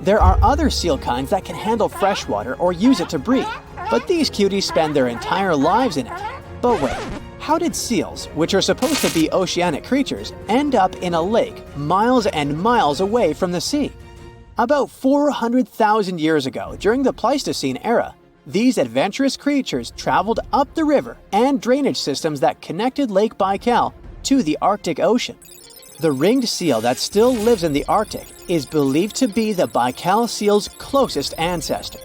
There are other seal kinds that can handle freshwater or use it to breathe, but these cuties spend their entire lives in it. But wait, how did seals, which are supposed to be oceanic creatures, end up in a lake miles and miles away from the sea? About 400,000 years ago, during the Pleistocene era, these adventurous creatures traveled up the river and drainage systems that connected Lake Baikal to the Arctic Ocean. The ringed seal that still lives in the Arctic is believed to be the Baikal seal's closest ancestor.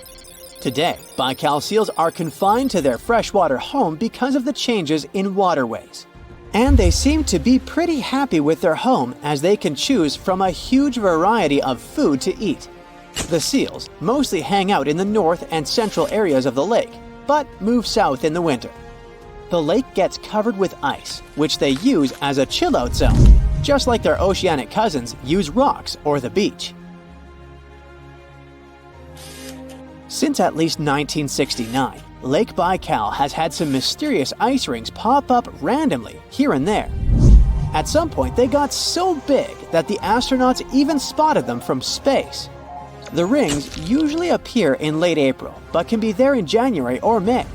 Today, Baikal seals are confined to their freshwater home because of the changes in waterways. And they seem to be pretty happy with their home as they can choose from a huge variety of food to eat. The seals mostly hang out in the north and central areas of the lake, but move south in the winter. The lake gets covered with ice, which they use as a chill-out zone, just like their oceanic cousins use rocks or the beach. Since at least 1969, Lake Baikal has had some mysterious ice rings pop up randomly here and there. At some point, they got so big that the astronauts even spotted them from space. The rings usually appear in late April, but can be there in January or May.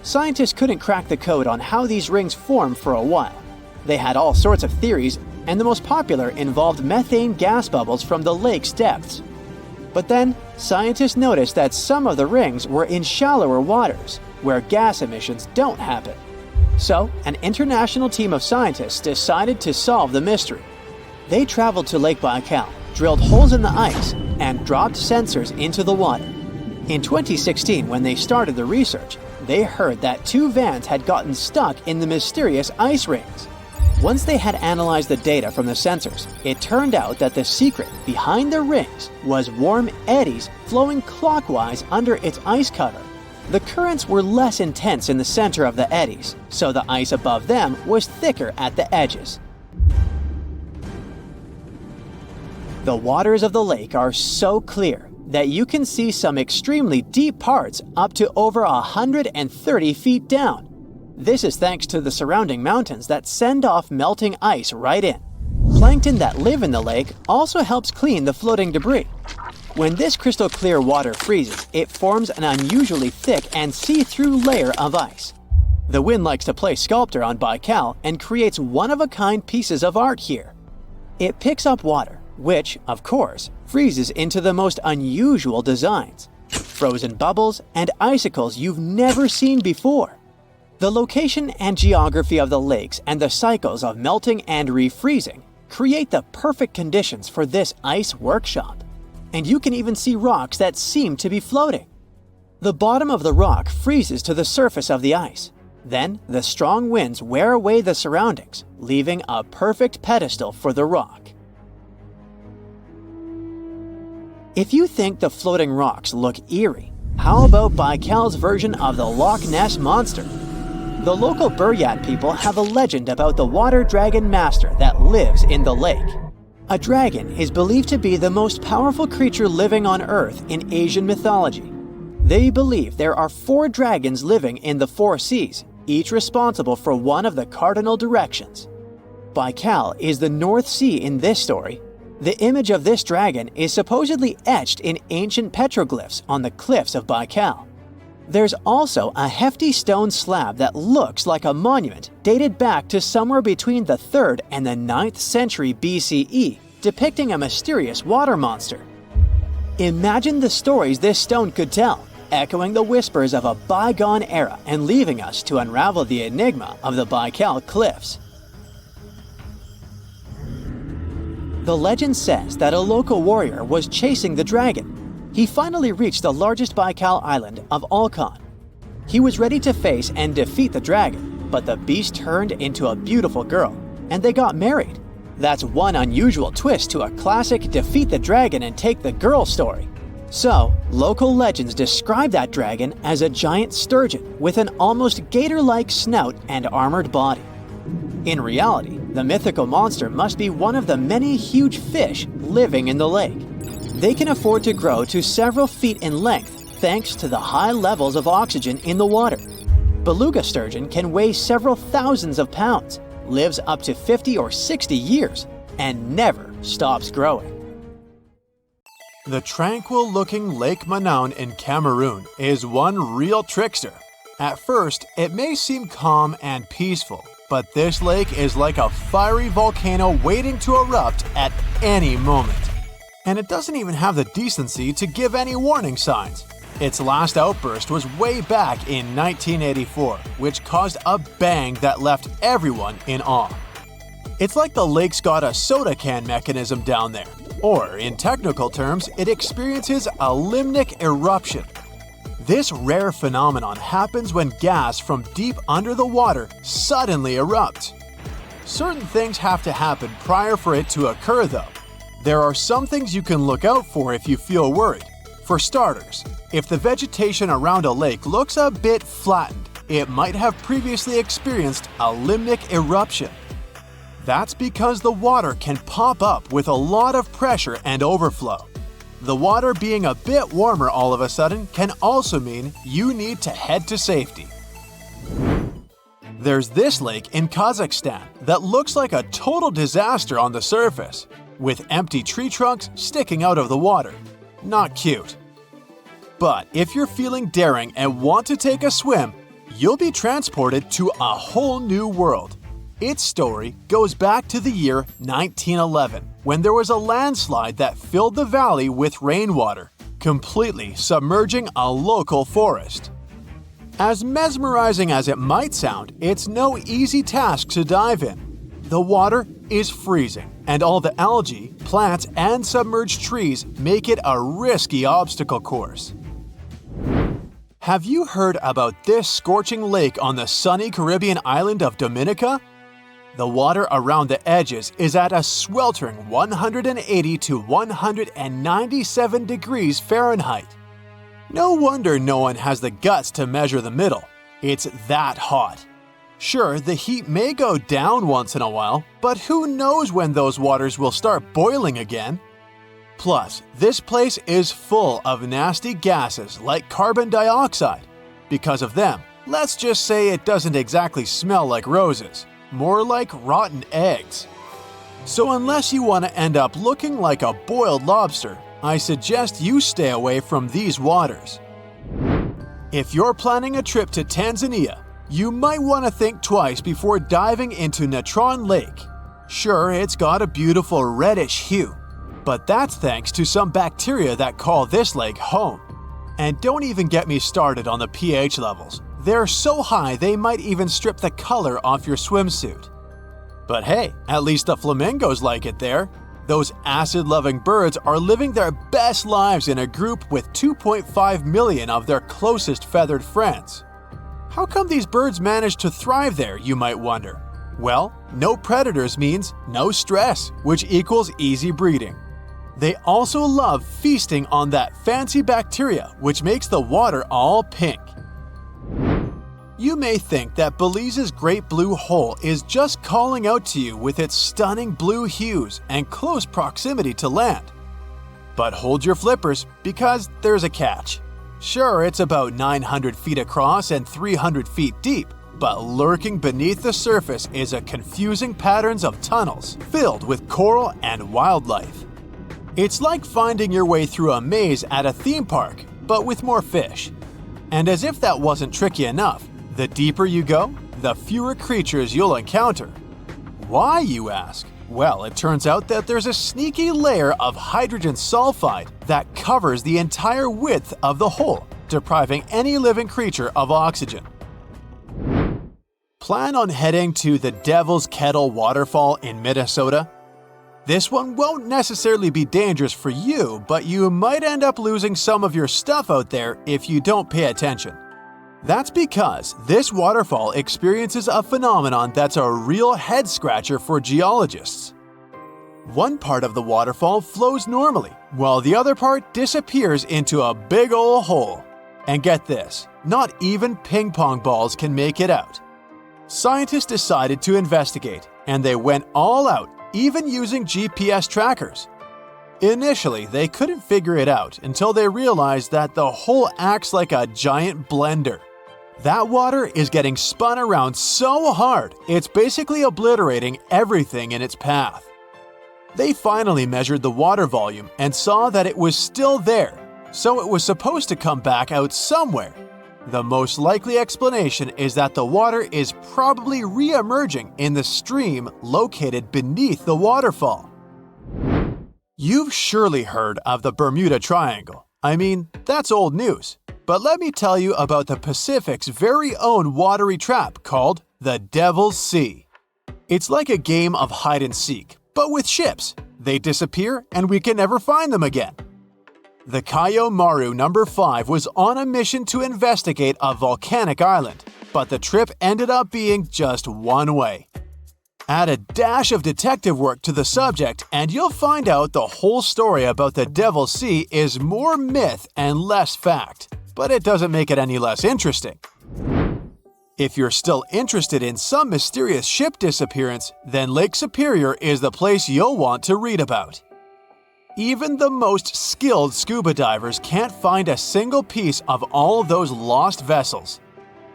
Scientists couldn't crack the code on how these rings form for a while. They had all sorts of theories, and the most popular involved methane gas bubbles from the lake's depths. But then, scientists noticed that some of the rings were in shallower waters, where gas emissions don't happen. So, an international team of scientists decided to solve the mystery. They traveled to Lake Baikal, drilled holes in the ice, and dropped sensors into the water. In 2016, when they started the research, they heard that 2 vans had gotten stuck in the mysterious ice rings. Once they had analyzed the data from the sensors, it turned out that the secret behind the rings was warm eddies flowing clockwise under its ice cover. The currents were less intense in the center of the eddies, so the ice above them was thicker at the edges. The waters of the lake are so clear that you can see some extremely deep parts up to over 130 feet down. This is thanks to the surrounding mountains that send off melting ice right in. Plankton that live in the lake also helps clean the floating debris. When this crystal clear water freezes, it forms an unusually thick and see-through layer of ice. The wind likes to play sculptor on Baikal and creates one-of-a-kind pieces of art here. It picks up water, which, of course, freezes into the most unusual designs. Frozen bubbles and icicles you've never seen before. The location and geography of the lakes and the cycles of melting and refreezing create the perfect conditions for this ice workshop. And you can even see rocks that seem to be floating. The bottom of the rock freezes to the surface of the ice. Then, the strong winds wear away the surroundings, leaving a perfect pedestal for the rock. If you think the floating rocks look eerie, how about Baikal's version of the Loch Ness Monster? The local Buryat people have a legend about the water dragon master that lives in the lake. A dragon is believed to be the most powerful creature living on Earth in Asian mythology. They believe there are 4 dragons living in the 4 seas, each responsible for one of the cardinal directions. Baikal is the North Sea in this story. The image of this dragon is supposedly etched in ancient petroglyphs on the cliffs of Baikal. There's also a hefty stone slab that looks like a monument dated back to somewhere between the 3rd and the 9th century BCE, depicting a mysterious water monster. Imagine the stories this stone could tell, echoing the whispers of a bygone era and leaving us to unravel the enigma of the Baikal cliffs. The legend says that a local warrior was chasing the dragon. He finally reached the largest Baikal island of Olkhon. He was ready to face and defeat the dragon, but the beast turned into a beautiful girl, and they got married. That's one unusual twist to a classic defeat the dragon and take the girl story. So, local legends describe that dragon as a giant sturgeon with an almost gator-like snout and armored body. In reality, the mythical monster must be one of the many huge fish living in the lake. They can afford to grow to several feet in length thanks to the high levels of oxygen in the water. Beluga sturgeon can weigh several thousands of pounds, lives up to 50 or 60 years, and never stops growing. The tranquil-looking Lake Manaun in Cameroon is one real trickster. At first, it may seem calm and peaceful, but this lake is like a fiery volcano waiting to erupt at any moment. And it doesn't even have the decency to give any warning signs. Its last outburst was way back in 1984, which caused a bang that left everyone in awe. It's like the lake's got a soda can mechanism down there, or in technical terms, it experiences a limnic eruption. This rare phenomenon happens when gas from deep under the water suddenly erupts. Certain things have to happen prior for it to occur though. There are some things you can look out for if you feel worried. For starters, if the vegetation around a lake looks a bit flattened, it might have previously experienced a limnic eruption. That's because the water can pop up with a lot of pressure and overflow. The water being a bit warmer all of a sudden can also mean you need to head to safety. There's this lake in Kazakhstan that looks like a total disaster on the surface, with empty tree trunks sticking out of the water. Not cute. But if you're feeling daring and want to take a swim, you'll be transported to a whole new world. Its story goes back to the year 1911, when there was a landslide that filled the valley with rainwater, completely submerging a local forest. As mesmerizing as it might sound, it's no easy task to dive in. The water is freezing, and all the algae, plants, and submerged trees make it a risky obstacle course. Have you heard about this scorching lake on the sunny Caribbean island of Dominica? The water around the edges is at a sweltering 180 to 197 degrees Fahrenheit. No wonder no one has the guts to measure the middle. It's that hot. Sure, the heat may go down once in a while, but who knows when those waters will start boiling again? Plus, this place is full of nasty gases like carbon dioxide. Because of them, let's just say it doesn't exactly smell like roses, more like rotten eggs. So unless you want to end up looking like a boiled lobster, I suggest you stay away from these waters. If you're planning a trip to Tanzania, you might want to think twice before diving into Natron Lake. Sure, it's got a beautiful reddish hue, but that's thanks to some bacteria that call this lake home. And don't even get me started on the pH levels. They're so high they might even strip the color off your swimsuit. But hey, at least the flamingos like it there. Those acid-loving birds are living their best lives in a group with 2.5 million of their closest feathered friends. How come these birds manage to thrive there, you might wonder? Well, no predators means no stress, which equals easy breeding. They also love feasting on that fancy bacteria, which makes the water all pink. You may think that Belize's Great Blue Hole is just calling out to you with its stunning blue hues and close proximity to land. But hold your flippers, because there's a catch. Sure, it's about 900 feet across and 300 feet deep, but lurking beneath the surface is a confusing patterns of tunnels filled with coral and wildlife. It's like finding your way through a maze at a theme park, but with more fish. And as if that wasn't tricky enough, the deeper you go, the fewer creatures you'll encounter. Why, you ask? Well, it turns out that there's a sneaky layer of hydrogen sulfide that covers the entire width of the hole, depriving any living creature of oxygen. Plan on heading to the Devil's Kettle Waterfall in Minnesota? This one won't necessarily be dangerous for you, but you might end up losing some of your stuff out there if you don't pay attention. That's because this waterfall experiences a phenomenon that's a real head-scratcher for geologists. One part of the waterfall flows normally, while the other part disappears into a big ol' hole. And get this, not even ping pong balls can make it out. Scientists decided to investigate, and they went all out, even using GPS trackers. Initially, they couldn't figure it out until they realized that the hole acts like a giant blender. That water is getting spun around so hard, it's basically obliterating everything in its path. They finally measured the water volume and saw that it was still there, so it was supposed to come back out somewhere. The most likely explanation is that the water is probably re-emerging in the stream located beneath the waterfall. You've surely heard of the Bermuda Triangle. I mean, that's old news. But let me tell you about the Pacific's very own watery trap called the Devil's Sea. It's like a game of hide and seek, but with ships. They disappear and we can never find them again. The Kayo Maru No. 5 was on a mission to investigate a volcanic island, but the trip ended up being just one way. Add a dash of detective work to the subject and you'll find out the whole story about the Devil's Sea is more myth and less fact, but it doesn't make it any less interesting. If you're still interested in some mysterious ship disappearance, then Lake Superior is the place you'll want to read about. Even the most skilled scuba divers can't find a single piece of all those lost vessels.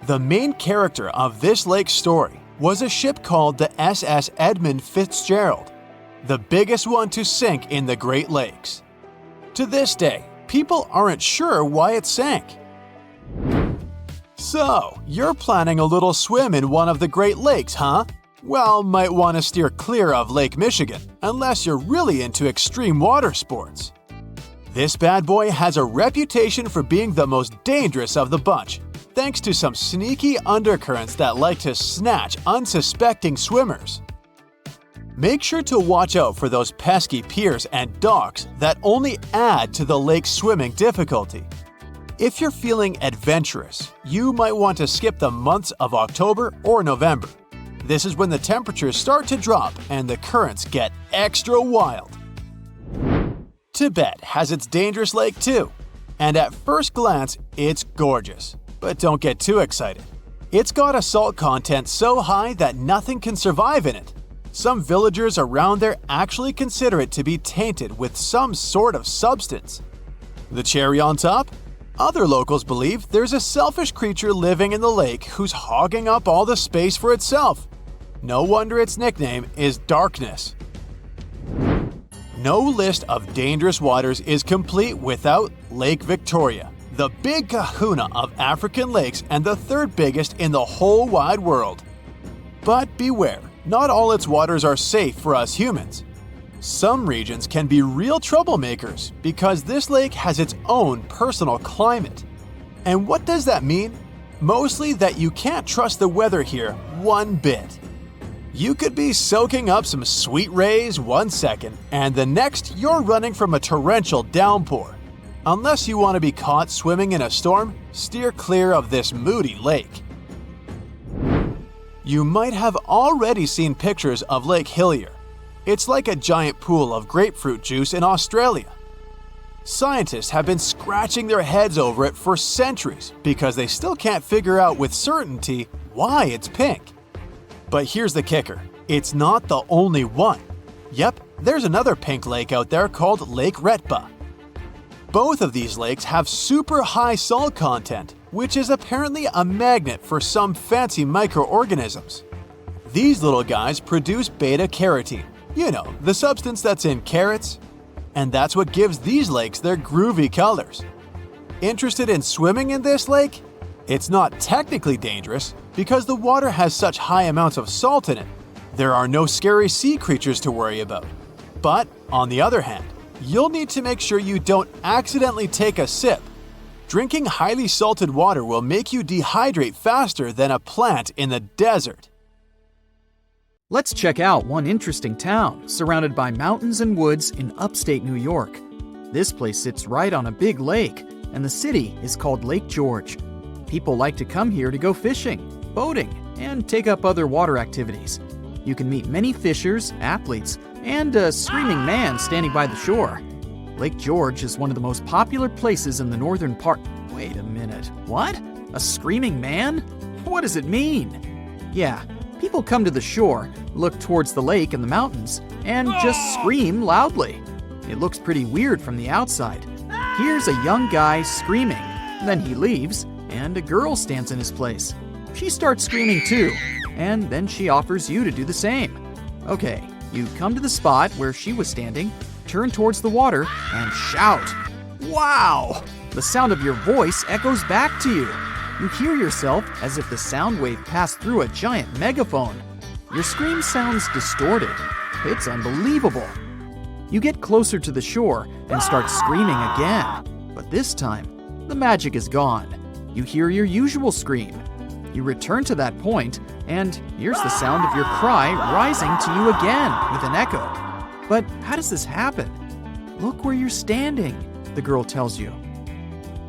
The main character of this lake story was a ship called the SS Edmund Fitzgerald, the biggest one to sink in the Great Lakes. To this day, people aren't sure why it sank. So, you're planning a little swim in one of the Great Lakes, huh? Well, might want to steer clear of Lake Michigan, unless you're really into extreme water sports. This bad boy has a reputation for being the most dangerous of the bunch, thanks to some sneaky undercurrents that like to snatch unsuspecting swimmers. Make sure to watch out for those pesky piers and docks that only add to the lake's swimming difficulty. If you're feeling adventurous, you might want to skip the months of October or November. This is when the temperatures start to drop and the currents get extra wild. Tibet has its dangerous lake too, and at first glance, it's gorgeous. But don't get too excited. It's got a salt content so high that nothing can survive in it. Some villagers around there actually consider it to be tainted with some sort of substance. The cherry on top? Other locals believe there's a selfish creature living in the lake who's hogging up all the space for itself. No wonder its nickname is Darkness. No list of dangerous waters is complete without Lake Victoria, the big kahuna of African lakes and the third biggest in the whole wide world. But beware, not all its waters are safe for us humans. Some regions can be real troublemakers because this lake has its own personal climate. And what does that mean? Mostly that you can't trust the weather here one bit. You could be soaking up some sweet rays one second, and the next you're running from a torrential downpour. Unless you want to be caught swimming in a storm, steer clear of this moody lake. You might have already seen pictures of Lake Hillier. It's like a giant pool of grapefruit juice in Australia. Scientists have been scratching their heads over it for centuries because they still can't figure out with certainty why it's pink. But here's the kicker, it's not the only one. Yep, there's another pink lake out there called Lake Retba. Both of these lakes have super high salt content, which is apparently a magnet for some fancy microorganisms. These little guys produce beta-carotene, you know, the substance that's in carrots, and that's what gives these lakes their groovy colors. Interested in swimming in this lake? It's not technically dangerous because the water has such high amounts of salt in it. There are no scary sea creatures to worry about. But, on the other hand, you'll need to make sure you don't accidentally take a sip. Drinking highly salted water will make you dehydrate faster than a plant in the desert. Let's check out one interesting town surrounded by mountains and woods in upstate New York. This place sits right on a big lake, and the city is called Lake George. People like to come here to go fishing, boating, and take up other water activities. You can meet many fishers, athletes, and a screaming man standing by the shore. Lake George is one of the most popular places in the northern part. Wait a minute, what? A screaming man? What does it mean? Yeah, people come to the shore, look towards the lake and the mountains, and just scream loudly. It looks pretty weird from the outside. Here's a young guy screaming, then he leaves, and a girl stands in his place. She starts screaming too, and then she offers you to do the same. Okay, you come to the spot where she was standing, turn towards the water, and shout. Wow! The sound of your voice echoes back to you. You hear yourself as if the sound wave passed through a giant megaphone. Your scream sounds distorted. It's unbelievable. You get closer to the shore and start screaming again. But this time, the magic is gone. You hear your usual scream. You return to that point, and here's the sound of your cry rising to you again with an echo. But how does this happen? Look where you're standing, the girl tells you.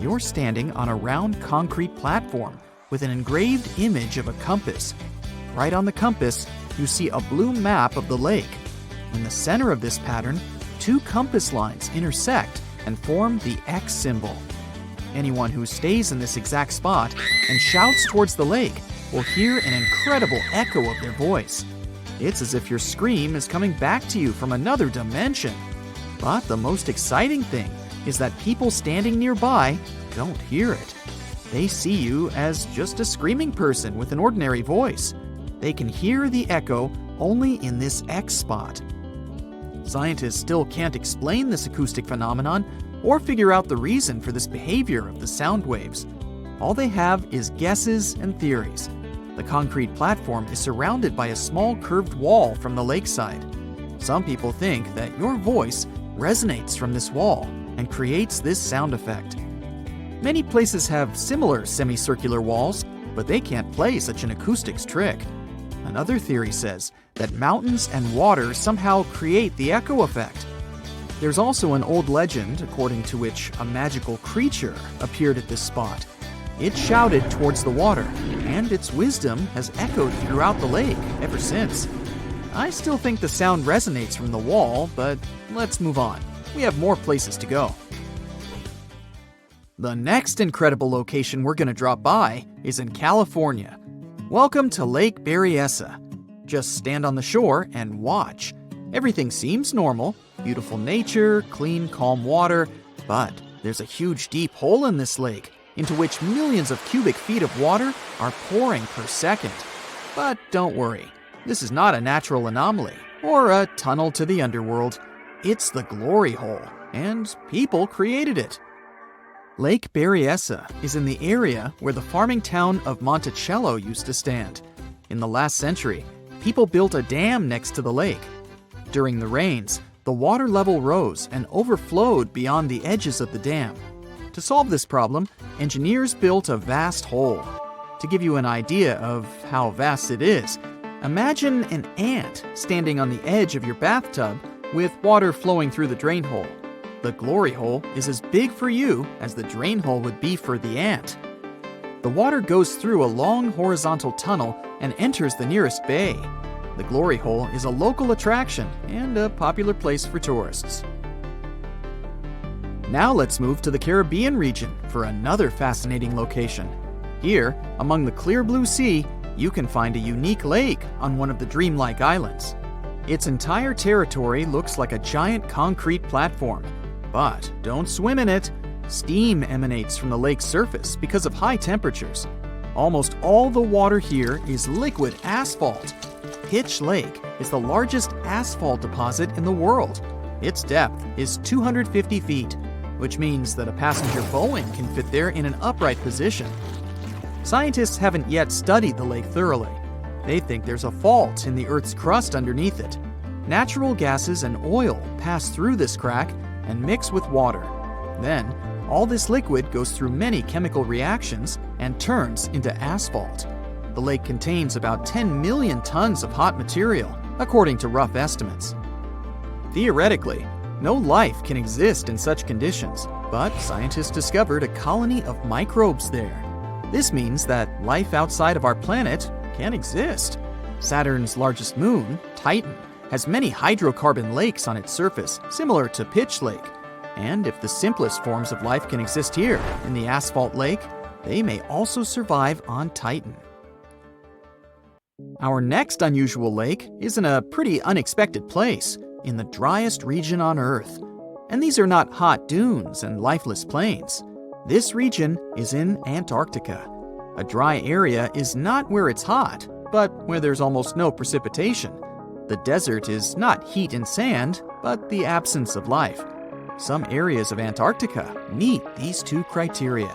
You're standing on a round concrete platform with an engraved image of a compass. Right on the compass, you see a blue map of the lake. In the center of this pattern, two compass lines intersect and form the X symbol. Anyone who stays in this exact spot and shouts towards the lake will hear an incredible echo of their voice. It's as if your scream is coming back to you from another dimension. But the most exciting thing is that people standing nearby don't hear it. They see you as just a screaming person with an ordinary voice. They can hear the echo only in this X spot. Scientists still can't explain this acoustic phenomenon or figure out the reason for this behavior of the sound waves. All they have is guesses and theories. The concrete platform is surrounded by a small curved wall from the lakeside. Some people think that your voice resonates from this wall and creates this sound effect. Many places have similar semicircular walls, but they can't play such an acoustics trick. Another theory says that mountains and water somehow create the echo effect. There's also an old legend according to which a magical creature appeared at this spot. It shouted towards the water, and its wisdom has echoed throughout the lake ever since. I still think the sound resonates from the wall, but let's move on. We have more places to go. The next incredible location we're going to drop by is in California. Welcome to Lake Berryessa. Just stand on the shore and watch. Everything seems normal, beautiful nature, clean, calm water, but there's a huge deep hole in this lake into which millions of cubic feet of water are pouring per second. But don't worry, this is not a natural anomaly or a tunnel to the underworld. It's the glory hole, and people created it. Lake Berryessa is in the area where the farming town of Monticello used to stand. In the last century, people built a dam next to the lake. During the rains, the water level rose and overflowed beyond the edges of the dam. To solve this problem, engineers built a vast hole. To give you an idea of how vast it is, imagine an ant standing on the edge of your bathtub with water flowing through the drain hole. The glory hole is as big for you as the drain hole would be for the ant. The water goes through a long horizontal tunnel and enters the nearest bay. The glory hole is a local attraction and a popular place for tourists. Now let's move to the Caribbean region for another fascinating location. Here, among the clear blue sea, you can find a unique lake on one of the dreamlike islands. Its entire territory looks like a giant concrete platform. But don't swim in it. Steam emanates from the lake's surface because of high temperatures. Almost all the water here is liquid asphalt. Pitch Lake is the largest asphalt deposit in the world. Its depth is 250 feet, which means that a passenger Boeing can fit there in an upright position. Scientists haven't yet studied the lake thoroughly. They think there's a fault in the Earth's crust underneath it. Natural gases and oil pass through this crack and mix with water. Then, all this liquid goes through many chemical reactions and turns into asphalt. The lake contains about 10 million tons of hot material, according to rough estimates. Theoretically, no life can exist in such conditions, but scientists discovered a colony of microbes there. This means that life outside of our planet can exist. Saturn's largest moon, Titan, has many hydrocarbon lakes on its surface, similar to Pitch Lake. And if the simplest forms of life can exist here, in the asphalt lake, they may also survive on Titan. Our next unusual lake is in a pretty unexpected place, in the driest region on Earth. And these are not hot dunes and lifeless plains. This region is in Antarctica. A dry area is not where it's hot, but where there's almost no precipitation. The desert is not heat and sand, but the absence of life. Some areas of Antarctica meet these two criteria.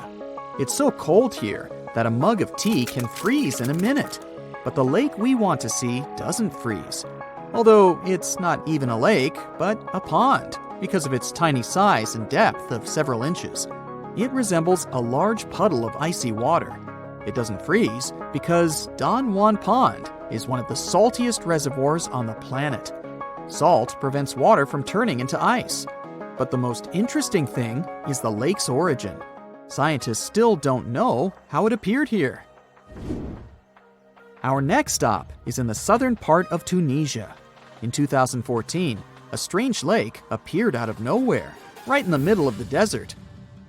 It's so cold here that a mug of tea can freeze in a minute. But the lake we want to see doesn't freeze. Although it's not even a lake, but a pond, because of its tiny size and depth of several inches. It resembles a large puddle of icy water. It doesn't freeze because Don Juan Pond is one of the saltiest reservoirs on the planet. Salt prevents water from turning into ice. But the most interesting thing is the lake's origin. Scientists still don't know how it appeared here. Our next stop is in the southern part of Tunisia. In 2014, a strange lake appeared out of nowhere, right in the middle of the desert.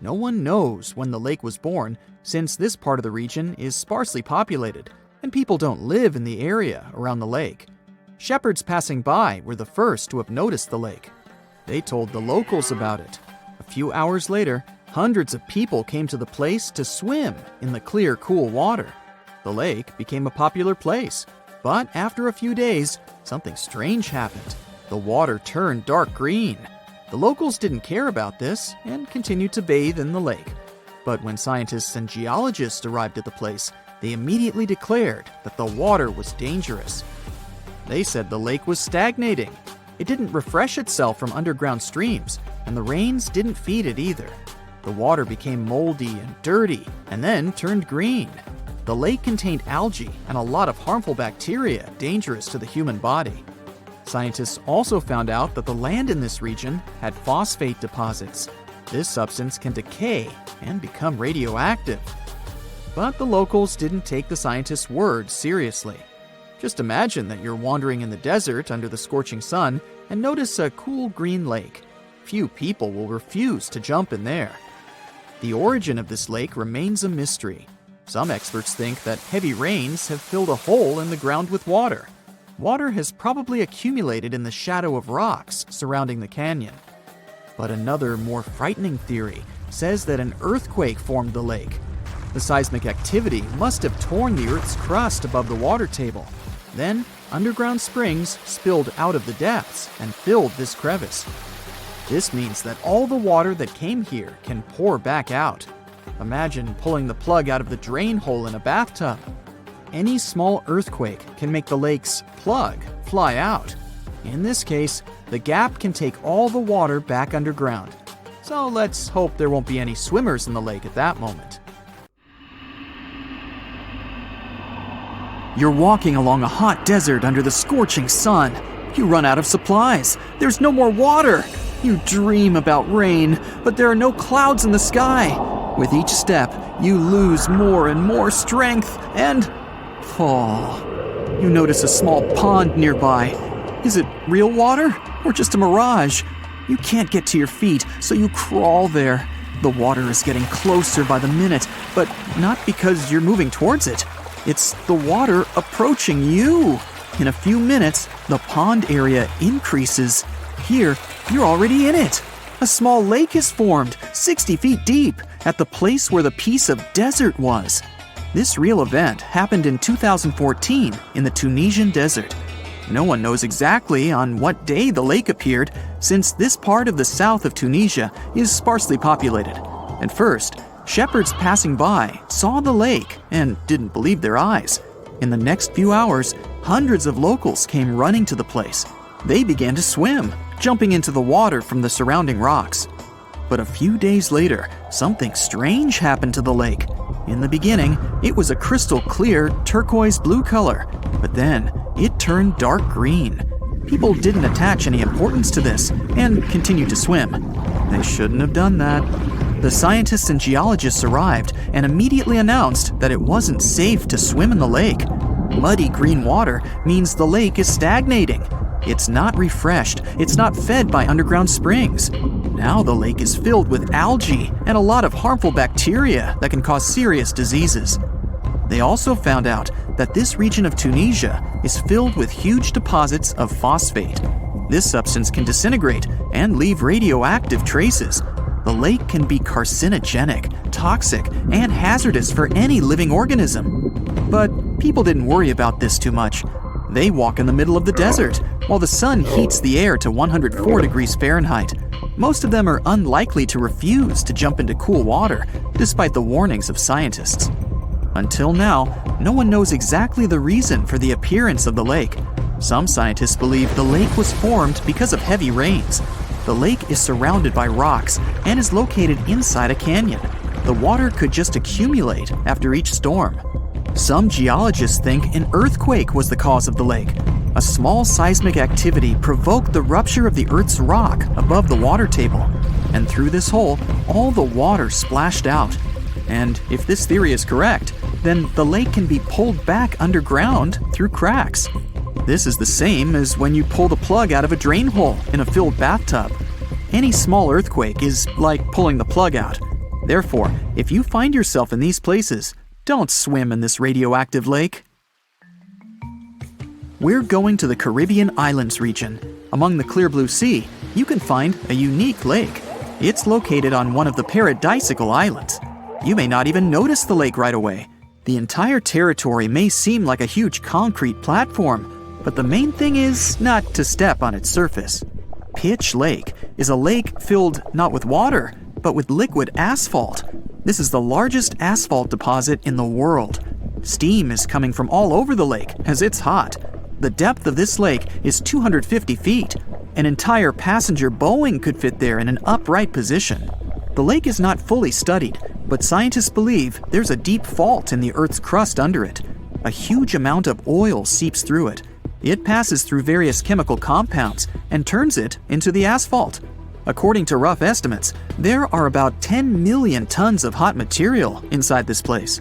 No one knows when the lake was born, since this part of the region is sparsely populated, and people don't live in the area around the lake. Shepherds passing by were the first to have noticed the lake. They told the locals about it. A few hours later, hundreds of people came to the place to swim in the clear, cool water. The lake became a popular place, but after a few days, something strange happened. The water turned dark green. The locals didn't care about this and continued to bathe in the lake. But when scientists and geologists arrived at the place, they immediately declared that the water was dangerous. They said the lake was stagnating. It didn't refresh itself from underground streams, and the rains didn't feed it either. The water became moldy and dirty, and then turned green. The lake contained algae and a lot of harmful bacteria dangerous to the human body. Scientists also found out that the land in this region had phosphate deposits. This substance can decay and become radioactive. But the locals didn't take the scientists' word seriously. Just imagine that you're wandering in the desert under the scorching sun and notice a cool green lake. Few people will refuse to jump in there. The origin of this lake remains a mystery. Some experts think that heavy rains have filled a hole in the ground with water. Water has probably accumulated in the shadow of rocks surrounding the canyon. But another, more frightening theory says that an earthquake formed the lake. The seismic activity must have torn the Earth's crust above the water table. Then, underground springs spilled out of the depths and filled this crevice. This means that all the water that came here can pour back out. Imagine pulling the plug out of the drain hole in a bathtub. Any small earthquake can make the lake's plug fly out. In this case, the gap can take all the water back underground. So let's hope there won't be any swimmers in the lake at that moment. You're walking along a hot desert under the scorching sun. You run out of supplies. There's no more water. You dream about rain, but there are no clouds in the sky. With each step, you lose more and more strength and fall. You notice a small pond nearby. Is it real water or just a mirage? You can't get to your feet, so you crawl there. The water is getting closer by the minute, but not because you're moving towards it. It's the water approaching you. In a few minutes, the pond area increases. Here, you're already in it. A small lake is formed, 60 feet deep, at the place where the piece of desert was. This real event happened in 2014 in the Tunisian desert. No one knows exactly on what day the lake appeared, since this part of the south of Tunisia is sparsely populated. At first, shepherds passing by saw the lake and didn't believe their eyes. In the next few hours, hundreds of locals came running to the place. They began to swim, jumping into the water from the surrounding rocks. But a few days later, something strange happened to the lake. In the beginning, it was a crystal clear turquoise blue color, but then it turned dark green. People didn't attach any importance to this and continued to swim. They shouldn't have done that. The scientists and geologists arrived and immediately announced that it wasn't safe to swim in the lake. Muddy green water means the lake is stagnating. It's not refreshed, it's not fed by underground springs. Now the lake is filled with algae and a lot of harmful bacteria that can cause serious diseases. They also found out that this region of Tunisia is filled with huge deposits of phosphate. This substance can disintegrate and leave radioactive traces. The lake can be carcinogenic, toxic, and hazardous for any living organism. But people didn't worry about this too much. They walk in the middle of the desert, while the sun heats the air to 104 degrees Fahrenheit. Most of them are unlikely to refuse to jump into cool water, despite the warnings of scientists. Until now, no one knows exactly the reason for the appearance of the lake. Some scientists believe the lake was formed because of heavy rains. The lake is surrounded by rocks and is located inside a canyon. The water could just accumulate after each storm. Some geologists think an earthquake was the cause of the lake. A small seismic activity provoked the rupture of the Earth's rock above the water table, and through this hole, all the water splashed out. And if this theory is correct, then the lake can be pulled back underground through cracks. This is the same as when you pull the plug out of a drain hole in a filled bathtub. Any small earthquake is like pulling the plug out. Therefore, if you find yourself in these places, don't swim in this radioactive lake. We're going to the Caribbean Islands region. Among the clear blue sea, you can find a unique lake. It's located on one of the paradisical islands. You may not even notice the lake right away. The entire territory may seem like a huge concrete platform, but the main thing is not to step on its surface. Pitch Lake is a lake filled not with water, but with liquid asphalt. This is the largest asphalt deposit in the world. Steam is coming from all over the lake as it's hot. The depth of this lake is 250 feet. An entire passenger Boeing could fit there in an upright position. The lake is not fully studied, but scientists believe there's a deep fault in the Earth's crust under it. A huge amount of oil seeps through it. It passes through various chemical compounds and turns it into the asphalt. According to rough estimates, there are about 10 million tons of hot material inside this place.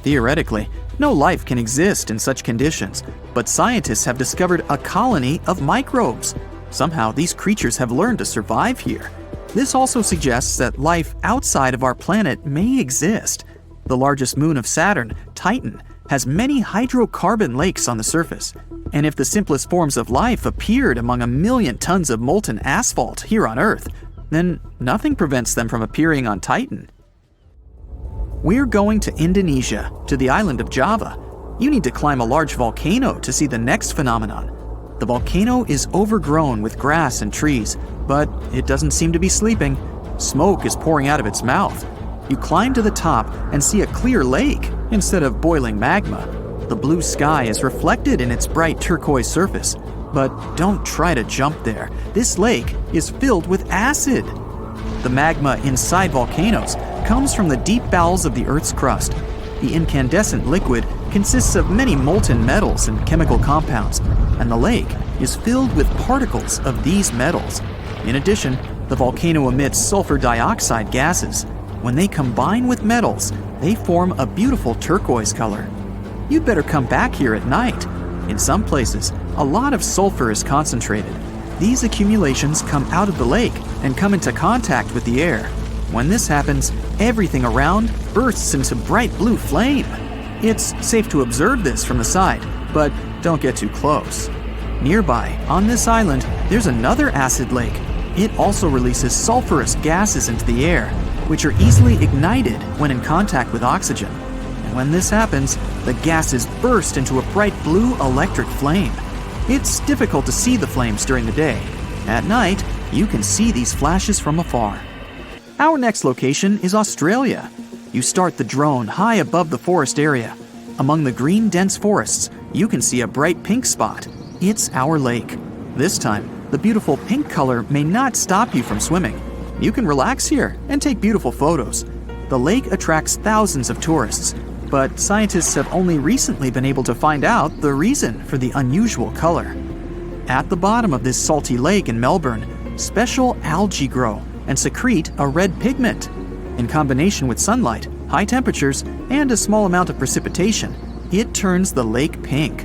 Theoretically, no life can exist in such conditions, but scientists have discovered a colony of microbes. Somehow, these creatures have learned to survive here. This also suggests that life outside of our planet may exist. The largest moon of Saturn, Titan, has many hydrocarbon lakes on the surface. And if the simplest forms of life appeared among 1 million tons of molten asphalt here on Earth, then nothing prevents them from appearing on Titan. We're going to Indonesia, to the island of Java. You need to climb a large volcano to see the next phenomenon. The volcano is overgrown with grass and trees, but it doesn't seem to be sleeping. Smoke is pouring out of its mouth. You climb to the top and see a clear lake instead of boiling magma. The blue sky is reflected in its bright turquoise surface. But don't try to jump there. This lake is filled with acid. The magma inside volcanoes comes from the deep bowels of the Earth's crust. The incandescent liquid consists of many molten metals and chemical compounds, and the lake is filled with particles of these metals. In addition, the volcano emits sulfur dioxide gases. When they combine with metals, they form a beautiful turquoise color. You'd better come back here at night. In some places, a lot of sulfur is concentrated. These accumulations come out of the lake and come into contact with the air. When this happens, everything around bursts into bright blue flame. It's safe to observe this from the side, but don't get too close. Nearby, on this island, there's another acid lake. It also releases sulfurous gases into the air, which are easily ignited when in contact with oxygen. And when this happens, the gases burst into a bright blue electric flame. It's difficult to see the flames during the day. At night, you can see these flashes from afar. Our next location is Australia. You start the drone high above the forest area. Among the green dense forests, you can see a bright pink spot. It's our lake. This time, the beautiful pink color may not stop you from swimming. You can relax here and take beautiful photos. The lake attracts thousands of tourists, but scientists have only recently been able to find out the reason for the unusual color. At the bottom of this salty lake in Melbourne, special algae grow and secrete a red pigment. In combination with sunlight, high temperatures, and a small amount of precipitation, it turns the lake pink.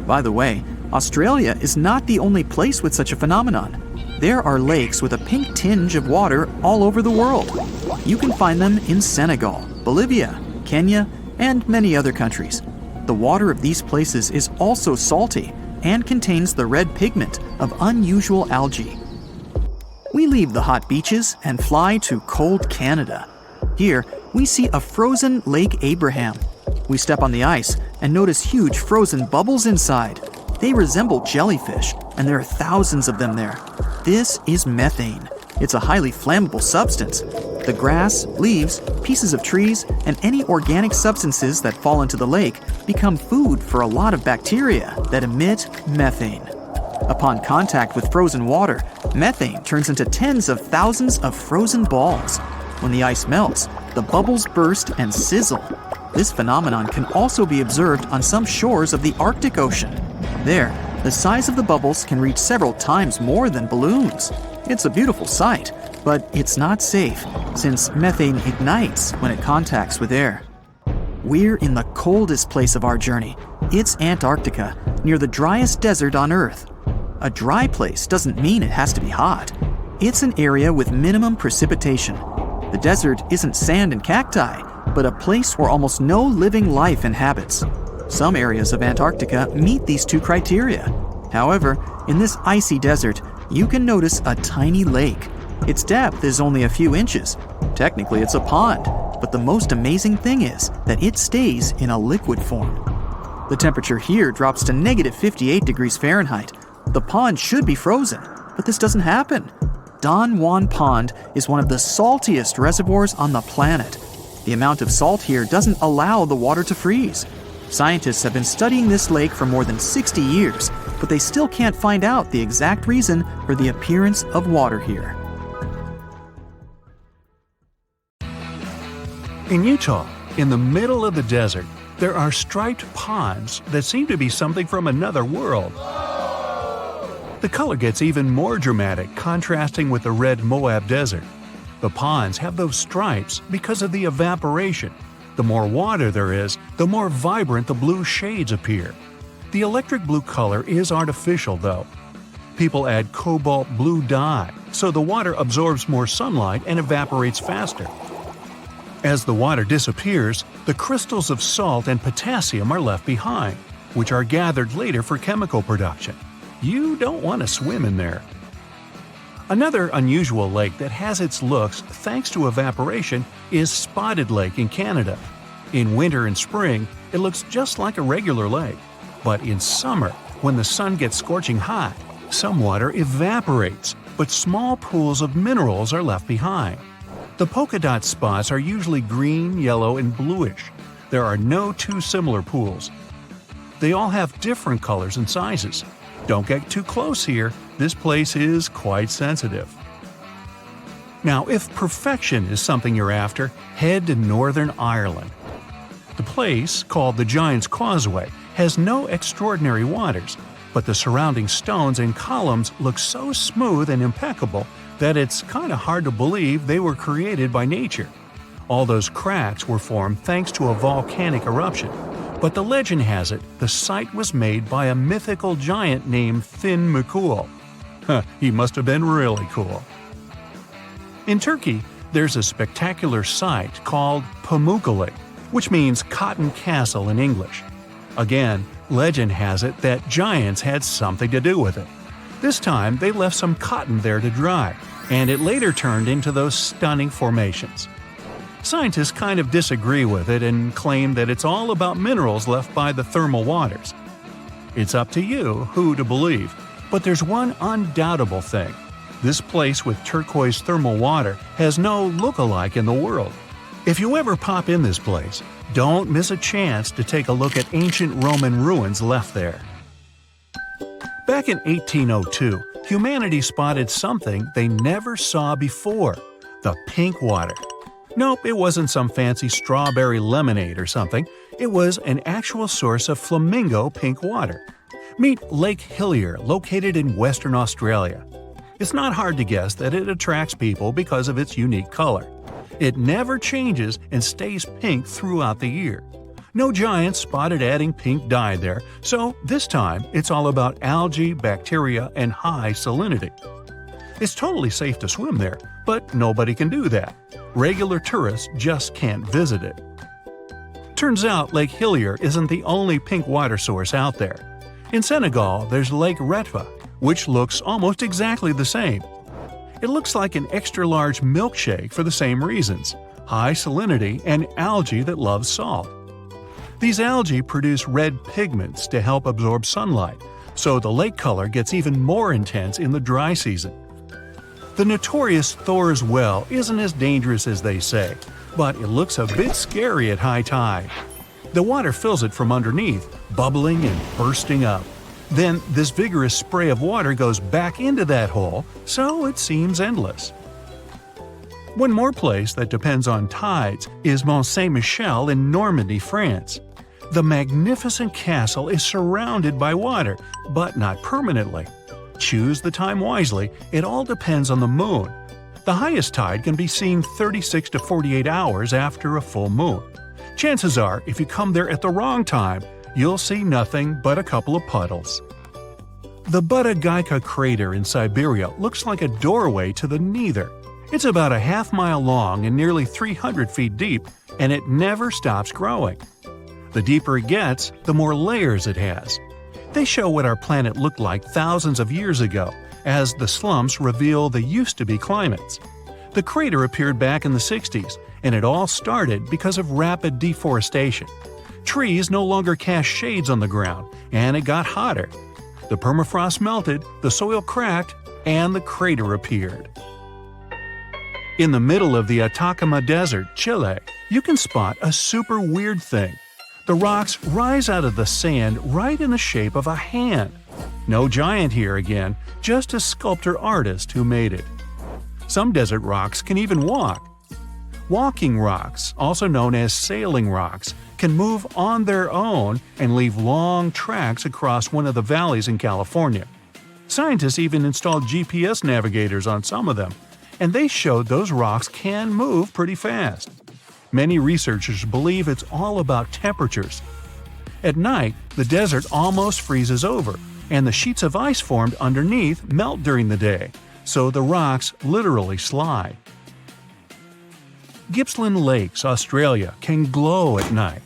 By the way, Australia is not the only place with such a phenomenon. There are lakes with a pink tinge of water all over the world. You can find them in Senegal, Bolivia, Kenya, and many other countries. The water of these places is also salty and contains the red pigment of unusual algae. We leave the hot beaches and fly to cold Canada. Here, we see a frozen Lake Abraham. We step on the ice and notice huge frozen bubbles inside. They resemble jellyfish, and there are thousands of them there. This is methane. It's a highly flammable substance. The grass, leaves, pieces of trees, and any organic substances that fall into the lake become food for a lot of bacteria that emit methane. Upon contact with frozen water, methane turns into tens of thousands of frozen balls. When the ice melts, the bubbles burst and sizzle. This phenomenon can also be observed on some shores of the Arctic Ocean. There, the size of the bubbles can reach several times more than balloons. It's a beautiful sight, but it's not safe, since methane ignites when it contacts with air. We're in the coldest place of our journey. It's Antarctica, near the driest desert on Earth. A dry place doesn't mean it has to be hot. It's an area with minimum precipitation. The desert isn't sand and cacti, but a place where almost no living life inhabits. Some areas of Antarctica meet these two criteria. However, in this icy desert, you can notice a tiny lake. Its depth is only a few inches. Technically, it's a pond, but the most amazing thing is that it stays in a liquid form. The temperature here drops to -58 degrees Fahrenheit. The pond should be frozen, but this doesn't happen. Don Juan Pond is one of the saltiest reservoirs on the planet. The amount of salt here doesn't allow the water to freeze. Scientists have been studying this lake for more than 60 years, but they still can't find out the exact reason for the appearance of water here. In Utah, in the middle of the desert, There are striped ponds that seem to be something from another world. The color gets even more dramatic, contrasting with the red Moab Desert. The ponds have those stripes because of the evaporation. The more water there is, the more vibrant the blue shades appear. The electric blue color is artificial, though. People add cobalt blue dye, so the water absorbs more sunlight and evaporates faster. As the water disappears, the crystals of salt and potassium are left behind, which are gathered later for chemical production. You don't want to swim in there. Another unusual lake that has its looks thanks to evaporation is Spotted Lake in Canada. In winter and spring, it looks just like a regular lake. But in summer, when the sun gets scorching hot, some water evaporates, but small pools of minerals are left behind. The polka dot spots are usually green, yellow, and bluish. There are no two similar pools. They all have different colors and sizes. Don't get too close here, this place is quite sensitive. Now, if perfection is something you're after, head to Northern Ireland. The place, called the Giant's Causeway, has no extraordinary waters, but the surrounding stones and columns look so smooth and impeccable that it's kind of hard to believe they were created by nature. All those cracks were formed thanks to a volcanic eruption, but the legend has it the site was made by a mythical giant named Fin McCool. He must have been really cool. In Turkey, there's a spectacular site called Pamukkale, which means cotton castle in English. Again, legend has it that giants had something to do with it. This time, they left some cotton there to dry, and it later turned into those stunning formations. Scientists kind of disagree with it and claim that it's all about minerals left by the thermal waters. It's up to you who to believe, but there's one undoubtable thing. This place with turquoise thermal water has no look-alike in the world. If you ever pop in this place, don't miss a chance to take a look at ancient Roman ruins left there. Back in 1802, humanity spotted something they never saw before – the pink water. Nope, it wasn't some fancy strawberry lemonade or something. It was an actual source of flamingo pink water. Meet Lake Hillier, located in Western Australia. It's not hard to guess that it attracts people because of its unique color. It never changes and stays pink throughout the year. No giants spotted adding pink dye there, so this time it's all about algae, bacteria, and high salinity. It's totally safe to swim there, but nobody can do that. Regular tourists just can't visit it. Turns out Lake Hillier isn't the only pink water source out there. In Senegal, there's Lake Retva, which looks almost exactly the same. It looks like an extra-large milkshake for the same reasons: high salinity and algae that loves salt. These algae produce red pigments to help absorb sunlight, so the lake color gets even more intense in the dry season. The notorious Thor's Well isn't as dangerous as they say, but it looks a bit scary at high tide. The water fills it from underneath, bubbling and bursting up. Then this vigorous spray of water goes back into that hole, so it seems endless. One more place that depends on tides is Mont Saint-Michel in Normandy, France. The magnificent castle is surrounded by water, but not permanently. Choose the time wisely, it all depends on the moon. The highest tide can be seen 36 to 48 hours after a full moon. Chances are, if you come there at the wrong time, you'll see nothing but a couple of puddles. The Budagaika crater in Siberia looks like a doorway to the neither. It's about a half-mile long and nearly 300 feet deep, and it never stops growing. The deeper it gets, the more layers it has. They show what our planet looked like thousands of years ago, as the slumps reveal the used-to-be climates. The crater appeared back in the 60s, and it all started because of rapid deforestation. Trees no longer cast shades on the ground, and it got hotter. The permafrost melted, the soil cracked, and the crater appeared. In the middle of the Atacama Desert, Chile, you can spot a super weird thing. The rocks rise out of the sand right in the shape of a hand. No giant here again, just a sculptor-artist who made it. Some desert rocks can even walk. Walking rocks, also known as sailing rocks, can move on their own and leave long tracks across one of the valleys in California. Scientists even installed GPS navigators on some of them, and they showed those rocks can move pretty fast. Many researchers believe it's all about temperatures. At night, the desert almost freezes over, and the sheets of ice formed underneath melt during the day, so the rocks literally slide. Gippsland Lakes, Australia, can glow at night.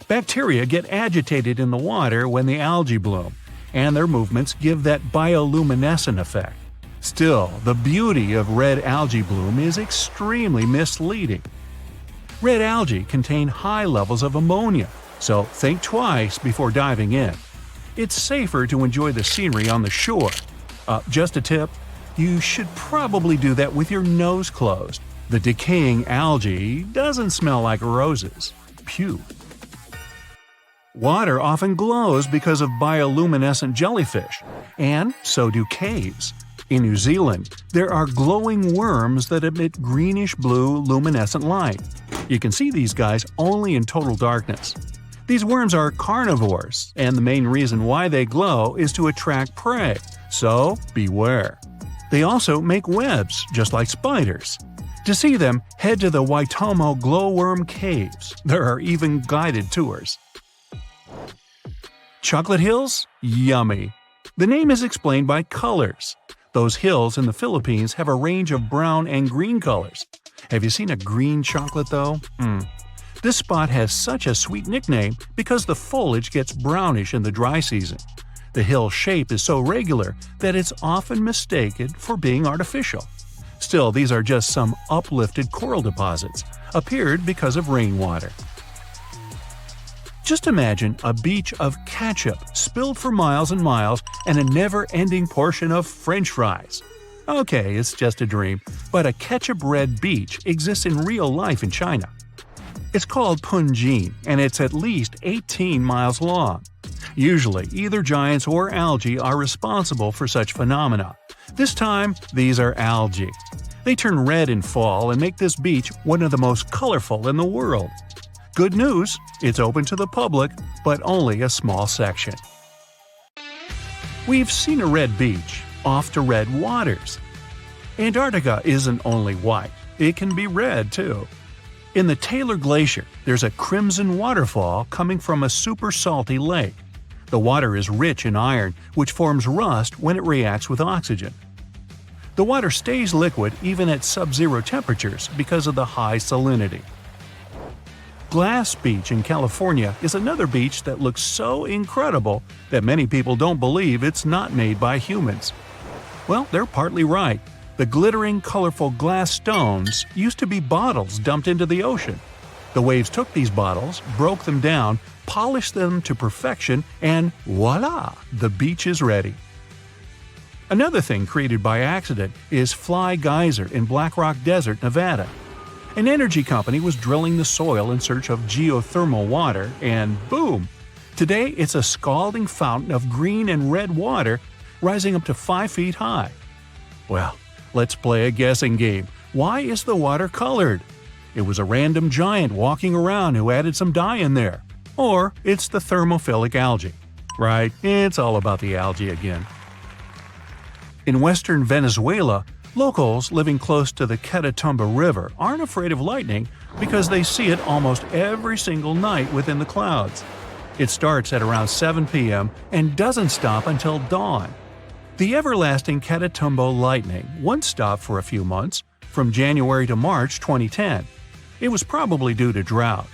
Bacteria get agitated in the water when the algae bloom, and their movements give that bioluminescent effect. Still, the beauty of red algae bloom is extremely misleading. Red algae contain high levels of ammonia, so think twice before diving in. It's safer to enjoy the scenery on the shore. Just a tip, you should probably do that with your nose closed. The decaying algae doesn't smell like roses. Phew. Water often glows because of bioluminescent jellyfish, and so do caves. In New Zealand, there are glowing worms that emit greenish-blue luminescent light. You can see these guys only in total darkness. These worms are carnivores, and the main reason why they glow is to attract prey, so beware. They also make webs, just like spiders. To see them, head to the Waitomo glowworm caves. There are even guided tours. Chocolate hills? Yummy! The name is explained by colors. Those hills in the Philippines have a range of brown and green colors. Have you seen a green chocolate though? This spot has such a sweet nickname because the foliage gets brownish in the dry season. The hill shape is so regular that it's often mistaken for being artificial. Still, these are just some uplifted coral deposits, appeared because of rainwater. Just imagine a beach of ketchup spilled for miles and miles and a never-ending portion of French fries. Okay, it's just a dream, but a ketchup-red beach exists in real life in China. It's called Punjin, and it's at least 18 miles long. Usually, either giants or algae are responsible for such phenomena. This time, these are algae. They turn red in fall and make this beach one of the most colorful in the world. Good news, it's open to the public, but only a small section. We've seen a red beach, off to red waters. Antarctica isn't only white, it can be red too. In the Taylor Glacier, there's a crimson waterfall coming from a super salty lake. The water is rich in iron, which forms rust when it reacts with oxygen. The water stays liquid even at sub-zero temperatures because of the high salinity. Glass Beach in California is another beach that looks so incredible that many people don't believe it's not made by humans. Well, they're partly right. The glittering, colorful glass stones used to be bottles dumped into the ocean. The waves took these bottles, broke them down, polished them to perfection, and voila! The beach is ready. Another thing created by accident is Fly Geyser in Black Rock Desert, Nevada. An energy company was drilling the soil in search of geothermal water, and boom! Today it's a scalding fountain of green and red water rising up to 5 feet high. Well, let's play a guessing game. Why is the water colored? It was a random giant walking around who added some dye in there. Or it's the thermophilic algae. Right, it's all about the algae again. In western Venezuela, locals living close to the Catatumbo River aren't afraid of lightning because they see it almost every single night within the clouds. It starts at around 7 p.m. and doesn't stop until dawn. The everlasting Catatumbo lightning once stopped for a few months, from January to March 2010. It was probably due to drought.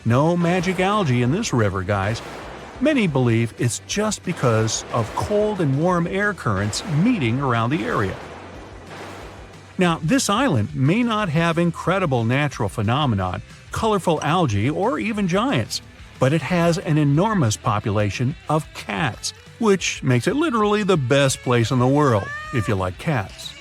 No magic algae in this river, guys. Many believe it's just because of cold and warm air currents meeting around the area. Now, this island may not have incredible natural phenomenon, colorful algae, or even giants, but it has an enormous population of cats, which makes it literally the best place in the world, if you like cats.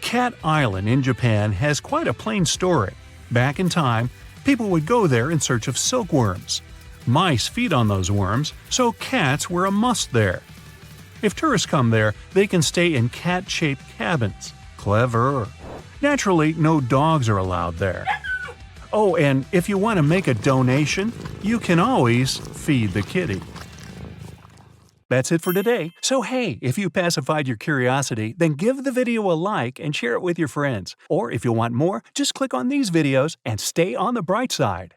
Cat Island in Japan has quite a plain story. Back in time, people would go there in search of silkworms. Mice feed on those worms, so cats were a must there. If tourists come there, they can stay in cat-shaped cabins. Clever. Naturally, no dogs are allowed there. Oh, and if you want to make a donation, you can always feed the kitty. That's it for today. So hey, if you pacified your curiosity, then give the video a like and share it with your friends. Or if you want more, just click on these videos and stay on the bright side.